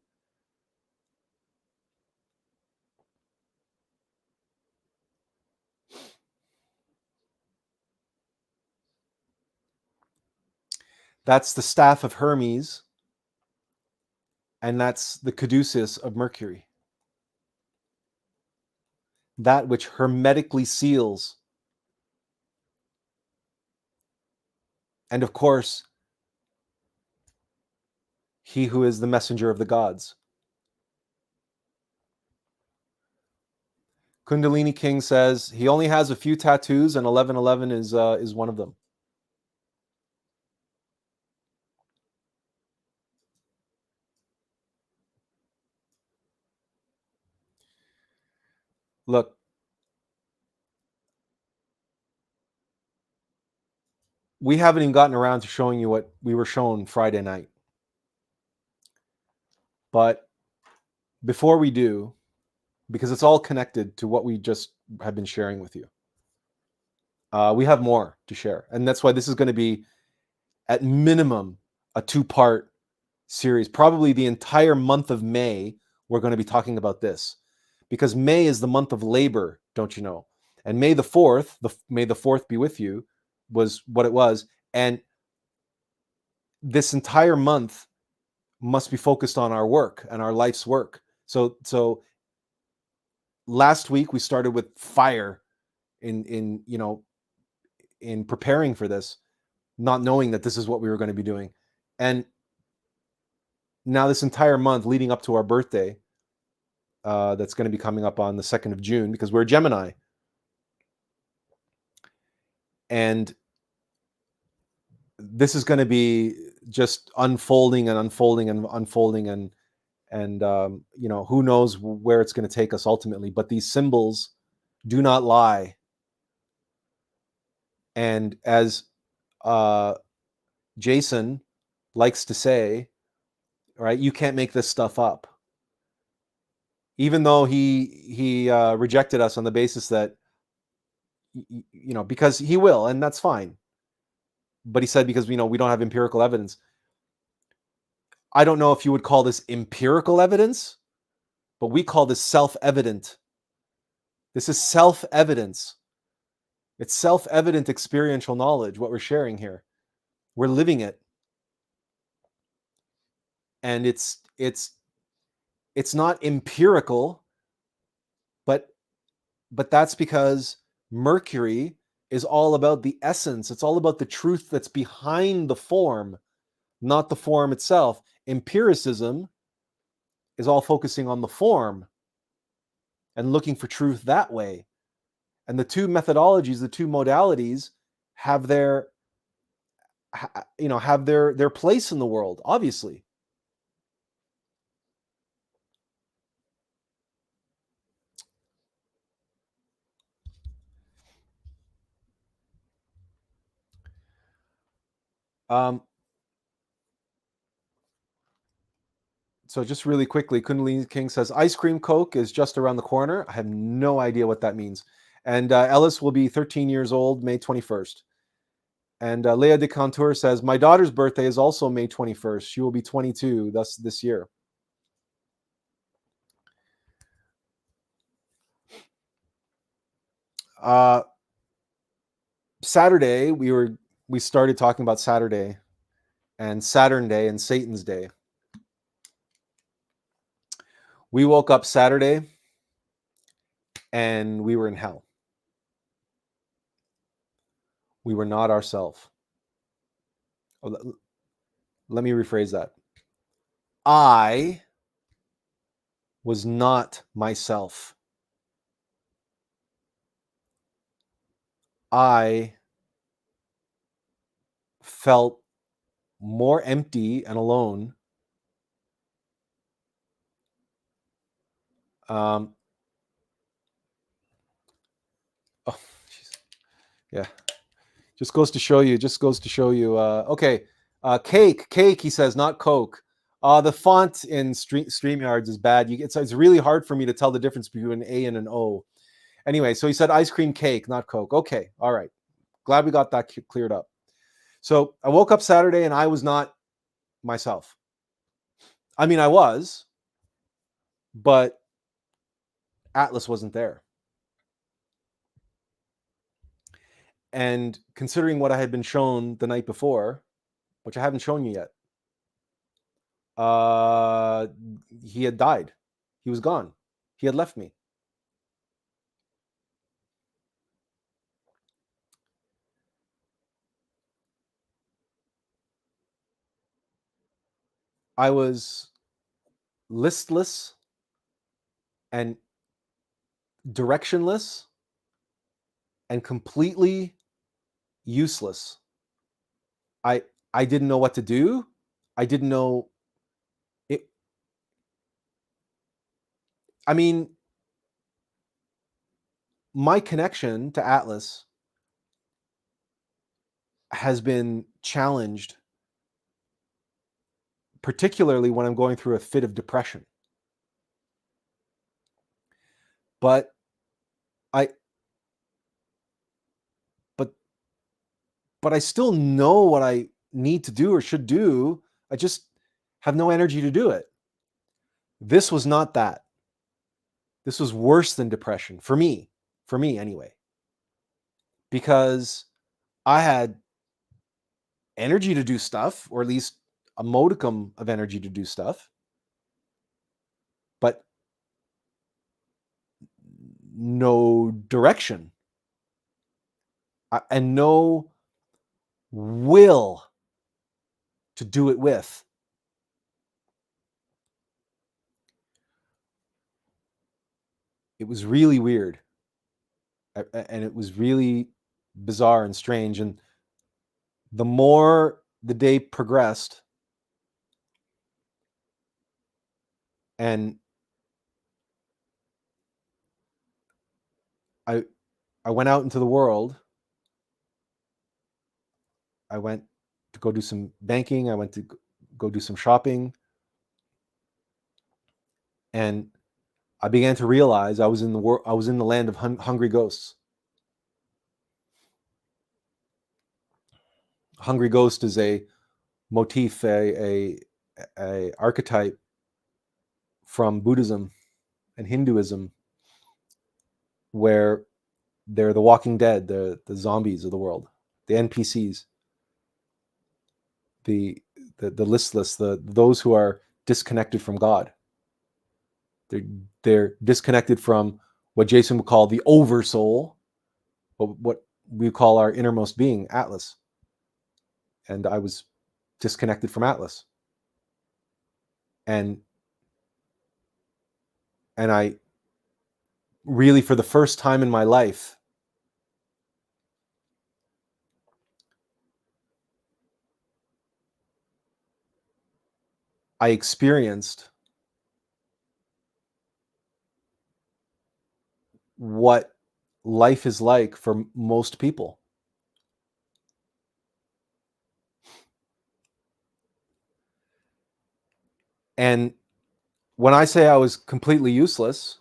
That's the staff of Hermes, and that's the caduceus of Mercury. That which hermetically seals. And of course, he who is the messenger of the gods. Kundalini King says he only has a few tattoos, and 1111 is one of them. Look, we haven't even gotten around to showing you what we were shown Friday night. But before we do, because it's all connected to what we just have been sharing with you, we have more to share. And that's why this is going to be, at minimum, a 2-part series. Probably the entire month of May, we're going to be talking about this. Because May is the month of labor, don't you know? And May the 4th, May the 4th be with you, was what it was. And this entire month must be focused on our work and our life's work. So last week we started with fire in preparing for this, not knowing that this is what we were going to be doing. And now this entire month leading up to our birthday, that's going to be coming up on the 2nd of June, because we're Gemini. And this is going to be just unfolding and unfolding and unfolding, and who knows where it's going to take us ultimately. But these symbols do not lie. And as Jason likes to say, right, you can't make this stuff up. Even though he rejected us on the basis that, because he will, and that's fine. But he said, because we don't have empirical evidence. I don't know if you would call this empirical evidence, but we call this self-evident. This is self-evidence. It's self-evident experiential knowledge, what we're sharing here. We're living it. And it's not empirical, but that's because Mercury is all about the essence. It's all about the truth that's behind the form, not the form itself. Empiricism is all focusing on the form and looking for truth that way. And the two methodologies, the two modalities have their place in the world, obviously. So just really quickly, Kundalini King says, ice cream Coke is just around the corner. I have no idea what that means. And Ellis will be 13 years old, May 21st. And Leah de Contour says, my daughter's birthday is also May 21st. She will be 22 thus this year. Saturday, we started talking about Saturday and Saturn Day and Satan's Day. We woke up Saturday and we were in hell. We were not ourselves. Let me rephrase that. I was not myself. I felt more empty and alone. Oh, geez. Yeah. Just goes to show you. Okay. Cake, he says, not Coke. The font in StreamYards is bad. It's really hard for me to tell the difference between an A and an O. Anyway, so he said ice cream cake, not Coke. Okay. All right. Glad we got that cleared up. So I woke up Saturday and I was not myself. I mean, I was, but Atlas wasn't there. And considering what I had been shown the night before, which I haven't shown you yet, he had died. He was gone. He had left me. I was listless and directionless and completely useless. I didn't know what to do. I didn't know it. I mean, my connection to Atlas has been challenged, particularly when I'm going through a fit of depression. But I still know what I need to do or should do. I just have no energy to do it. This was not that. This was worse than depression for me anyway, because I had energy to do stuff, or at least a modicum of energy to do stuff, but no direction and no will to do it with. It was really weird, and it was really bizarre and strange. And the more the day progressed, and I went out into the world. I went to go do some banking. I went to go do some shopping. And I began to realize I was in the land of hungry ghosts. Hungry ghost is a motif, a archetype from Buddhism and Hinduism, where they're the walking dead, the zombies of the world, the NPCs, the listless, those who are disconnected from God. They're disconnected from what Jason would call the oversoul, what we call our innermost being, Atlas. And I was disconnected from Atlas. And I really, for the first time in my life, I experienced what life is like for most people. And when I say I was completely useless,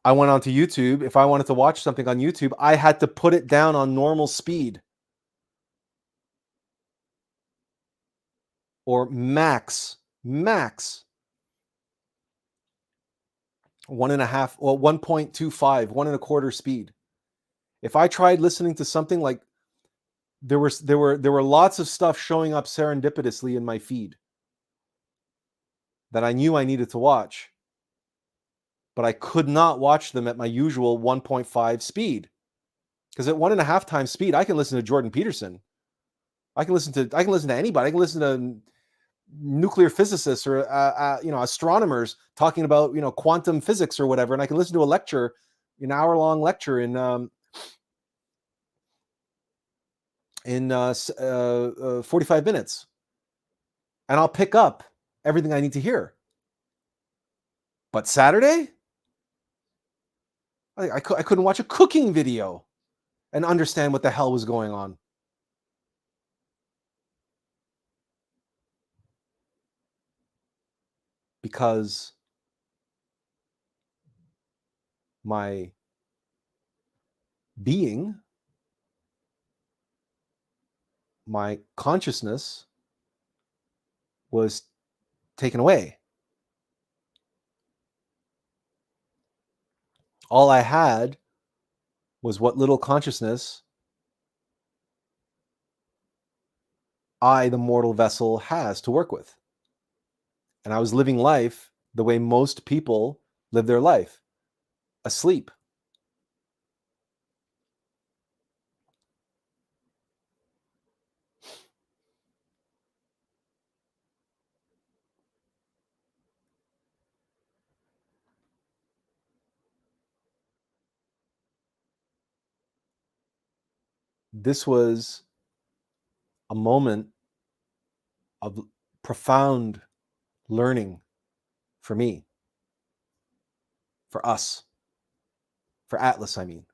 I went onto YouTube. If I wanted to watch something on YouTube, I had to put it down on normal speed or max 1.5, well, 1.25, 1.25 speed. If I tried listening to something like there were lots of stuff showing up serendipitously in my feed that I knew I needed to watch, but I could not watch them at my usual 1.5 speed. Because at 1.5 times speed, I can listen to Jordan Peterson. I can listen to anybody. I can listen to nuclear physicists or astronomers talking about quantum physics or whatever, and I can listen to a lecture, an hour-long lecture in 45 minutes, and I'll pick up everything I need to hear. But Saturday, I couldn't watch a cooking video and understand what the hell was going on. Because my being, my consciousness was taken away. All I had was what little consciousness I, the mortal vessel, has to work with. And I was living life the way most people live their life, asleep. This was a moment of profound learning for me, for us, for Atlas, I mean.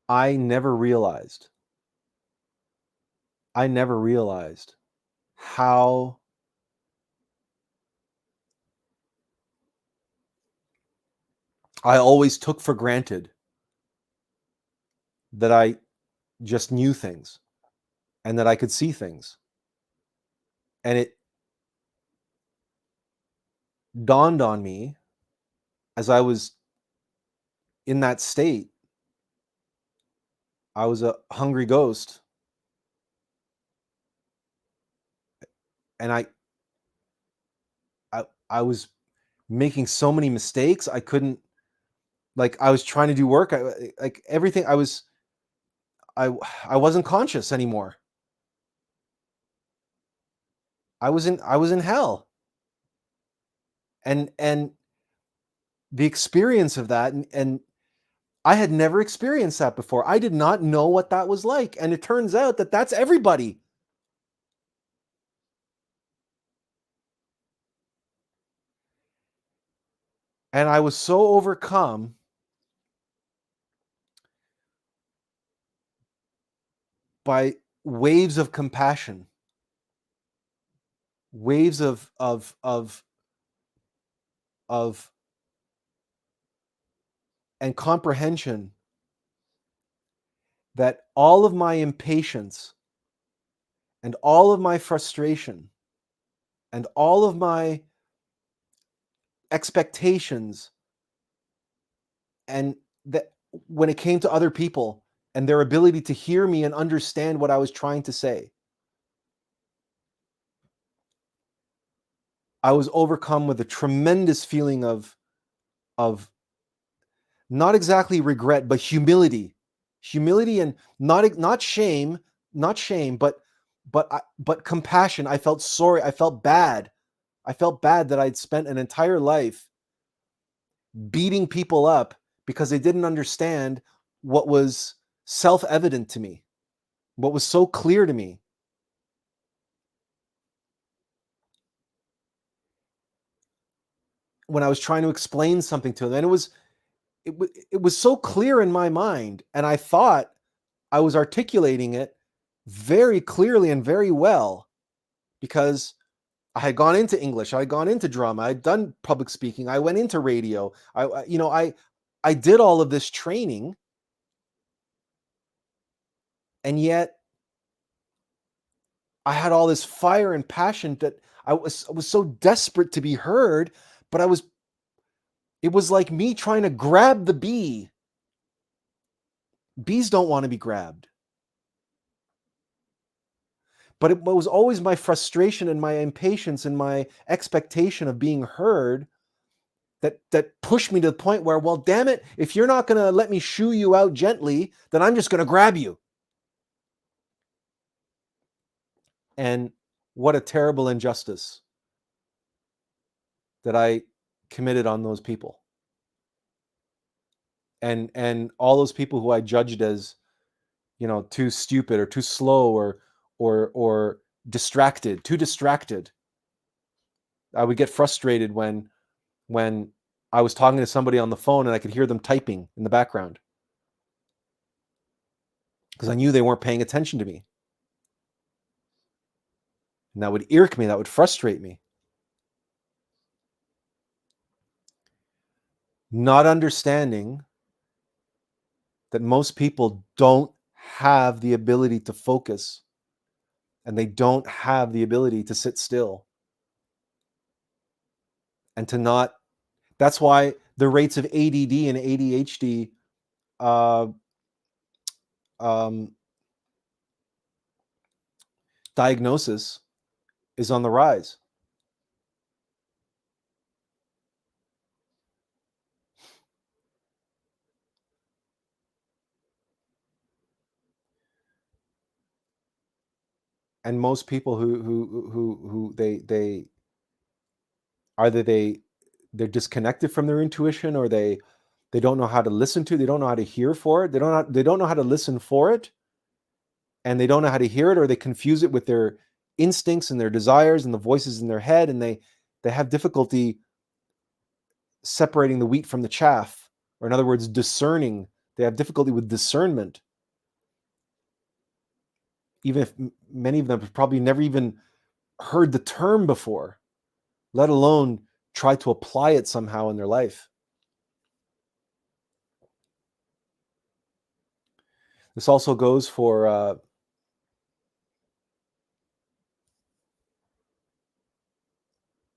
I never realized how I always took for granted that I just knew things and that I could see things. And it dawned on me as I was in that state. I was a hungry ghost, and I was making so many mistakes. I couldn't, I was trying to do work. Everything. I wasn't conscious anymore. I was in hell. And the experience of that, and I had never experienced that before. I did not know what that was like. And it turns out that that's everybody. And I was so overcome by waves of compassion, waves of and comprehension, that all of my impatience and all of my frustration and all of my expectations, and that when it came to other people and their ability to hear me and understand what I was trying to say, I was overcome with a tremendous feeling of not exactly regret, but humility, and not shame, but compassion. I felt sorry. I felt bad. That I'd spent an entire life beating people up because they didn't understand what was self-evident to me, what was so clear to me. When I was trying to explain something to them, and it was so clear in my mind, and I thought I was articulating it very clearly and very well, because I had gone into English, I had gone into drama, I'd done public speaking, I went into radio, I did all of this training, and yet I had all this fire and passion that I was so desperate to be heard, but it was like me trying to grab the bee. Bees don't want to be grabbed. But it was always my frustration and my impatience and my expectation of being heard that pushed me to the point where, well, damn it, if you're not going to let me shoo you out gently, then I'm just going to grab you. And what a terrible injustice that I committed on those people. And all those people who I judged as, too stupid or too slow or distracted, too distracted. I would get frustrated when I was talking to somebody on the phone and I could hear them typing in the background, because I knew they weren't paying attention to me. And that would irk me, that would frustrate me. Not understanding that most people don't have the ability to focus, and they don't have the ability to sit still, and to not. That's why the rates of ADD and ADHD diagnosis is on the rise. And most people who they're disconnected from their intuition, or they don't know how to listen to, they don't know how to hear for it, they don't know how to listen for it, and they don't know how to hear it, or they confuse it with their instincts and their desires and the voices in their head, and they have difficulty separating the wheat from the chaff, or in other words, discerning. They have difficulty with discernment, even if many of them have probably never even heard the term before, let alone try to apply it somehow in their life. This also goes for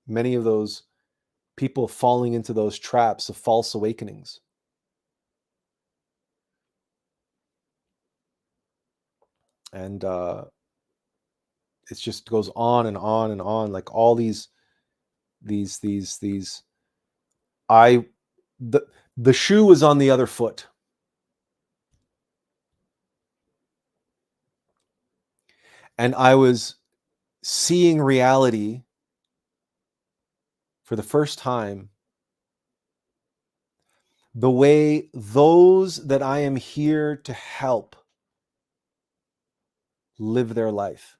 many of those people falling into those traps of false awakenings. And it just goes on and on and on, like all these I the shoe was on the other foot. And I was seeing reality for the first time the way those that I am here to help live their life.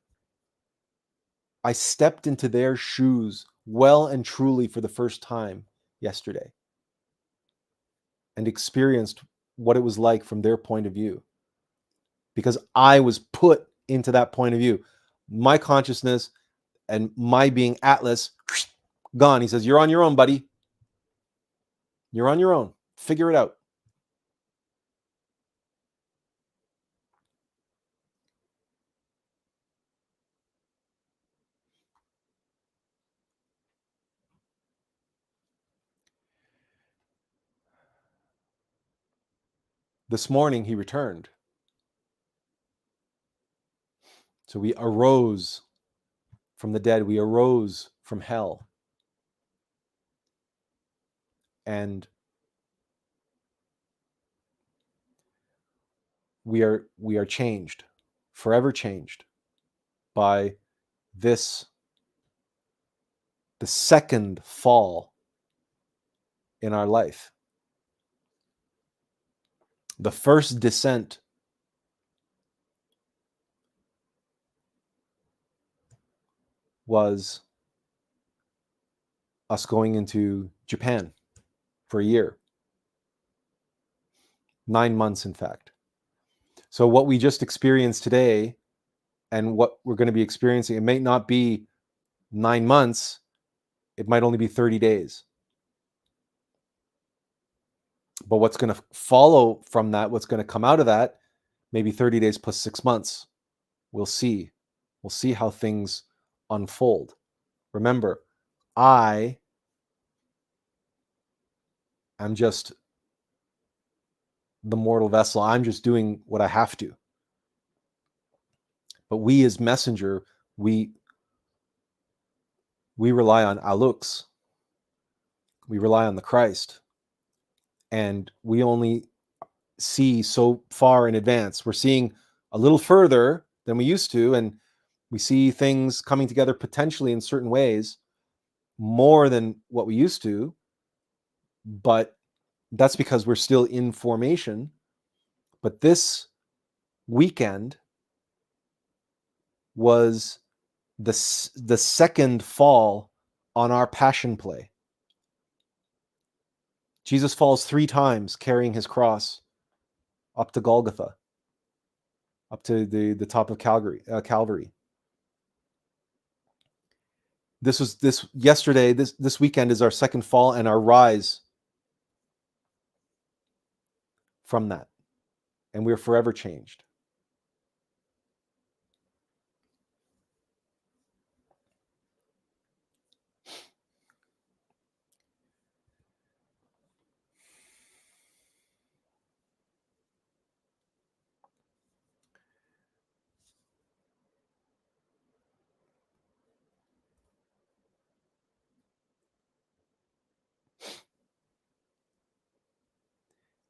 I stepped into their shoes well and truly for the first time yesterday, and experienced what it was like from their point of view, because I was put into that point of view. My consciousness and my being Atlas, gone. He says, you're on your own, buddy. You're on your own. Figure it out. This morning he returned. So we arose from the dead. We arose from hell. And we are changed, forever changed by this, the second fall in our life. The first descent was us going into Japan for a year. 9 months, in fact. So what we just experienced today and what we're going to be experiencing, it may not be 9 months, it might only be 30 days. But what's going to follow from that, what's going to come out of that, maybe 30 days plus 6 months. We'll see. We'll see how things unfold. Remember, I am just the mortal vessel. I'm just doing what I have to. But we as messenger, we rely on Alux. We rely on the Christ. And we only see so far in advance. We're seeing a little further than we used to, and we see things coming together potentially in certain ways more than what we used to, but that's because we're still in formation. But this weekend was the second fall on our passion play. Jesus falls 3 times carrying his cross up to Golgotha, up to the top of Calvary. This yesterday, this weekend is our second fall and our rise from that. And we're forever changed.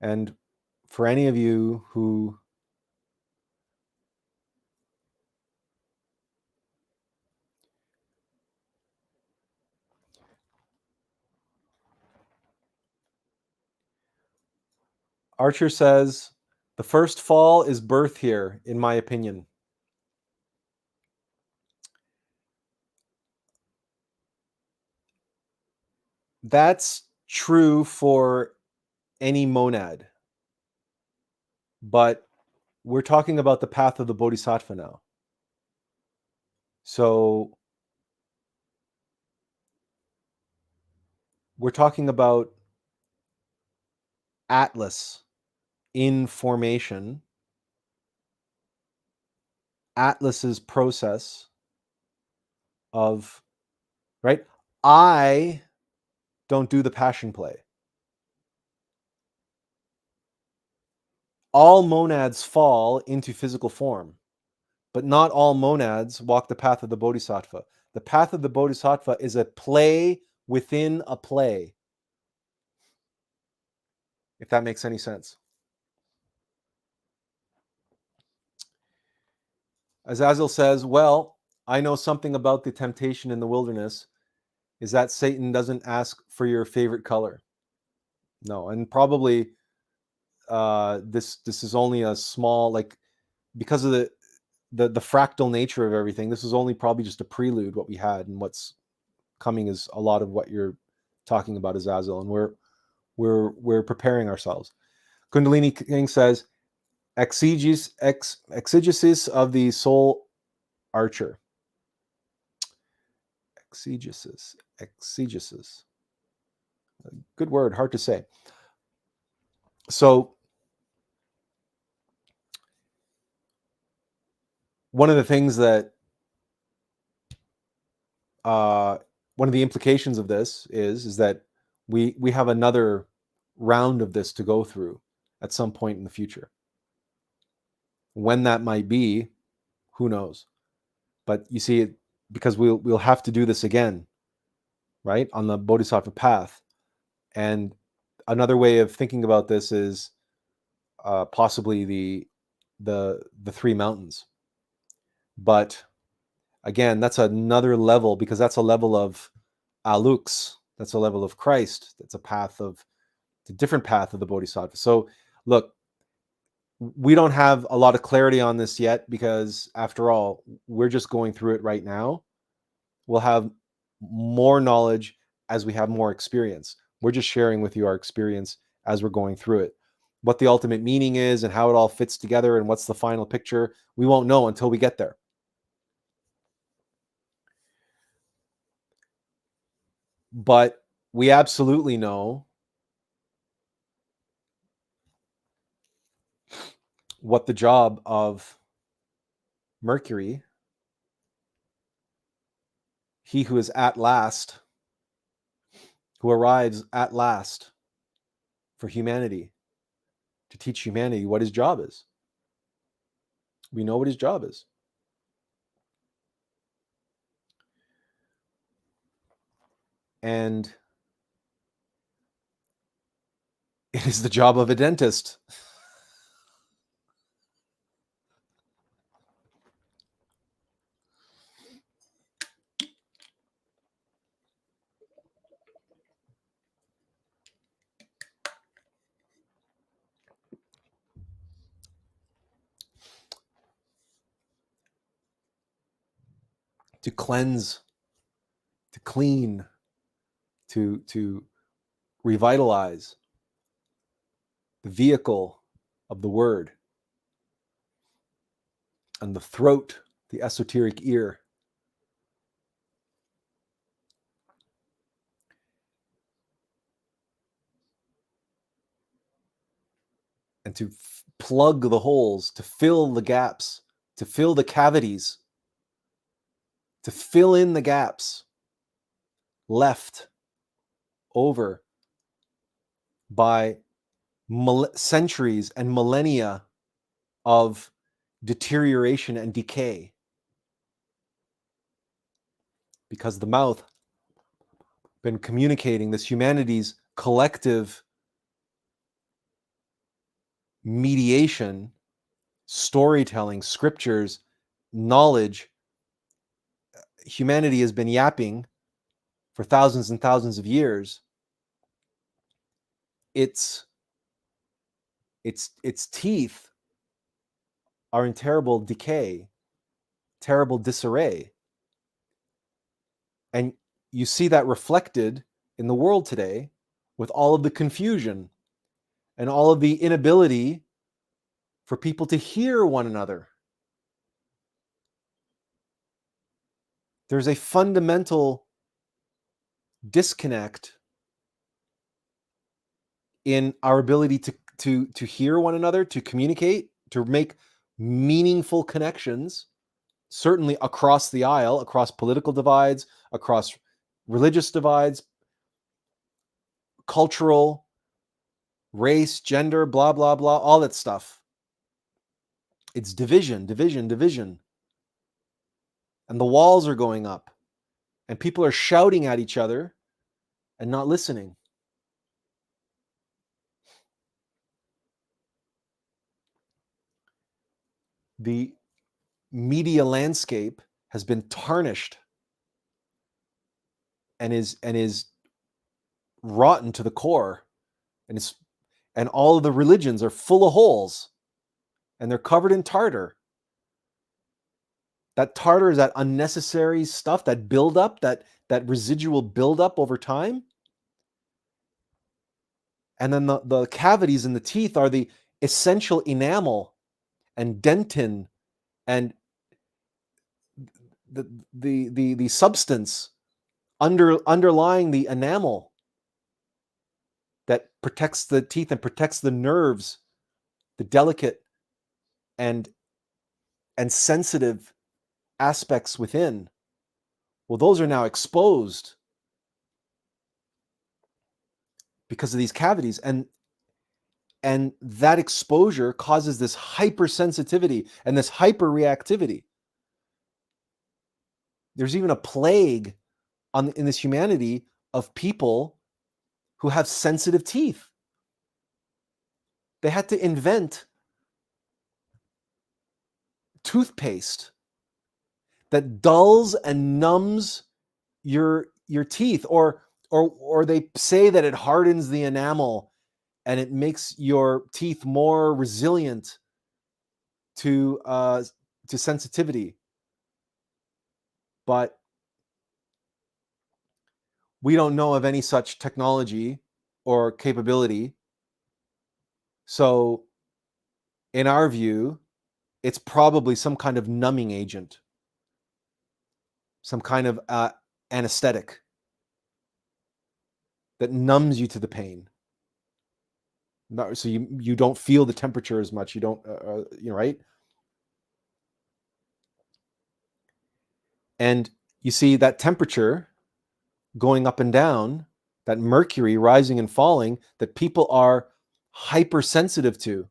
And for any of you who Archer says, the first fall is birth here, in my opinion. That's true for any monad. But we're talking about the path of the Bodhisattva now. So we're talking about Atlas in formation, Atlas's process of, right? I don't do the passion play. All monads fall into physical form, but not all monads walk the path of the Bodhisattva. The path of the Bodhisattva is a play within a play, if that makes any sense. Azazel says, well, I know something about the temptation in the wilderness is that Satan doesn't ask for your favorite color. No, and probably this is only a small, like, because of the fractal nature of everything, this is only probably just a prelude what we had, and what's coming is a lot of what you're talking about, Azazel, and we're preparing ourselves. Kundalini King says, exegesis of the soul archer. Exegesis. Good word, hard to say. So one of the things that one of the implications of this is that we have another round of this to go through at some point in the future. When that might be, who knows? But you see, because we'll have to do this again, right, on the Bodhisattva path. And another way of thinking about this is possibly the 3 mountains. But again, that's another level, because that's a level of Alux, that's a level of Christ, that's a different path of the Bodhisattva. So look, we don't have a lot of clarity on this yet, because after all, we're just going through it right now. We'll have more knowledge as we have more experience. We're just sharing with you our experience as we're going through it. what the ultimate meaning is and how it all fits together and what's the final picture. We won't know until we get there. But we absolutely know what the job of Mercury, he who is at last, who arrives at last for humanity, to teach humanity what his job is. We know what his job is. And it is the job of a dentist. To cleanse, to clean, to revitalize the vehicle of the word and the throat, the esoteric ear. And to plug the holes, to fill the gaps, to fill the cavities, to fill in the gaps left over by centuries and millennia of deterioration and decay. Because the mouth been communicating this humanity's collective mediation, storytelling, scriptures, knowledge. Humanity has been yapping for thousands and thousands of years. Its teeth are in terrible decay, terrible disarray. And you see that reflected in the world today with all of the confusion and all of the inability for people to hear one another. There's a fundamental disconnect in our ability to hear one another, to communicate, to make meaningful connections, certainly across the aisle, across political divides, across religious divides, cultural, race, gender, blah, blah, blah, all that stuff. It's division, division, division. And the walls are going up. And people are shouting at each other and not listening. The media landscape has been tarnished and is rotten to the core. And all of the religions are full of holes. And they're covered in tartar. That tartar is that unnecessary stuff, that buildup, that residual buildup over time. And then the cavities in the teeth are the essential enamel and dentin and the substance underlying the enamel that protects the teeth and protects the nerves, the delicate and sensitive aspects within. Well, those are now exposed because of these cavities, and that exposure causes this hypersensitivity and this hyperreactivity. There's even a plague in this humanity of people who have sensitive teeth. They had to invent toothpaste that dulls and numbs your teeth, or they say that it hardens the enamel and it makes your teeth more resilient to sensitivity. But we don't know of any such technology or capability So in our view, it's probably some kind of numbing agent, some kind of anesthetic that numbs you to the pain. So you don't feel the temperature as much. You don't, right? And you see that temperature going up and down, that mercury rising and falling, that people are hypersensitive to,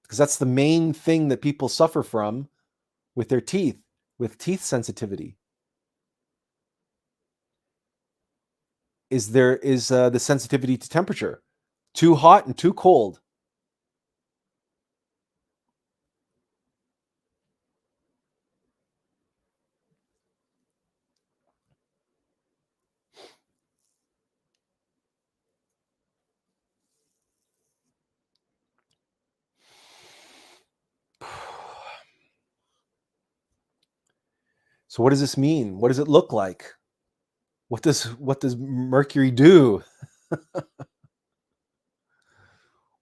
because that's the main thing that people suffer from with their teeth, with teeth sensitivity. Is the sensitivity to temperature, too hot and too cold. So what does this mean? What does it look like? What does Mercury do?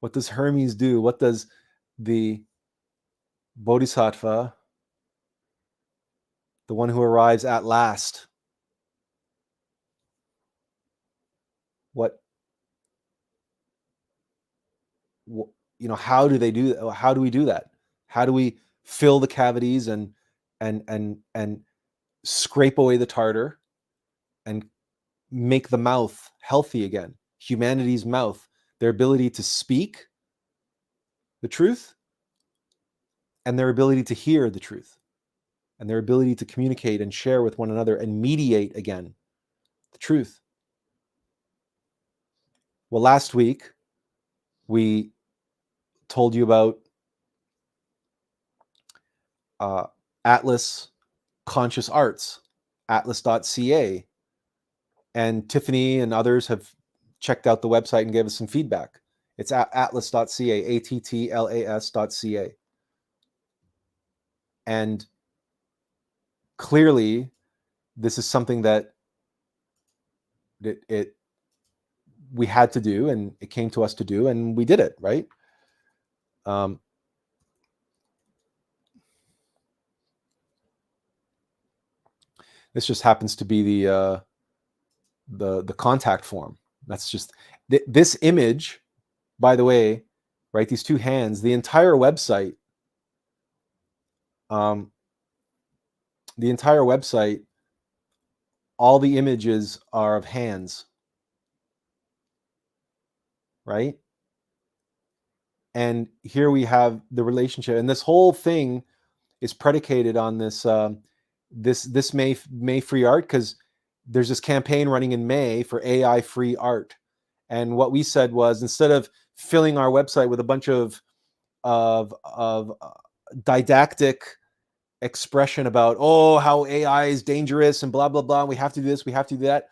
What does Hermes do? What does the Bodhisattva, the one who arrives at last, how do they do? How do we do that? How do we fill the cavities and scrape away the tartar and make the mouth healthy again? Humanity's mouth, their ability to speak the truth and their ability to hear the truth and their ability to communicate and share with one another and mediate again the truth. Well, last week we told you about Atlas Conscious Arts, atlas.ca, and Tiffany and others have checked out the website and gave us some feedback. It's at atlas.ca, ATTLAS.ca. And clearly, this is something that we had to do, and it came to us to do, and we did it, right? This just happens to be the contact form. That's just this image, by the way, right? These two hands, the entire website, all the images are of hands, right? And here we have the relationship, and this whole thing is predicated on this this May free art, because there's this campaign running in May for AI free art. And what we said was, instead of filling our website with a bunch of didactic expression about, oh, how AI is dangerous and blah blah blah, we have to do this, we have to do that,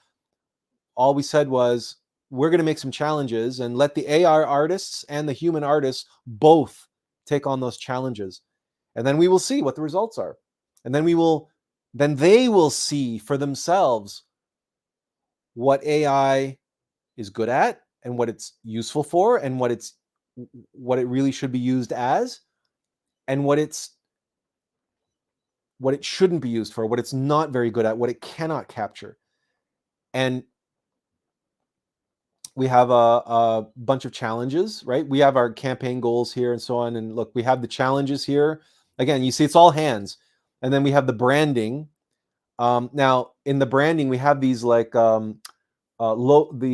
all we said was, we're going to make some challenges and let the AI artists and the human artists both take on those challenges, and then we will see what the results are, and then they will see for themselves what AI is good at and what it's useful for and what it really should be used as, and what it shouldn't be used for, what it's not very good at, what it cannot capture. And we have a bunch of challenges, right? We have our campaign goals here and so on. And look, we have the challenges here. Again, you see it's all hands. And then we have the branding. Now, in the branding, we have these like what do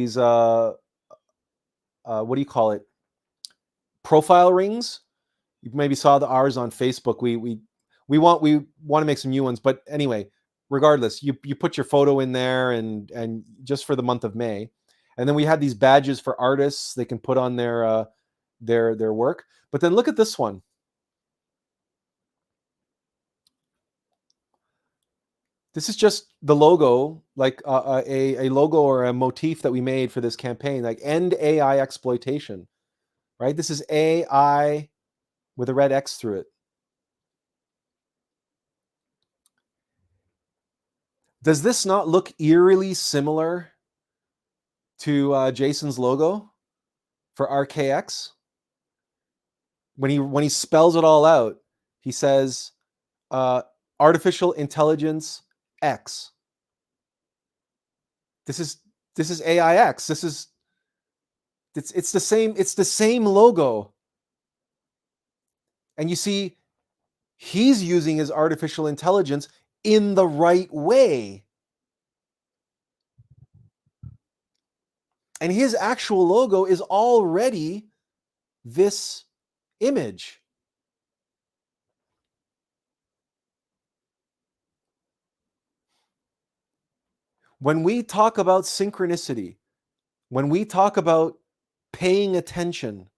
you call it? Profile rings. You maybe saw ours on Facebook. We want to make some new ones, but anyway, regardless, you put your photo in there and just for the month of May. And then we had these badges for artists they can put on their work. But then look at this one. This is just the logo, like a logo or a motif that we made for this campaign, like end AI exploitation, right? This is AI with a red X through it. Does this not look eerily similar to Jason's logo for RKX, when he spells it all out, he says artificial intelligence X. This is AIX. It's the same logo. And you see, he's using his artificial intelligence in the right way. And his actual logo is already this image. When we talk about synchronicity, when we talk about paying attention,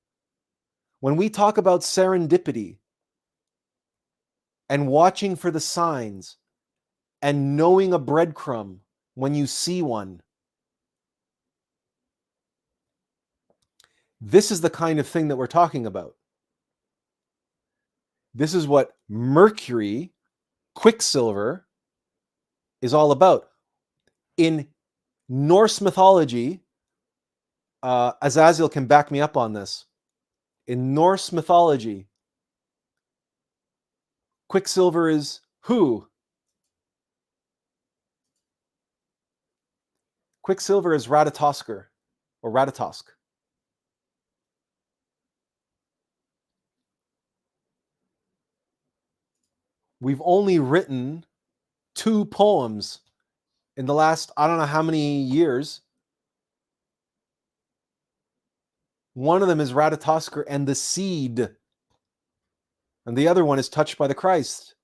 when we talk about serendipity and watching for the signs and knowing a breadcrumb when you see one, this is the kind of thing that we're talking about. This is what Mercury, Quicksilver, is all about. In Norse mythology, Azazel can back me up on this. In Norse mythology, Quicksilver is who? Quicksilver is Ratatoskr, or Ratatosk. We've only written 2 poems in the last, I don't know how many years. One of them is Ratatoskr and the Seed, and the other one is Touched by the Christ.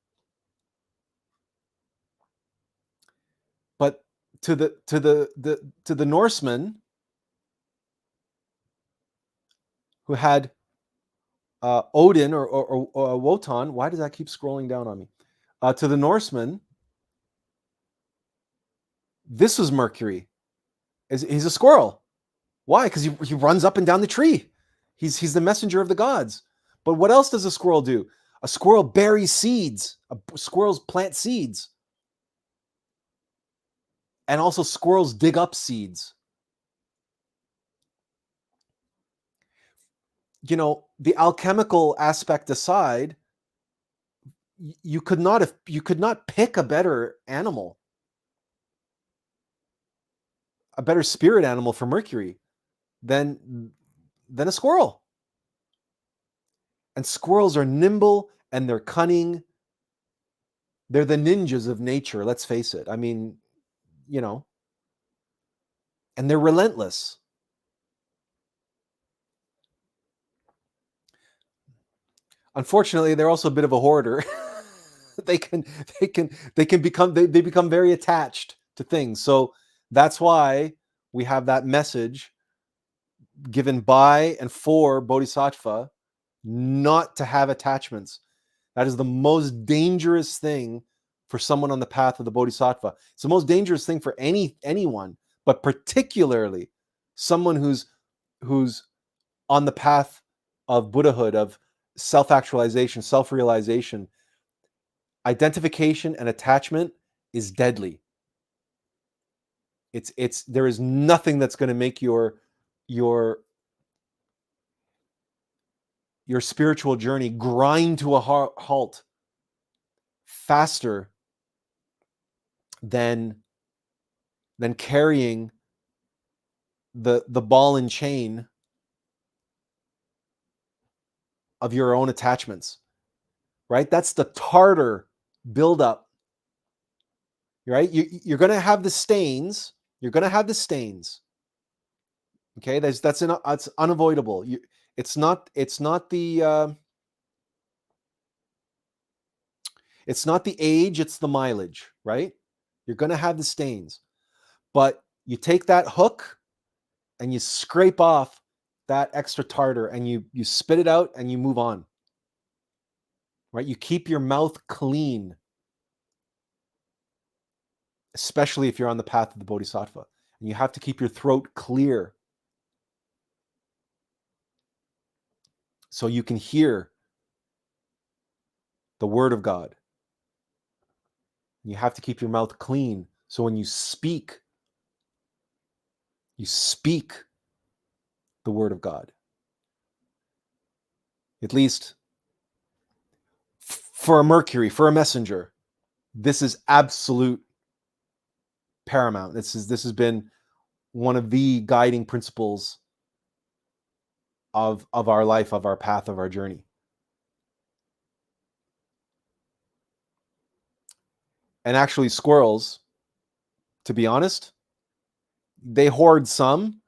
But to the Norsemen, who had Odin or Wotan, why does that keep scrolling down on me? To the Norsemen, this was Mercury. He's a squirrel. Why? Because he runs up and down the tree. He's the messenger of the gods. But what else does a squirrel do? A squirrel buries seeds. Squirrels plant seeds. And also squirrels dig up seeds. You know, the alchemical aspect aside, you could not pick a better animal, a better spirit animal for Mercury than a squirrel. And squirrels are nimble and they're cunning. They're the ninjas of nature, let's face it. I mean, you know, and they're relentless. Unfortunately, they're also a bit of a hoarder. they become very attached to things. So that's why we have that message given by and for Bodhisattva not to have attachments. That is the most dangerous thing for someone on the path of the Bodhisattva. It's the most dangerous thing for anyone, but particularly someone who's on the path of Buddhahood, of self-actualization, self-realization. Identification and attachment is deadly. There is nothing that's going to make your spiritual journey grind to a halt faster than carrying the ball and chain of your own attachments, right? That's the tartar buildup, right? You're going to have the stains. You're going to have the stains. Okay, that's unavoidable. It's not the age, it's the mileage, right? You're going to have the stains, but you take that hook and you scrape off that extra tartar and you spit it out and you move on, right? You keep your mouth clean, especially if you're on the path of the Bodhisattva, and you have to keep your throat clear so you can hear the word of God. You have to keep your mouth clean so when you speak the word of God. At least for a Mercury, for a messenger, this is absolute paramount. This has been one of the guiding principles of our life, of our path, of our journey. And actually, squirrels, to be honest, they hoard some,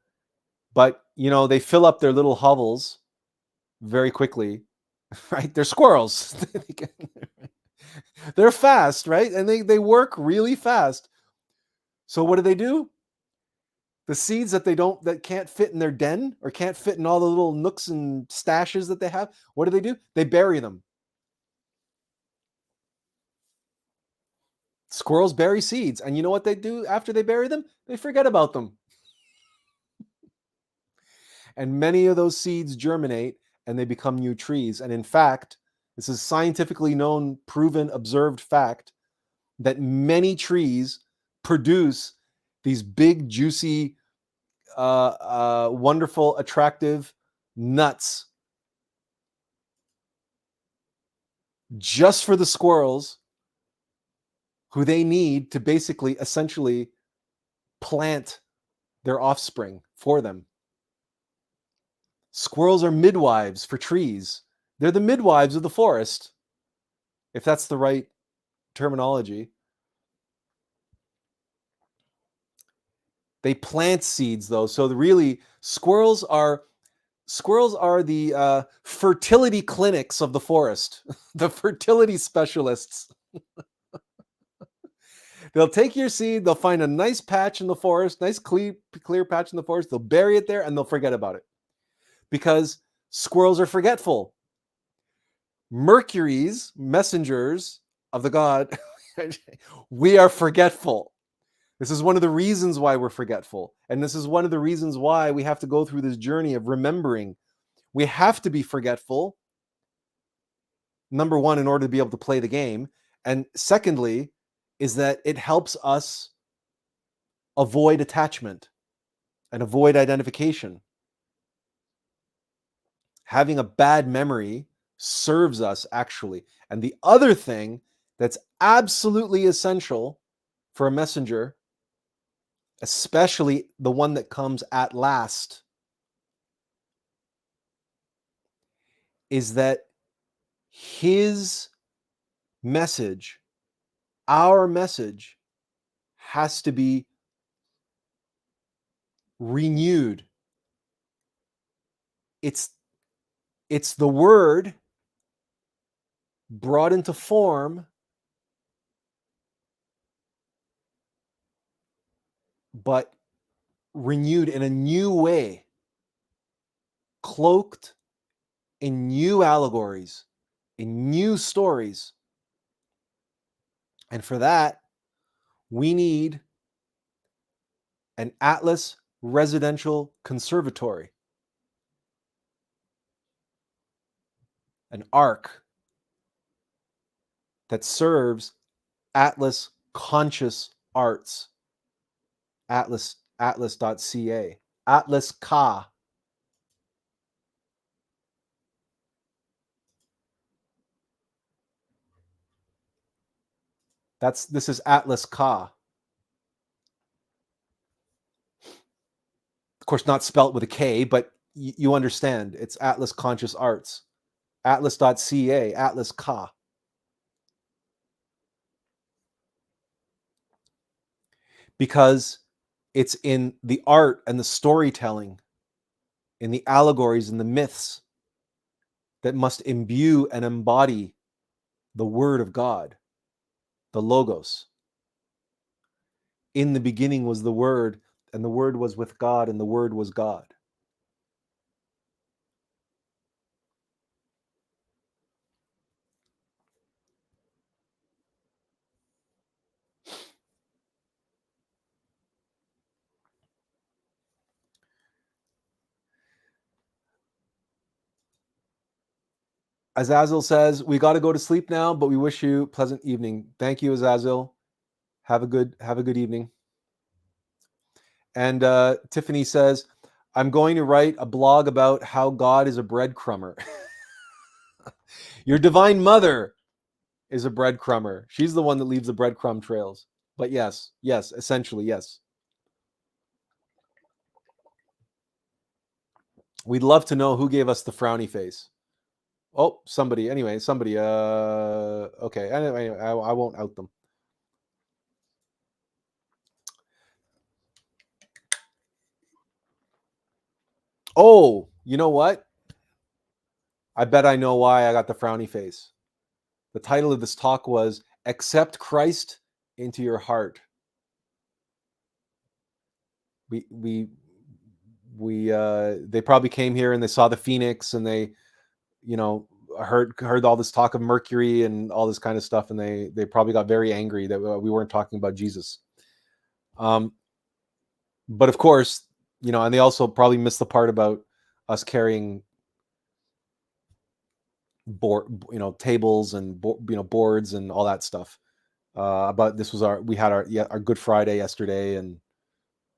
but they fill up their little hovels very quickly, right? They're squirrels. They're fast, right? And they work really fast. So what do? The seeds that can't fit in their den or can't fit in all the little nooks and stashes that they have, what do? They bury them. Squirrels bury seeds, and you know what they do after they bury them? They forget about them. And many of those seeds germinate and they become new trees. And in fact, this is scientifically known, proven, observed fact that many trees produce these big, juicy, wonderful, attractive nuts just for the squirrels who they need to basically, essentially plant their offspring for them. Squirrels are midwives for trees. They're the midwives of the forest, if that's the right terminology. They plant seeds, though. So really, squirrels are the fertility clinics of the forest, the fertility specialists. They'll take your seed, they'll find a nice patch in the forest, nice clear patch in the forest, they'll bury it there and they'll forget about it. Because squirrels are forgetful. Mercury's messengers of the god, we are forgetful. This is one of the reasons why we're forgetful. And this is one of the reasons why we have to go through this journey of remembering. We have to be forgetful, number one, in order to be able to play the game. And secondly, is that it helps us avoid attachment and avoid identification. Having a bad memory serves us, actually. And the other thing that's absolutely essential for a messenger, especially the one that comes at last, is that his message, our message, has to be renewed. It's the word brought into form, but renewed in a new way, cloaked in new allegories, in new stories. And for that, we need an Atlas residential conservatory, an ark that serves Atlas conscious arts. Atlas.ca, Atlas Ka. This is Atlas Ka. Of course, not spelt with a K, but you understand. It's Atlas Conscious Arts. Atlas.ca, Atlas Ka. Because it's in the art and the storytelling, in the allegories and the myths that must imbue and embody the Word of God, the Logos. In the beginning was the Word, and the Word was with God, and the Word was God. Azazel says, we got to go to sleep now, but we wish you a pleasant evening. Thank you, Azazel. Have a good evening. And Tiffany says, I'm going to write a blog about how God is a breadcrumber. Your divine mother is a breadcrumber. She's the one that leaves the breadcrumb trails. But yes, essentially, yes. We'd love to know who gave us the frowny face. Oh, somebody. Okay. Anyway, I won't out them. Oh, you know what? I bet I know why I got the frowny face. The title of this talk was "Accept Christ into Your Heart." They probably came here and they saw the Phoenix and they, heard all this talk of Mercury and all this kind of stuff, and they probably got very angry that we weren't talking about Jesus. But of course, and they also probably missed the part about us carrying tables and boards and all that stuff. But this was we had our Good Friday yesterday, and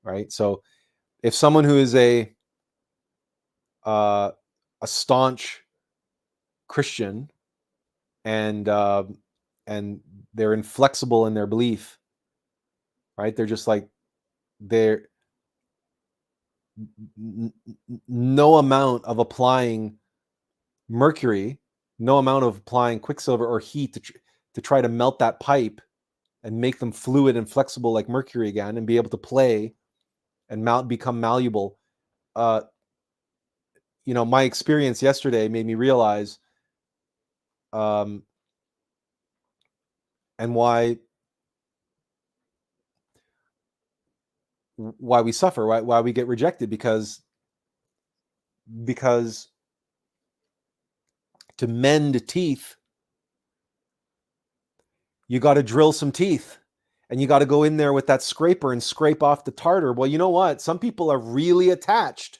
right. So if someone who is a staunch Christian and they're inflexible in their belief, right? They're just like no amount of applying mercury, no amount of applying quicksilver or heat to try to melt that pipe and make them fluid and flexible like mercury again and be able to play and become malleable. My experience yesterday made me realize and why we suffer, why we get rejected, because to mend teeth, you got to drill some teeth and you got to go in there with that scraper and scrape off the tartar. Well, you know what? Some people are really attached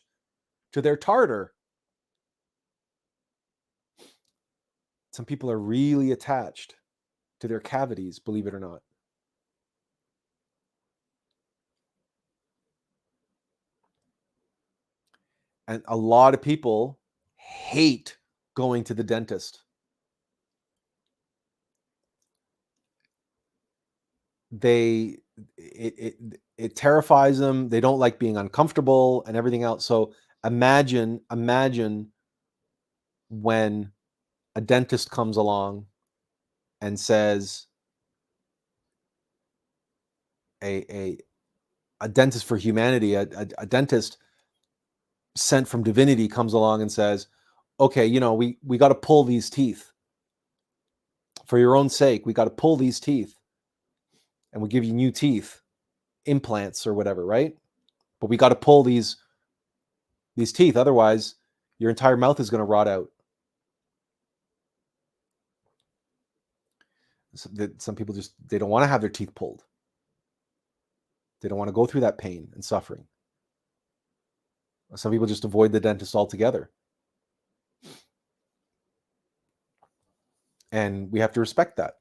to their tartar. Some people are really attached to their cavities, believe it or not. And a lot of people hate going to the dentist. It terrifies them. They don't like being uncomfortable and everything else. So imagine when a dentist comes along and says, a dentist for humanity, a dentist sent from divinity comes along and says, okay, we got to pull these teeth for your own sake. We got to pull these teeth and we give you new teeth, implants or whatever, right? But we got to pull these teeth. Otherwise your entire mouth is going to rot out. Some people they don't want to have their teeth pulled. They don't want to go through that pain and suffering. Some people just avoid the dentist altogether. And we have to respect that.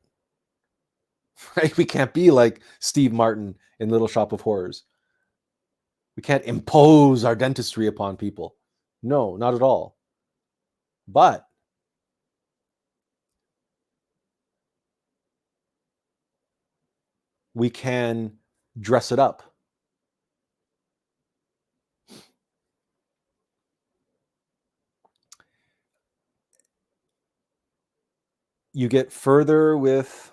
Right? We can't be like Steve Martin in Little Shop of Horrors. We can't impose our dentistry upon people. No, not at all. But we can dress it up. You get further with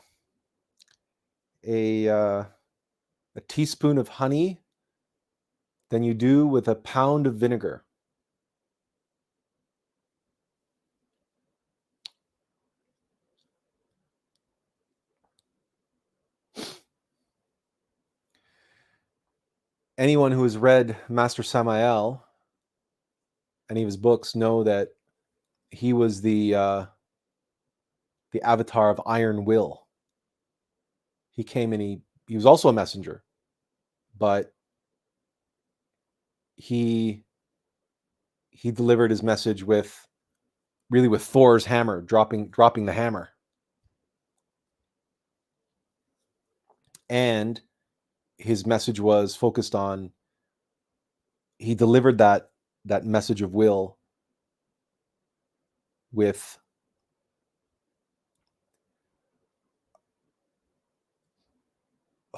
a teaspoon of honey than you do with a pound of vinegar. Anyone who has read Master Samael, any of his books, know that he was the avatar of iron will. He came and he was also a messenger, but he delivered his message with Thor's hammer, dropping the hammer. And his message was focused on, he delivered that message of will with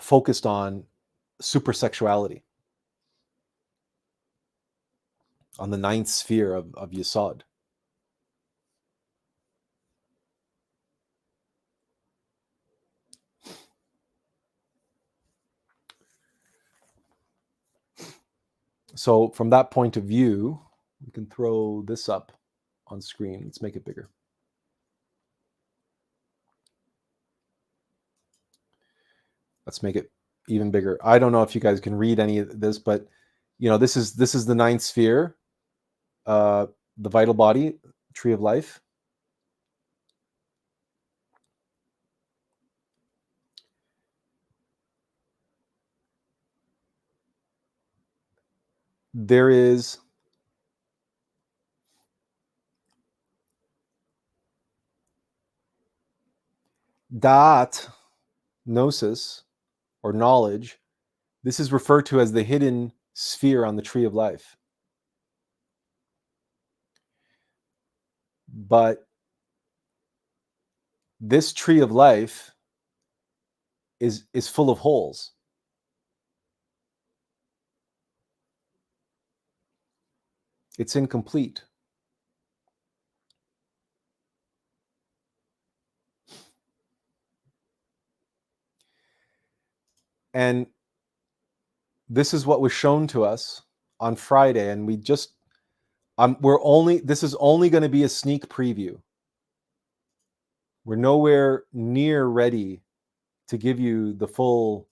focused on supersexuality, on the ninth sphere of Yesod. So from that point of view, we can throw this up on screen. Let's make it bigger. Let's make it even bigger. I don't know if you guys can read any of this, but this is the ninth sphere, the vital body, tree of life. There is Da'at, gnosis, or knowledge. This is referred to as the hidden sphere on the tree of life. But this tree of life is full of holes. It's incomplete. And this is what was shown to us on Friday, and we just this is only going to be a sneak preview. We're nowhere near ready to give you the full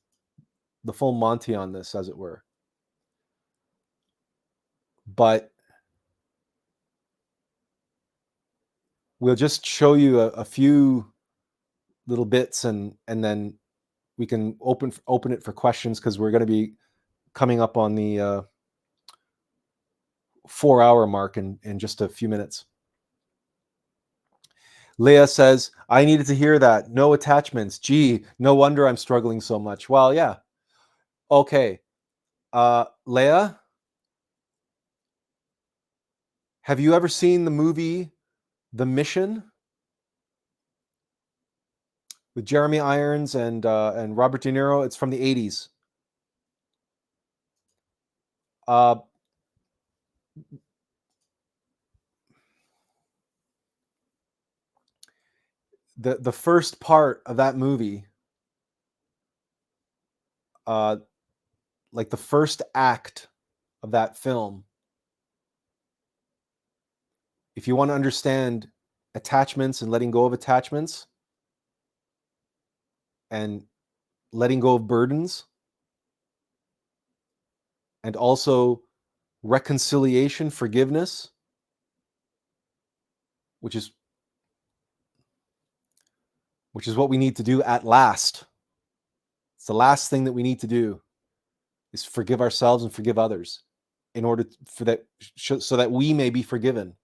Monty on this, as it were. But we'll just show you a few little bits, and then we can open it for questions, because we're going to be coming up on the 4-hour mark in just a few minutes. Leah says, I needed to hear that. No attachments. Gee, no wonder I'm struggling so much. Well, yeah. Okay. Leah, have you ever seen the movie The Mission with Jeremy Irons and Robert De Niro? It's from the 80s. The first part of that movie, like the first act of that film, if you want to understand attachments and letting go of attachments and letting go of burdens, and also reconciliation, forgiveness, which is what we need to do at last. It's the last thing that we need to do, is forgive ourselves and forgive others, in order for that, so that we may be forgiven.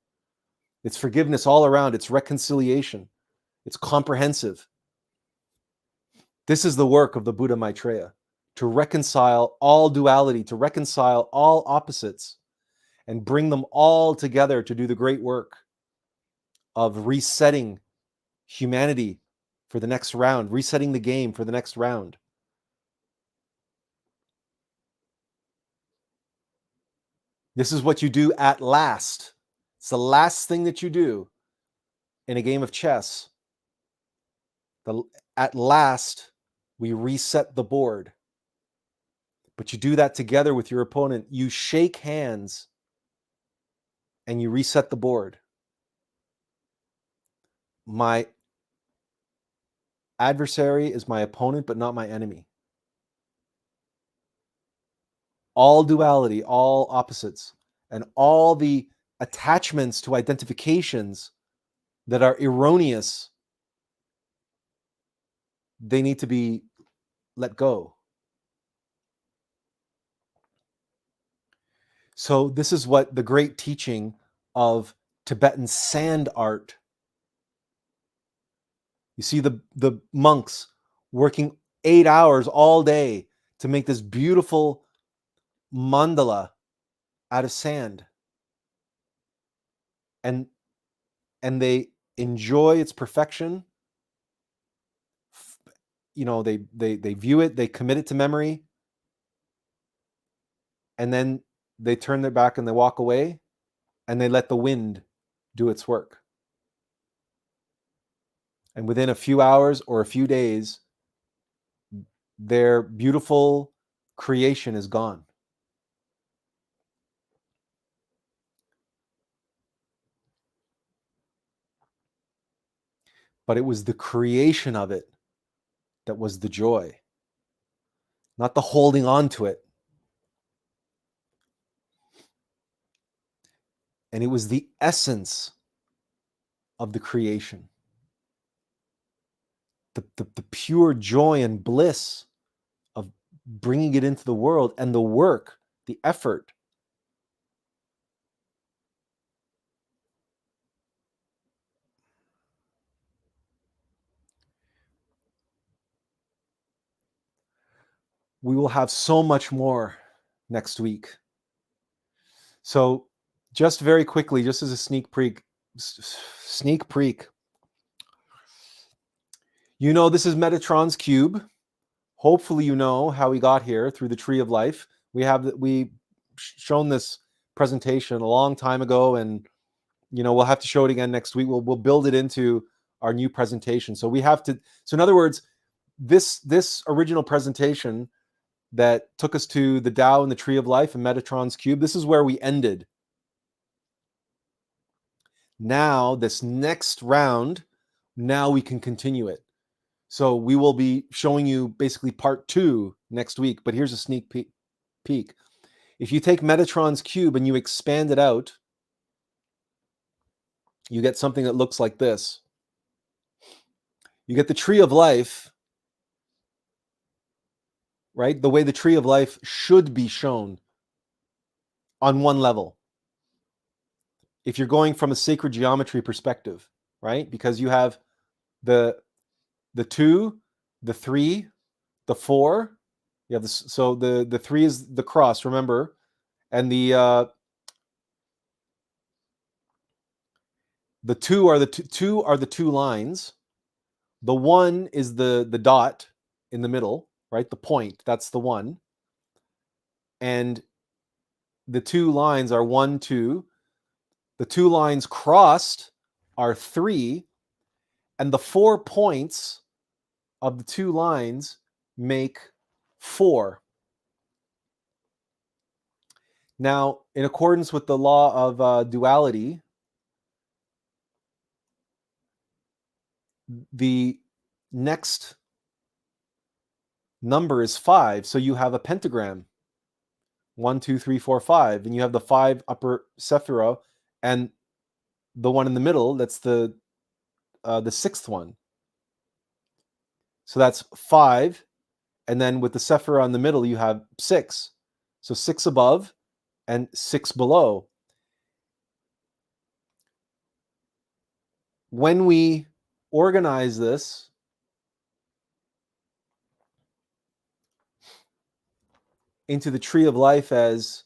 It's forgiveness all around. It's reconciliation. It's comprehensive. This is the work of the Buddha Maitreya, to reconcile all duality, to reconcile all opposites, and bring them all together to do the great work of resetting humanity for the next round, resetting the game for the next round. This is what you do at last. It's the last thing that you do in a game of chess. At last, we reset the board. But you do that together with your opponent. You shake hands and you reset the board. My adversary is my opponent, but not my enemy. All duality, all opposites, and all the attachments to identifications that are erroneous, they need to be let go. So this is what the great teaching of Tibetan sand art. You see the monks working 8 hours all day to make this beautiful mandala out of sand. And they enjoy its perfection they view it, they commit it to memory, and then they turn their back and they walk away, and they let the wind do its work. And within a few hours or a few days, their beautiful creation is gone. But it was the creation of it that was the joy, not the holding on to it. And it was the essence of the creation. The pure joy and bliss of bringing it into the world, and the work, the effort. We will have so much more next week. So just very quickly, just as a sneak peek, you know, this is Metatron's cube. Hopefully you know how we got here through the tree of life. We shown this presentation a long time ago, and we'll have to show it again next week. We'll build it into our new presentation. So we have to. So in other words, this original presentation that took us to the Tao and the tree of life and Metatron's cube, this is where we ended. Now this next round, now we can continue it. So we will be showing you basically part 2 next week, but here's a sneak peek. If you take Metatron's cube and you expand it out, you get something that looks like this. You get the tree of life, right? The way the tree of life should be shown on one level. If you're going from a sacred geometry perspective, right? Because you have the 2, the 3, the 4. You have this. So the 3 is the cross, remember, and the 2 are the two lines. The 1 is the dot in the middle, right? The point, that's the 1. And the 2 lines are 1, 2. The 2 lines crossed are 3, and the 4 points of the 2 lines make 4. Now, in accordance with the law of duality, the next number is 5. So you have a pentagram. 1, 2, 3, 4, 5. And you have the 5 upper sephira, and the one in the middle, that's the 6th one. So that's 5. And then with the sephira in the middle, you have 6. So 6 above and 6 below. When we organize this into the tree of life as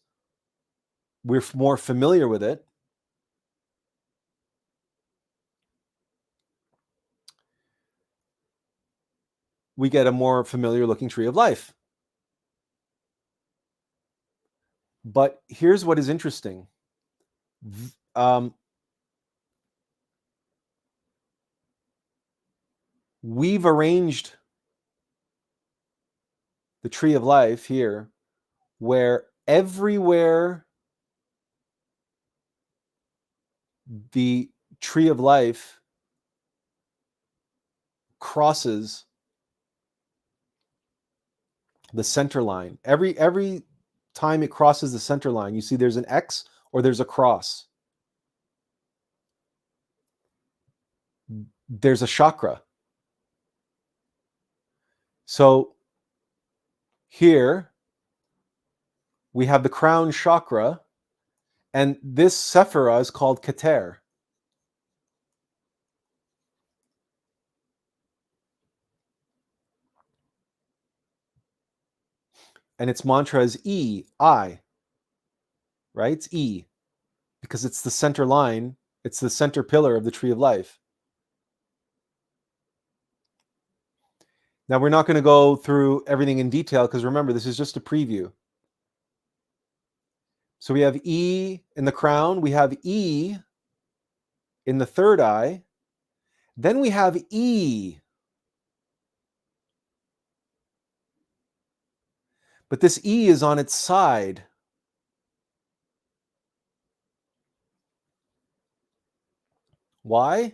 we're more familiar with it, we get a more familiar looking tree of life. But here's what is interesting. We've arranged the tree of life here where everywhere the tree of life crosses the center line, every time it crosses the center line, you see there's an X or there's a cross. There's a chakra. So here we have the crown chakra, and this sephira is called Keter. And its mantra is E, I, right? It's E, because it's the center line, it's the center pillar of the tree of life. Now, we're not going to go through everything in detail because remember, this is just a preview. So we have E in the crown, we have E in the third eye, then we have E. But this E is on its side. Why?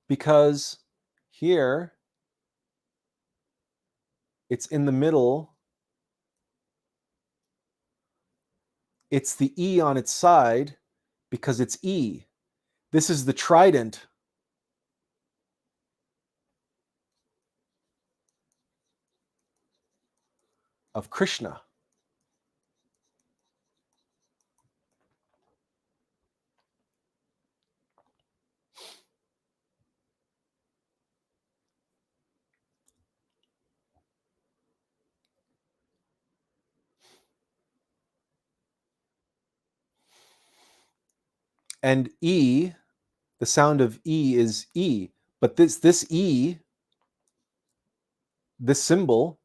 Because here it's in the middle. It's the E on its side because it's E. This is the trident of Krishna. And E, the sound of E is E. But this E, this symbol,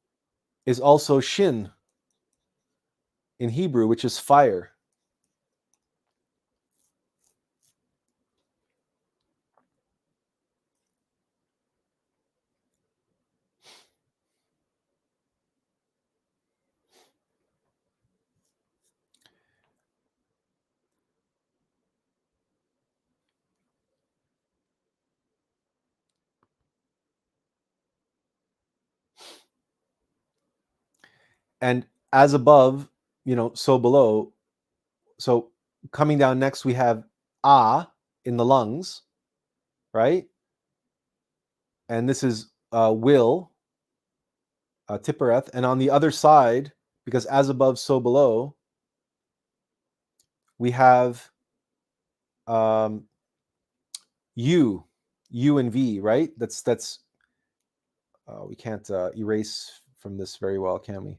is also Shin in Hebrew, which is fire. And as above, so below. So coming down next, we have Ah in the lungs, right? And this is will, Tippereth. And on the other side, because as above, so below, we have U and V, right? That's we can't erase from this very well, can we?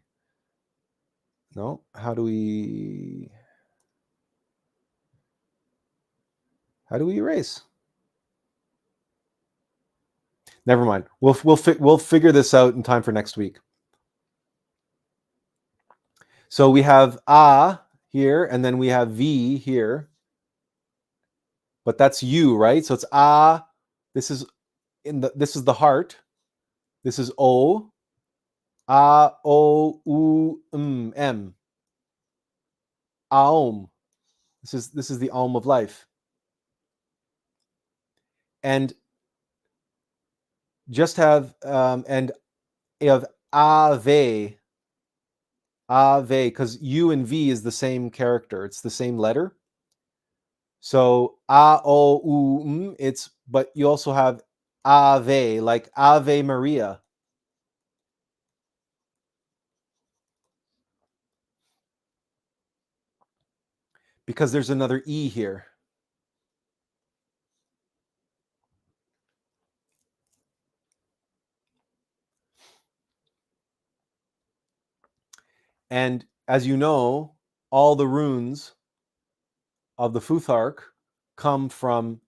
No. How do we erase? Never mind. We'll figure this out in time for next week. So we have A here, and then we have V here. But that's U, right? So it's A. This is the heart. This is O. A O U M. AUM. This is the AUM of life. And just have and you have Ave, because U and V is the same character. It's the same letter. So A O U it's, but you also have Ave, like Ave Maria. Because there's another E here. And as you know, all the runes of the Futhark come from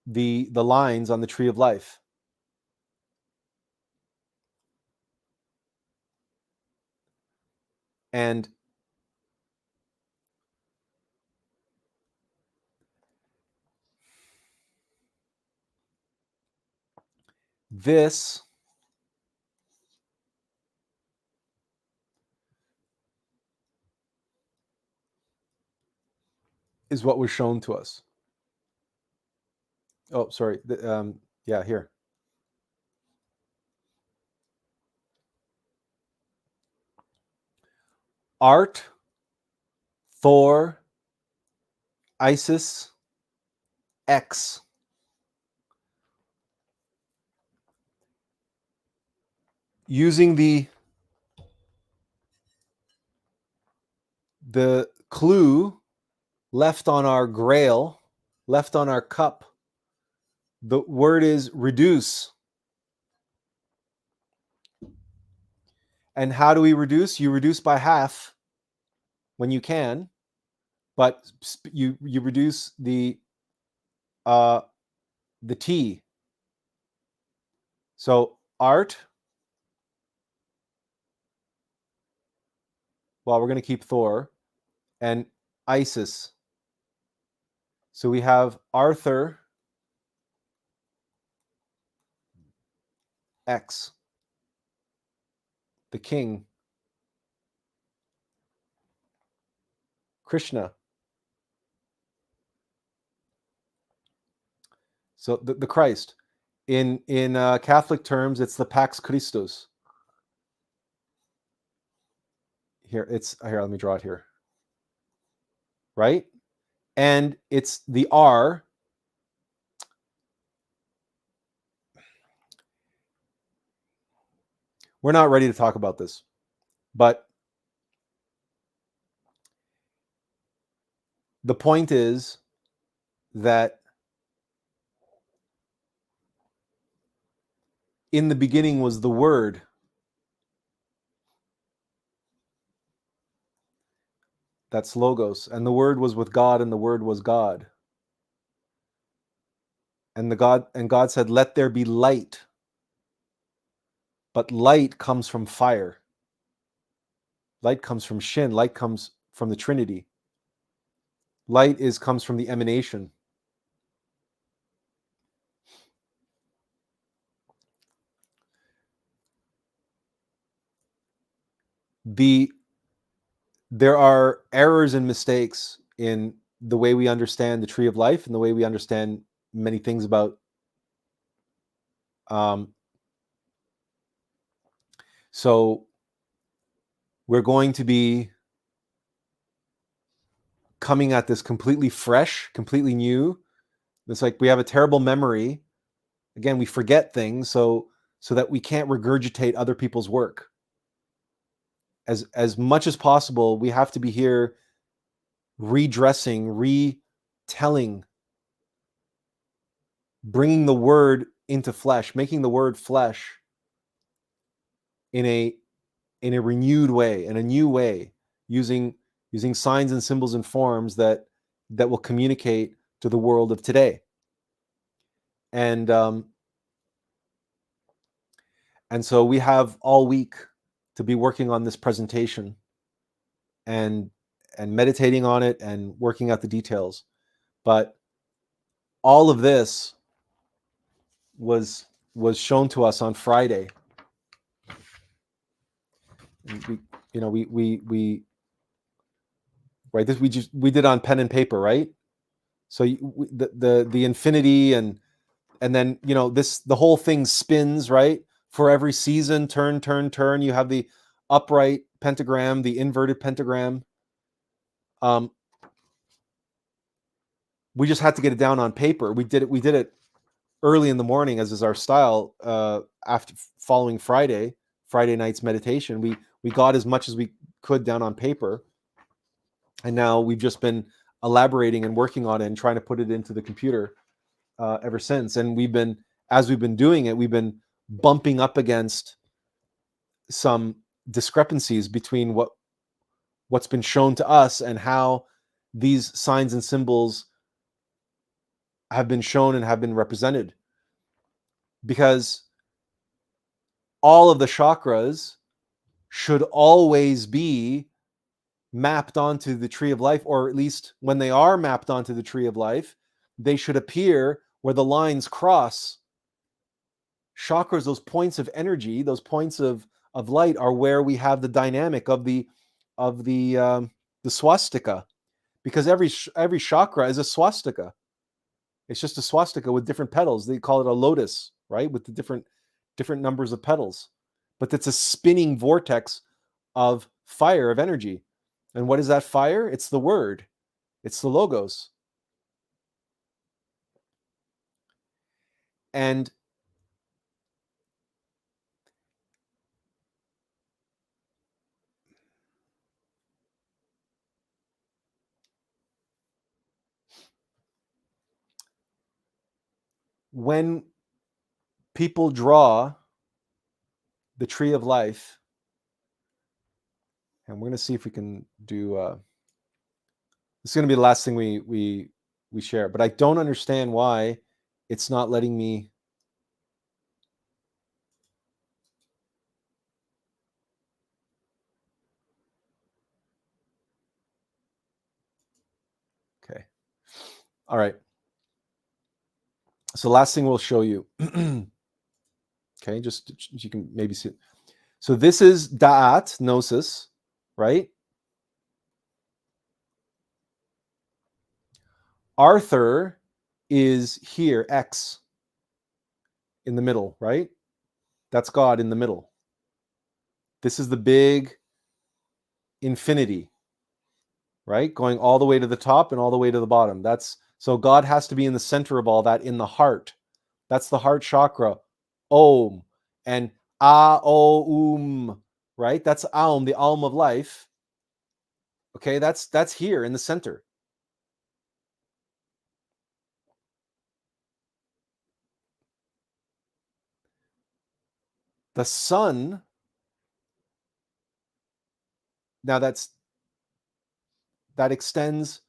the lines on the tree of life. And this is what was shown to us. Oh, sorry. Yeah, here. Art, Thor, Isis, X. Using the clue left on our grail, left on our cup, the word is reduce. And how do we reduce? You reduce by half when you can, but you reduce the T. So art. Well, we're going to keep Thor, and Isis. So we have Arthur X, the king, Krishna. So the Christ. In Catholic terms, it's the Pax Christus. Here, let me draw it here. Right? And it's the R. We're not ready to talk about this, but the point is that in the beginning was the Word. That's Logos. And the Word was with God, and the Word was God. And God said, "Let there be light." But light comes from fire. Light comes from Shin. Light comes from the Trinity. Light comes from the emanation. There are errors and mistakes in the way we understand the tree of life and the way we understand many things about so we're going to be coming at this completely fresh, completely new. It's like we have a terrible memory. Again, we forget things so that we can't regurgitate other people's work. As much as possible, we have to be here redressing, retelling, bringing the word into flesh, making the word flesh in a renewed way, in a new way, using signs and symbols and forms that will communicate to the world of today. And so we have all week to be working on this presentation and meditating on it and working out the details. But all of this was shown to us on Friday. We right, this we did on pen and paper, right? So the infinity and then the whole thing spins, right? For every season, turn. You have the upright pentagram, the inverted pentagram. We just had to get it down on paper. We did it early in the morning, as is our style. After following Friday night's meditation, we got as much as we could down on paper, and now we've just been elaborating and working on it and trying to put it into the computer ever since. And as we've been doing it, we've been bumping up against some discrepancies between what's been shown to us and how these signs and symbols have been shown and have been represented. Because all of the chakras should always be mapped onto the tree of life, or at least when they are mapped onto the tree of life, they should appear where the lines cross. Chakras, those points of energy, those points of light, are where we have the dynamic of the swastika, because every chakra is a swastika. It's just a swastika with different petals. They call it a lotus, right, with the different numbers of petals. But it's a spinning vortex of fire, of energy. And what is that fire? It's the word. It's the logos. And when people draw the tree of life, and we're going to see if we can do this is going to be the last thing we share, but I don't understand why it's not letting me. All right. So last thing we'll show you. Okay, just you can maybe see it. So this is da'at, gnosis, right? Arthur is here, X, in the middle, right? That's God in the middle. This is the big infinity, right? Going all the way to the top and all the way to the bottom. So God has to be in the center of all that, in the heart. That's the heart chakra. Om. And AUM, right? That's Aum, the Aum of life. Okay, that's here in the center. The sun, now that extends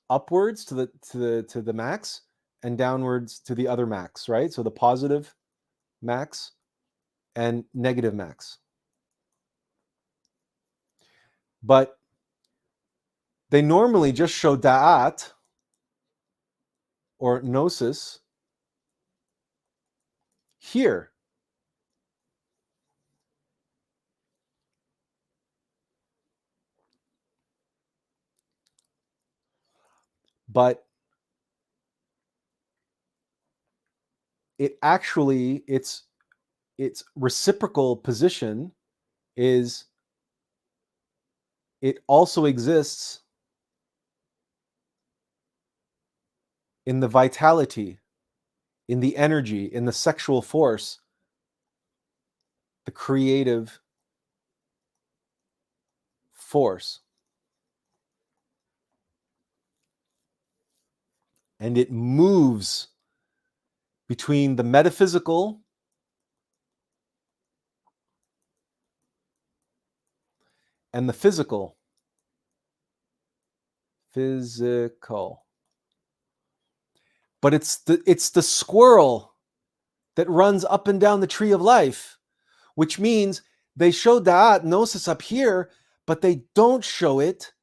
upwards to the max and downwards to the other max, right? So the positive max and negative max. But they normally just show da'at or gnosis here. But it actually, its reciprocal position is it also exists in the vitality, in the energy, in the sexual force, the creative force. And it moves between the metaphysical and the physical. But it's the squirrel that runs up and down the tree of life, which means they show da'at, gnosis up here, but they don't show it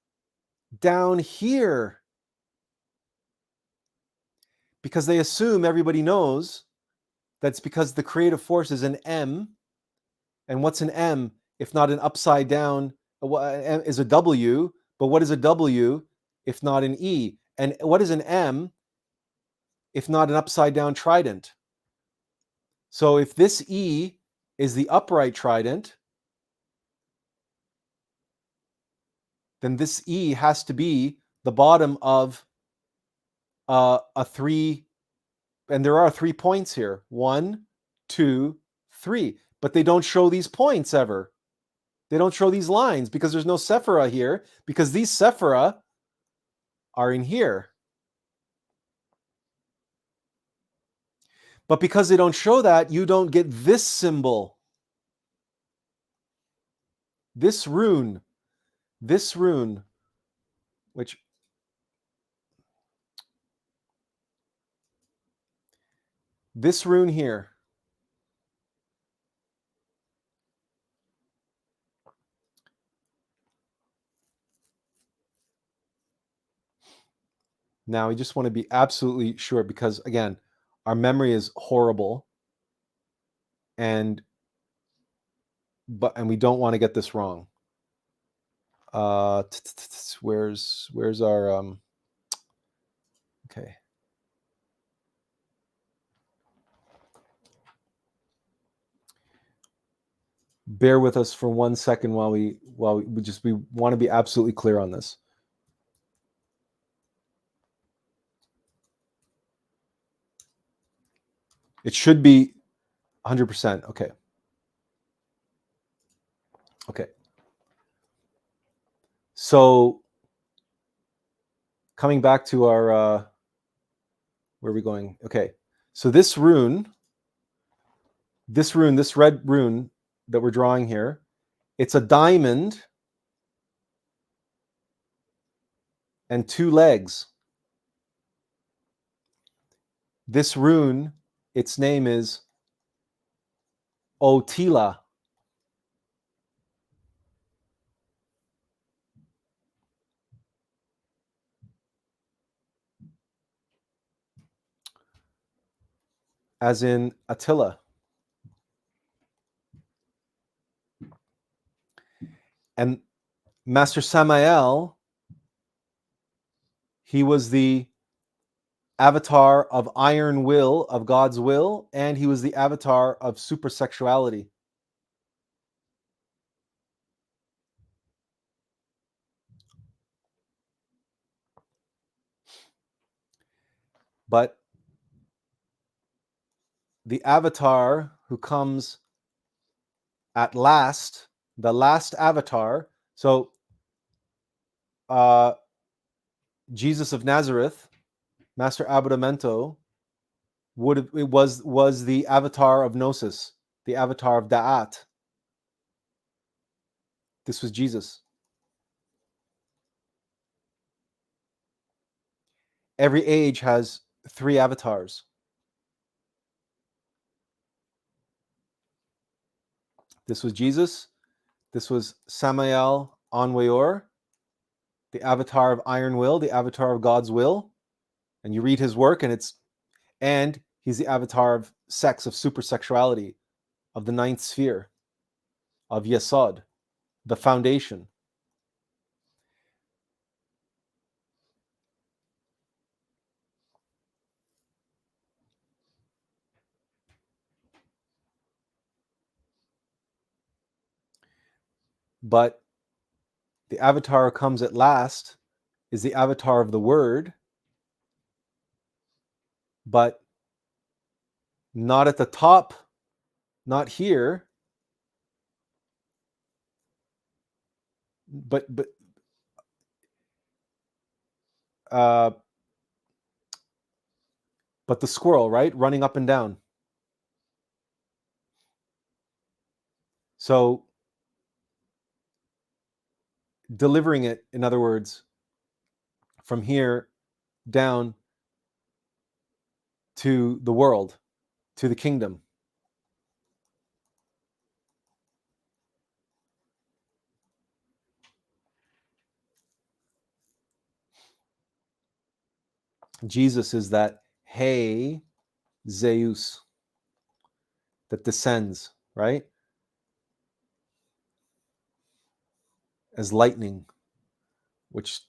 down here. Because they assume everybody knows that's because the creative force is an M. And what's an M if not an upside down, is a W, but what is a W if not an E? And what is an M if not an upside down trident? So if this E is the upright trident, then this E has to be the bottom of a 3, and there are 3 points here. 1, 2, 3. But they don't show these points ever. They don't show these lines because there's no sephira here, because these sephira are in here. But because they don't show that, you don't get this symbol. This rune, which this rune here, now we just want to be absolutely sure, because again, our memory is horrible, and we don't want to get this wrong. Where's our okay. Bear with us for 1 second while we want to be absolutely clear on this. It should be 100%. Okay. Okay. So coming back to our, where are we going? Okay. So this rune, this red rune that we're drawing here, it's a diamond and 2 legs. This rune, its name is Otila. as in Attila. And Master Samael, he was the avatar of iron will, of God's will, and he was the avatar of supersexuality. But the avatar who comes at last, the last avatar, so Jesus of Nazareth, Master Abbottamento, was the avatar of Gnosis, the avatar of Da'at. This was Jesus. Every age has 3 avatars. This was Jesus. This was Samael Enweyor, the avatar of Iron Will, the avatar of God's will. And you read his work, and he's the avatar of sex, of supersexuality, of the 9th sphere, of Yesod, the foundation. But the avatar who comes at last is the avatar of the Word, but not at the top, not here, but the squirrel, right, running up and down. So delivering it, in other words, from here down to the world, to the kingdom. Jesus is that Hey Zeus that descends, right, as lightning, which,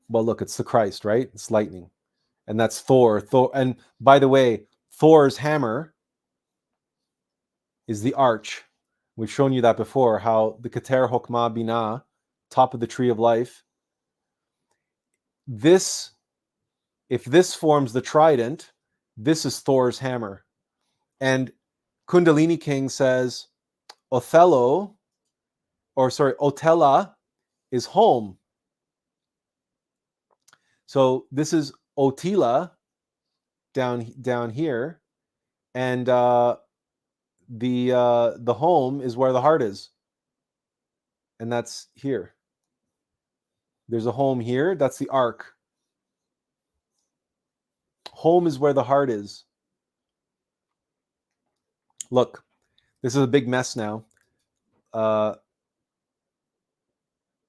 well, look, it's the Christ, right? It's lightning. And that's Thor. And by the way, Thor's hammer is the arch. We've shown you that before, how the Keter Hokmah Binah, top of the tree of life, if this forms the trident, this is Thor's hammer. And Kundalini King says Otella is home. So this is Otila down here, and the home is where the heart is, and that's here. There's a home here. That's the ark. Home is where the heart is. Look, this is a big mess now. We're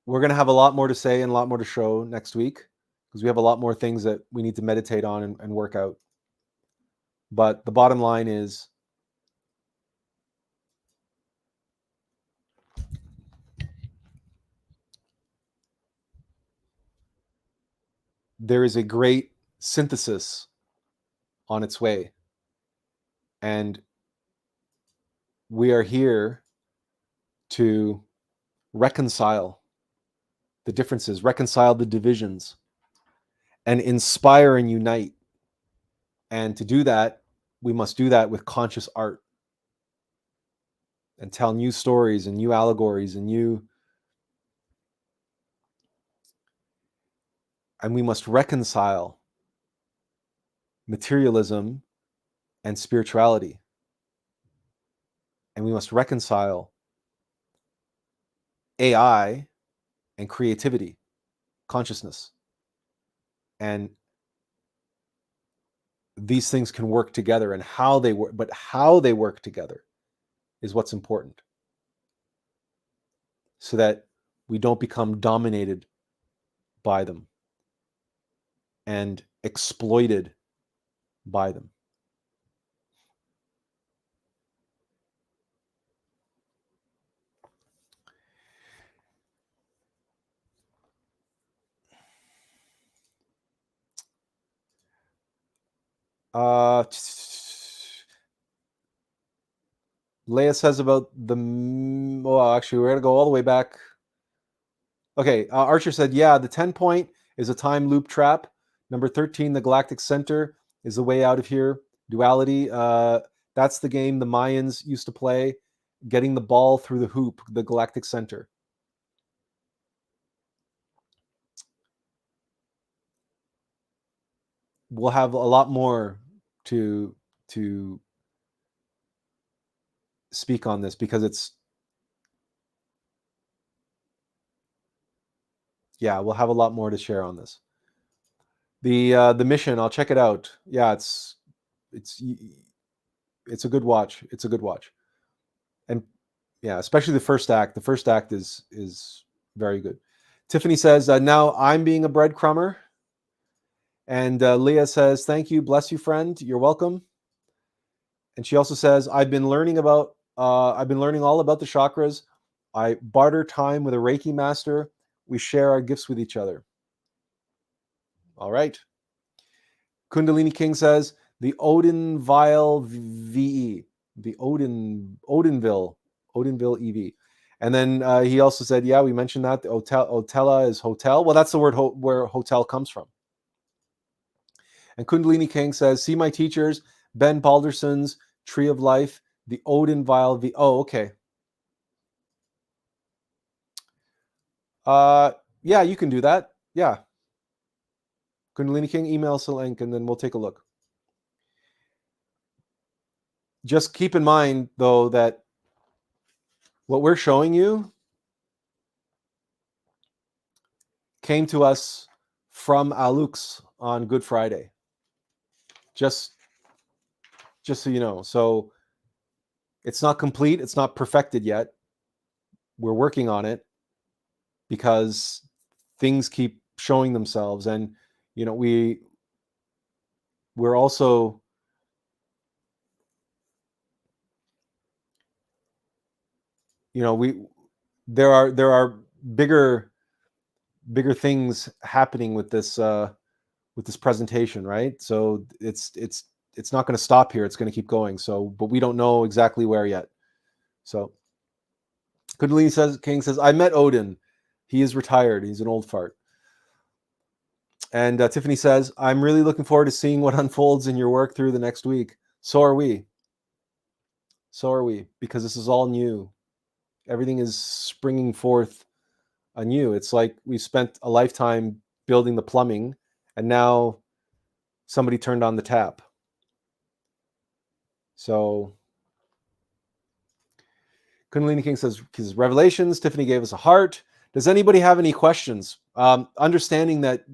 going to have a lot more to say and a lot more to show next week, because we have a lot more things that we need to meditate on and work out. But the bottom line is, there is a great synthesis on its way. And we are here to reconcile the differences, reconcile the divisions, and inspire and unite. And to do that, we must do that with conscious art, and tell new stories and new allegories and we must reconcile materialism and spirituality. And we must reconcile AI and creativity, consciousness. And these things can work together, and how they work together is what's important, so that we don't become dominated by them and exploited by them. Leia says about the, well, actually, we're going to go all the way back. Okay, Archer said, yeah, the 10 point is a time loop trap. Number 13, the galactic center, is the way out of here. Duality, that's the game the Mayans used to play, getting the ball through the hoop, the galactic center. We'll have a lot more to speak on this, because it's, yeah, we'll have a lot more to share on this. The mission, I'll check it out. Yeah, it's a good watch. It's a good watch. And yeah, especially the first act. The first act is very good. Tiffany says, now I'm being a breadcrumber. And Leah says, thank you, bless you, friend. You're welcome. And she also says, I've been learning all about the chakras. I barter time with a Reiki master. We share our gifts with each other. All right. Kundalini King says, the Odinville VE, the Odinville EV. And then he also said, yeah, we mentioned that. The Otella is hotel. Well, that's the word where hotel comes from. And Kundalini King says, see my teachers, Ben Balderson's Tree of Life, the Odinville VE. Oh, okay. Yeah, you can do that. Yeah. Kundalini King, email us a link, and then we'll take a look. Just keep in mind, though, that what we're showing you came to us from Alux on Good Friday. Just so you know. So it's not complete. It's not perfected yet. We're working on it because things keep showing themselves. And, you know, we're also, you know, there are bigger things happening with this presentation, right? So it's not going to stop here. It's going to keep going. So, but we don't know exactly where yet. So Kundalini King says, I met Odin. He is retired. He's an old fart. And Tiffany says, I'm really looking forward to seeing what unfolds in your work through the next week. So are we. So are we, because this is all new. Everything is springing forth anew. It's like we spent a lifetime building the plumbing, and now somebody turned on the tap. So Kundalini King says, his revelations, Tiffany gave us a heart. Does anybody have any questions? Understanding that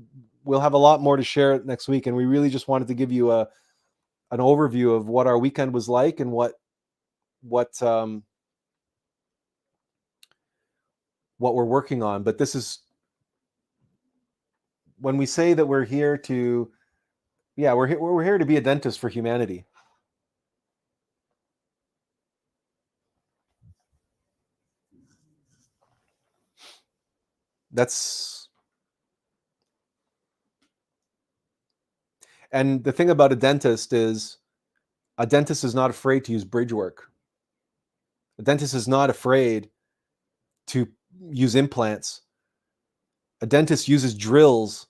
we'll have a lot more to share next week, and we really just wanted to give you an overview of what our weekend was like and what we're working on. But this is, when we say that we're here to, yeah, we're here to be a dentist for humanity. And the thing about a dentist is not afraid to use bridge work. A dentist is not afraid to use implants. A dentist uses drills.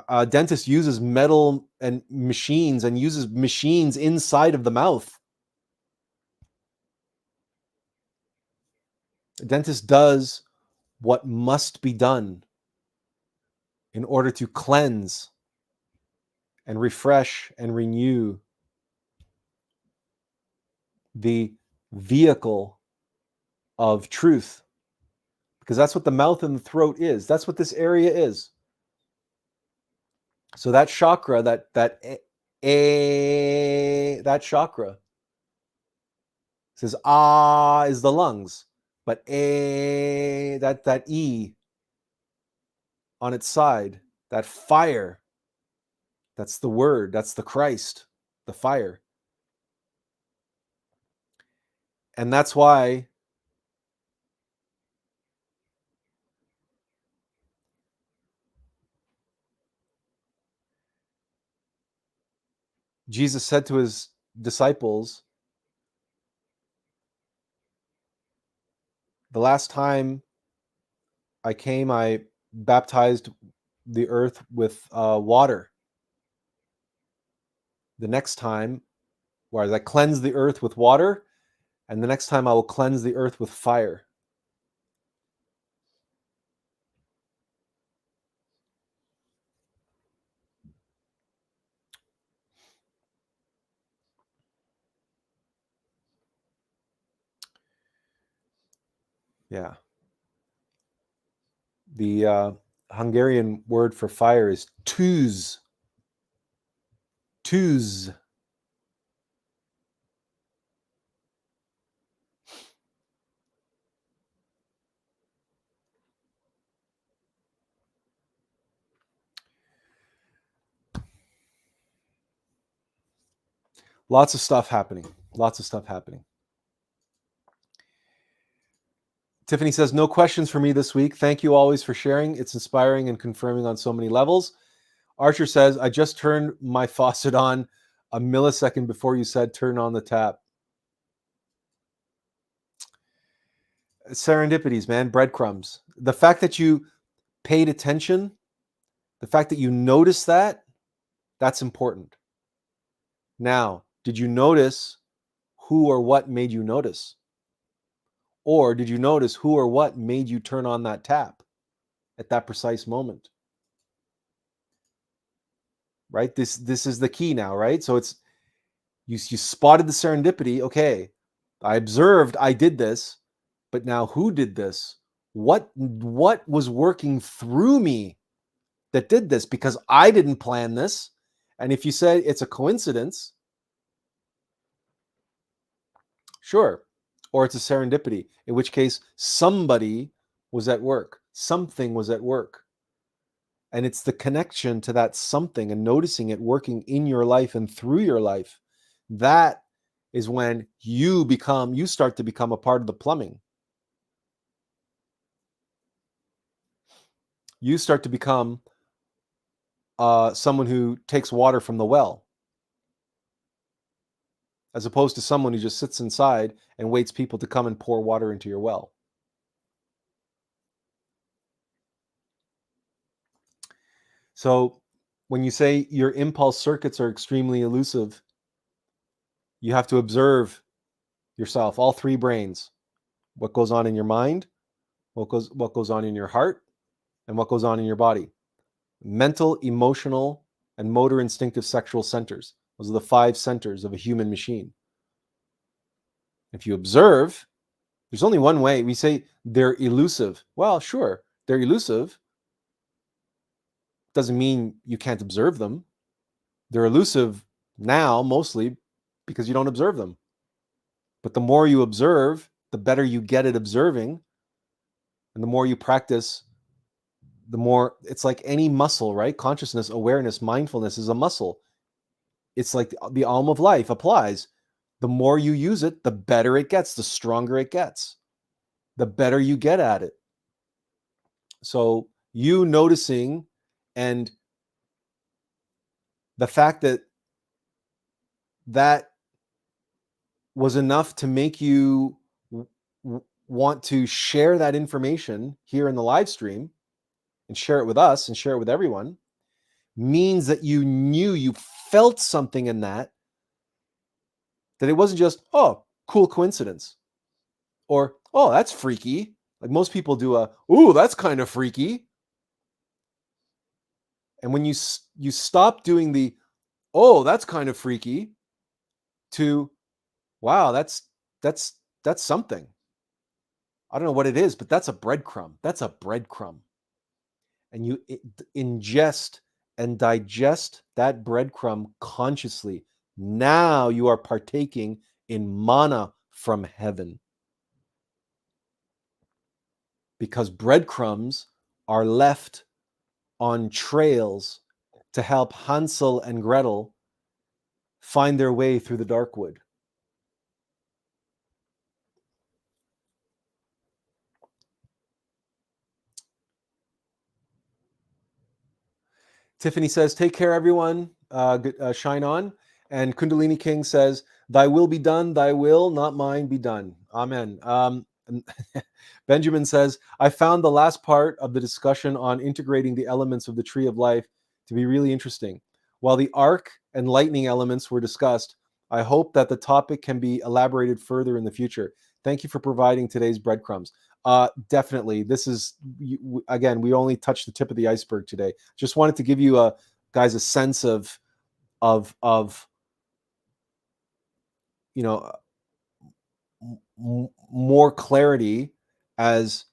A dentist uses metal and machines, and uses machines inside of the mouth. A dentist does what must be done in order to cleanse and refresh and renew the vehicle of truth, because that's what the mouth and the throat is. That's what this area is. So that chakra, that chakra says ah is the lungs, but that E on its side, that fire, That's the word. That's the Christ, the fire. And that's why Jesus said to his disciples, the last time I came, I baptized the earth with water. The next time, whereas I cleanse the earth with water, and the next time I will cleanse the earth with fire. Yeah. The Hungarian word for fire is tűz. Tűz. Lots of stuff happening. Lots of stuff happening. Tiffany says, no questions for me this week. Thank you always for sharing. It's inspiring and confirming on so many levels. Archer says, I just turned my faucet on a millisecond before you said turn on the tap. Serendipities, man, breadcrumbs. The fact that you paid attention, the fact that you noticed that, that's important. Now, did you notice who or what made you notice? Or did you notice who or what made you turn on that tap at that precise moment? Right? This is the key now, right? So it's you spotted the serendipity. Okay, I observed I did this, but now who did this? What was working through me that did this? Because I didn't plan this. And if you say it's a coincidence, sure. Or it's a serendipity, in which case somebody was at work. Something was at work. And it's the connection to that something and noticing it working in your life and through your life. That is when you start to become a part of the plumbing. You start to become someone who takes water from the well, as opposed to someone who just sits inside and waits people to come and pour water into your well. So when you say your impulse circuits are extremely elusive, you have to observe yourself, all three brains, what goes on in your mind, what goes on in your heart, and what goes on in your body. Mental, emotional, and motor instinctive sexual centers. Those are the 5 centers of a human machine. If you observe, there's only one way. We say they're elusive. Well, sure, they're elusive. Doesn't mean you can't observe them. They're elusive now, mostly because you don't observe them. But the more you observe, the better you get at observing. And the more you practice, the more it's like any muscle, right? Consciousness, awareness, mindfulness is a muscle. It's like the AUM of Life applies. The more you use it, the better it gets, the stronger it gets, the better you get at it. So you noticing and the fact that that was enough to make you want to share that information here in the live stream and share it with us and share it with everyone means that you felt something in that it wasn't just, oh, cool coincidence, or, oh, that's freaky. Like most people do ooh, that's kind of freaky. And when you stop doing the, oh, that's kind of freaky, to, wow, that's something. I don't know what it is, but that's a breadcrumb. That's a breadcrumb. And you ingest and digest that breadcrumb consciously. Now you are partaking in manna from heaven. Because breadcrumbs are left on trails to help Hansel and Gretel find their way through the dark wood. Tiffany says, take care, everyone. Shine on. And Kundalini King says, thy will be done, thy will, not mine, be done. Amen. Benjamin says, I found the last part of the discussion on integrating the elements of the tree of life to be really interesting. While the arc and lightning elements were discussed, I hope that the topic can be elaborated further in the future. Thank you for providing today's breadcrumbs. Definitely. This is, again, we only touched the tip of the iceberg today. Just wanted to give you guys a sense of you know, more clarity as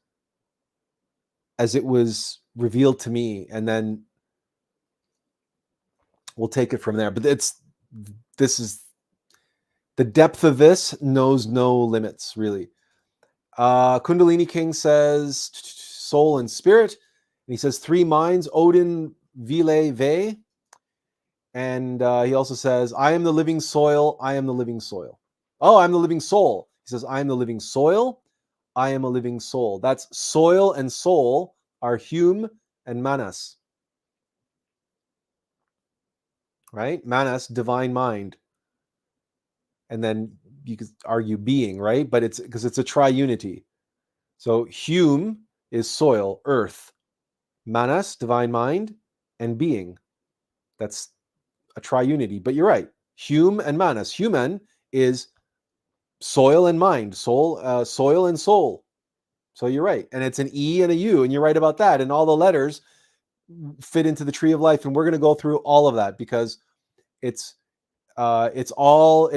it was revealed to me, and then we'll take it from there. But this is the depth of this knows no limits, really. Kundalini King says soul and spirit, and he says 3 minds, Odin, Vile, Ve, and he also says, I am the living soil, I am the living soil. Oh, I'm the living soul. He says, I am the living soil, I am a living soul. That's soil and soul are Hume and Manas. Right? Manas, divine mind. And then you could argue being, right? But it's because it's a triunity. So Hume is soil, earth. Manas, divine mind, and being. That's a triunity. But you're right. Hume and Manas. Human is soil and mind, soul, soil and soul. So you're right. And it's an E and a U, and you're right about that. And all the letters fit into the tree of life. And we're going to go through all of that because it's all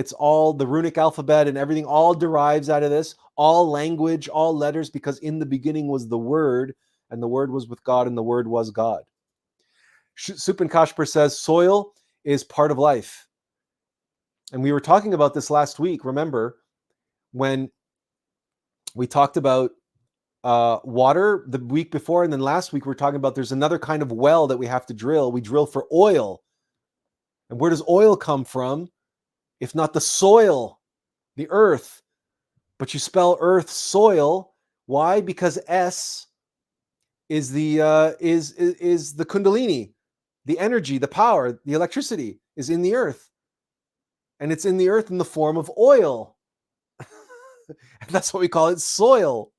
the runic alphabet, and everything all derives out of this, all language, all letters, because in the beginning was the Word, and the Word was with God, and the Word was God. Supin Kashper says soil is part of life. And we were talking about this last week. Remember when we talked about water the week before, and then last week we were talking about there's another kind of well that we have to drill. We drill for oil. And where does oil come from? If not the soil, the earth. But you spell earth soil. Why? Because S is the Kundalini, the energy, the power, the electricity is in the earth, and it's in the earth in the form of oil. And that's what we call it, soil.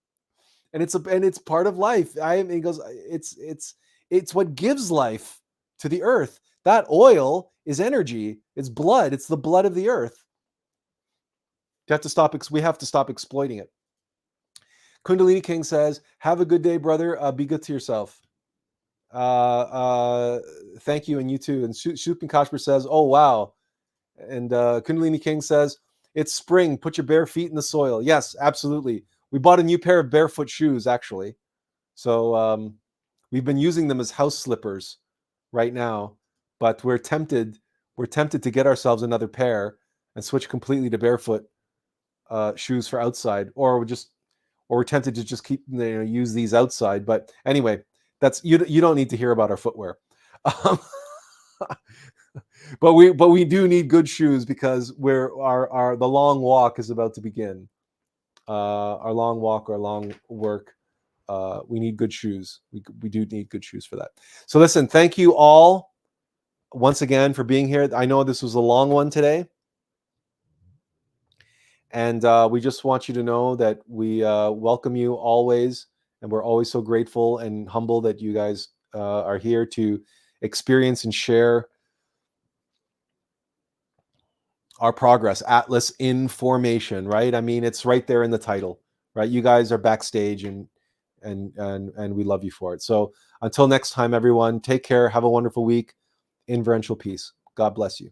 And it's part of life. He goes, it's what gives life to the earth. That oil is energy. It's blood. It's the blood of the earth. We have to stop exploiting it. Kundalini King says, have a good day, brother. Be good to yourself. Thank you, and you too. And Supin Kashper says, oh, wow. And Kundalini King says, it's spring. Put your bare feet in the soil. Yes, absolutely. We bought a new pair of barefoot shoes, actually. So we've been using them as house slippers right now. But we're tempted to get ourselves another pair and switch completely to barefoot shoes for outside, or we're tempted to just keep use these outside. But anyway, that's you don't need to hear about our footwear. But we do need good shoes because the long walk is about to begin. Our long walk, our long work. We need good shoes. We do need good shoes for that. So listen, thank you all once again for being here. I know this was a long one today. And we just want you to know that we welcome you always. And we're always so grateful and humble that you guys are here to experience and share our progress. Atlas Information, right? I mean, it's right there in the title, right? You guys are backstage, and we love you for it. So until next time, everyone, take care. Have a wonderful week. Inferential peace. God bless you.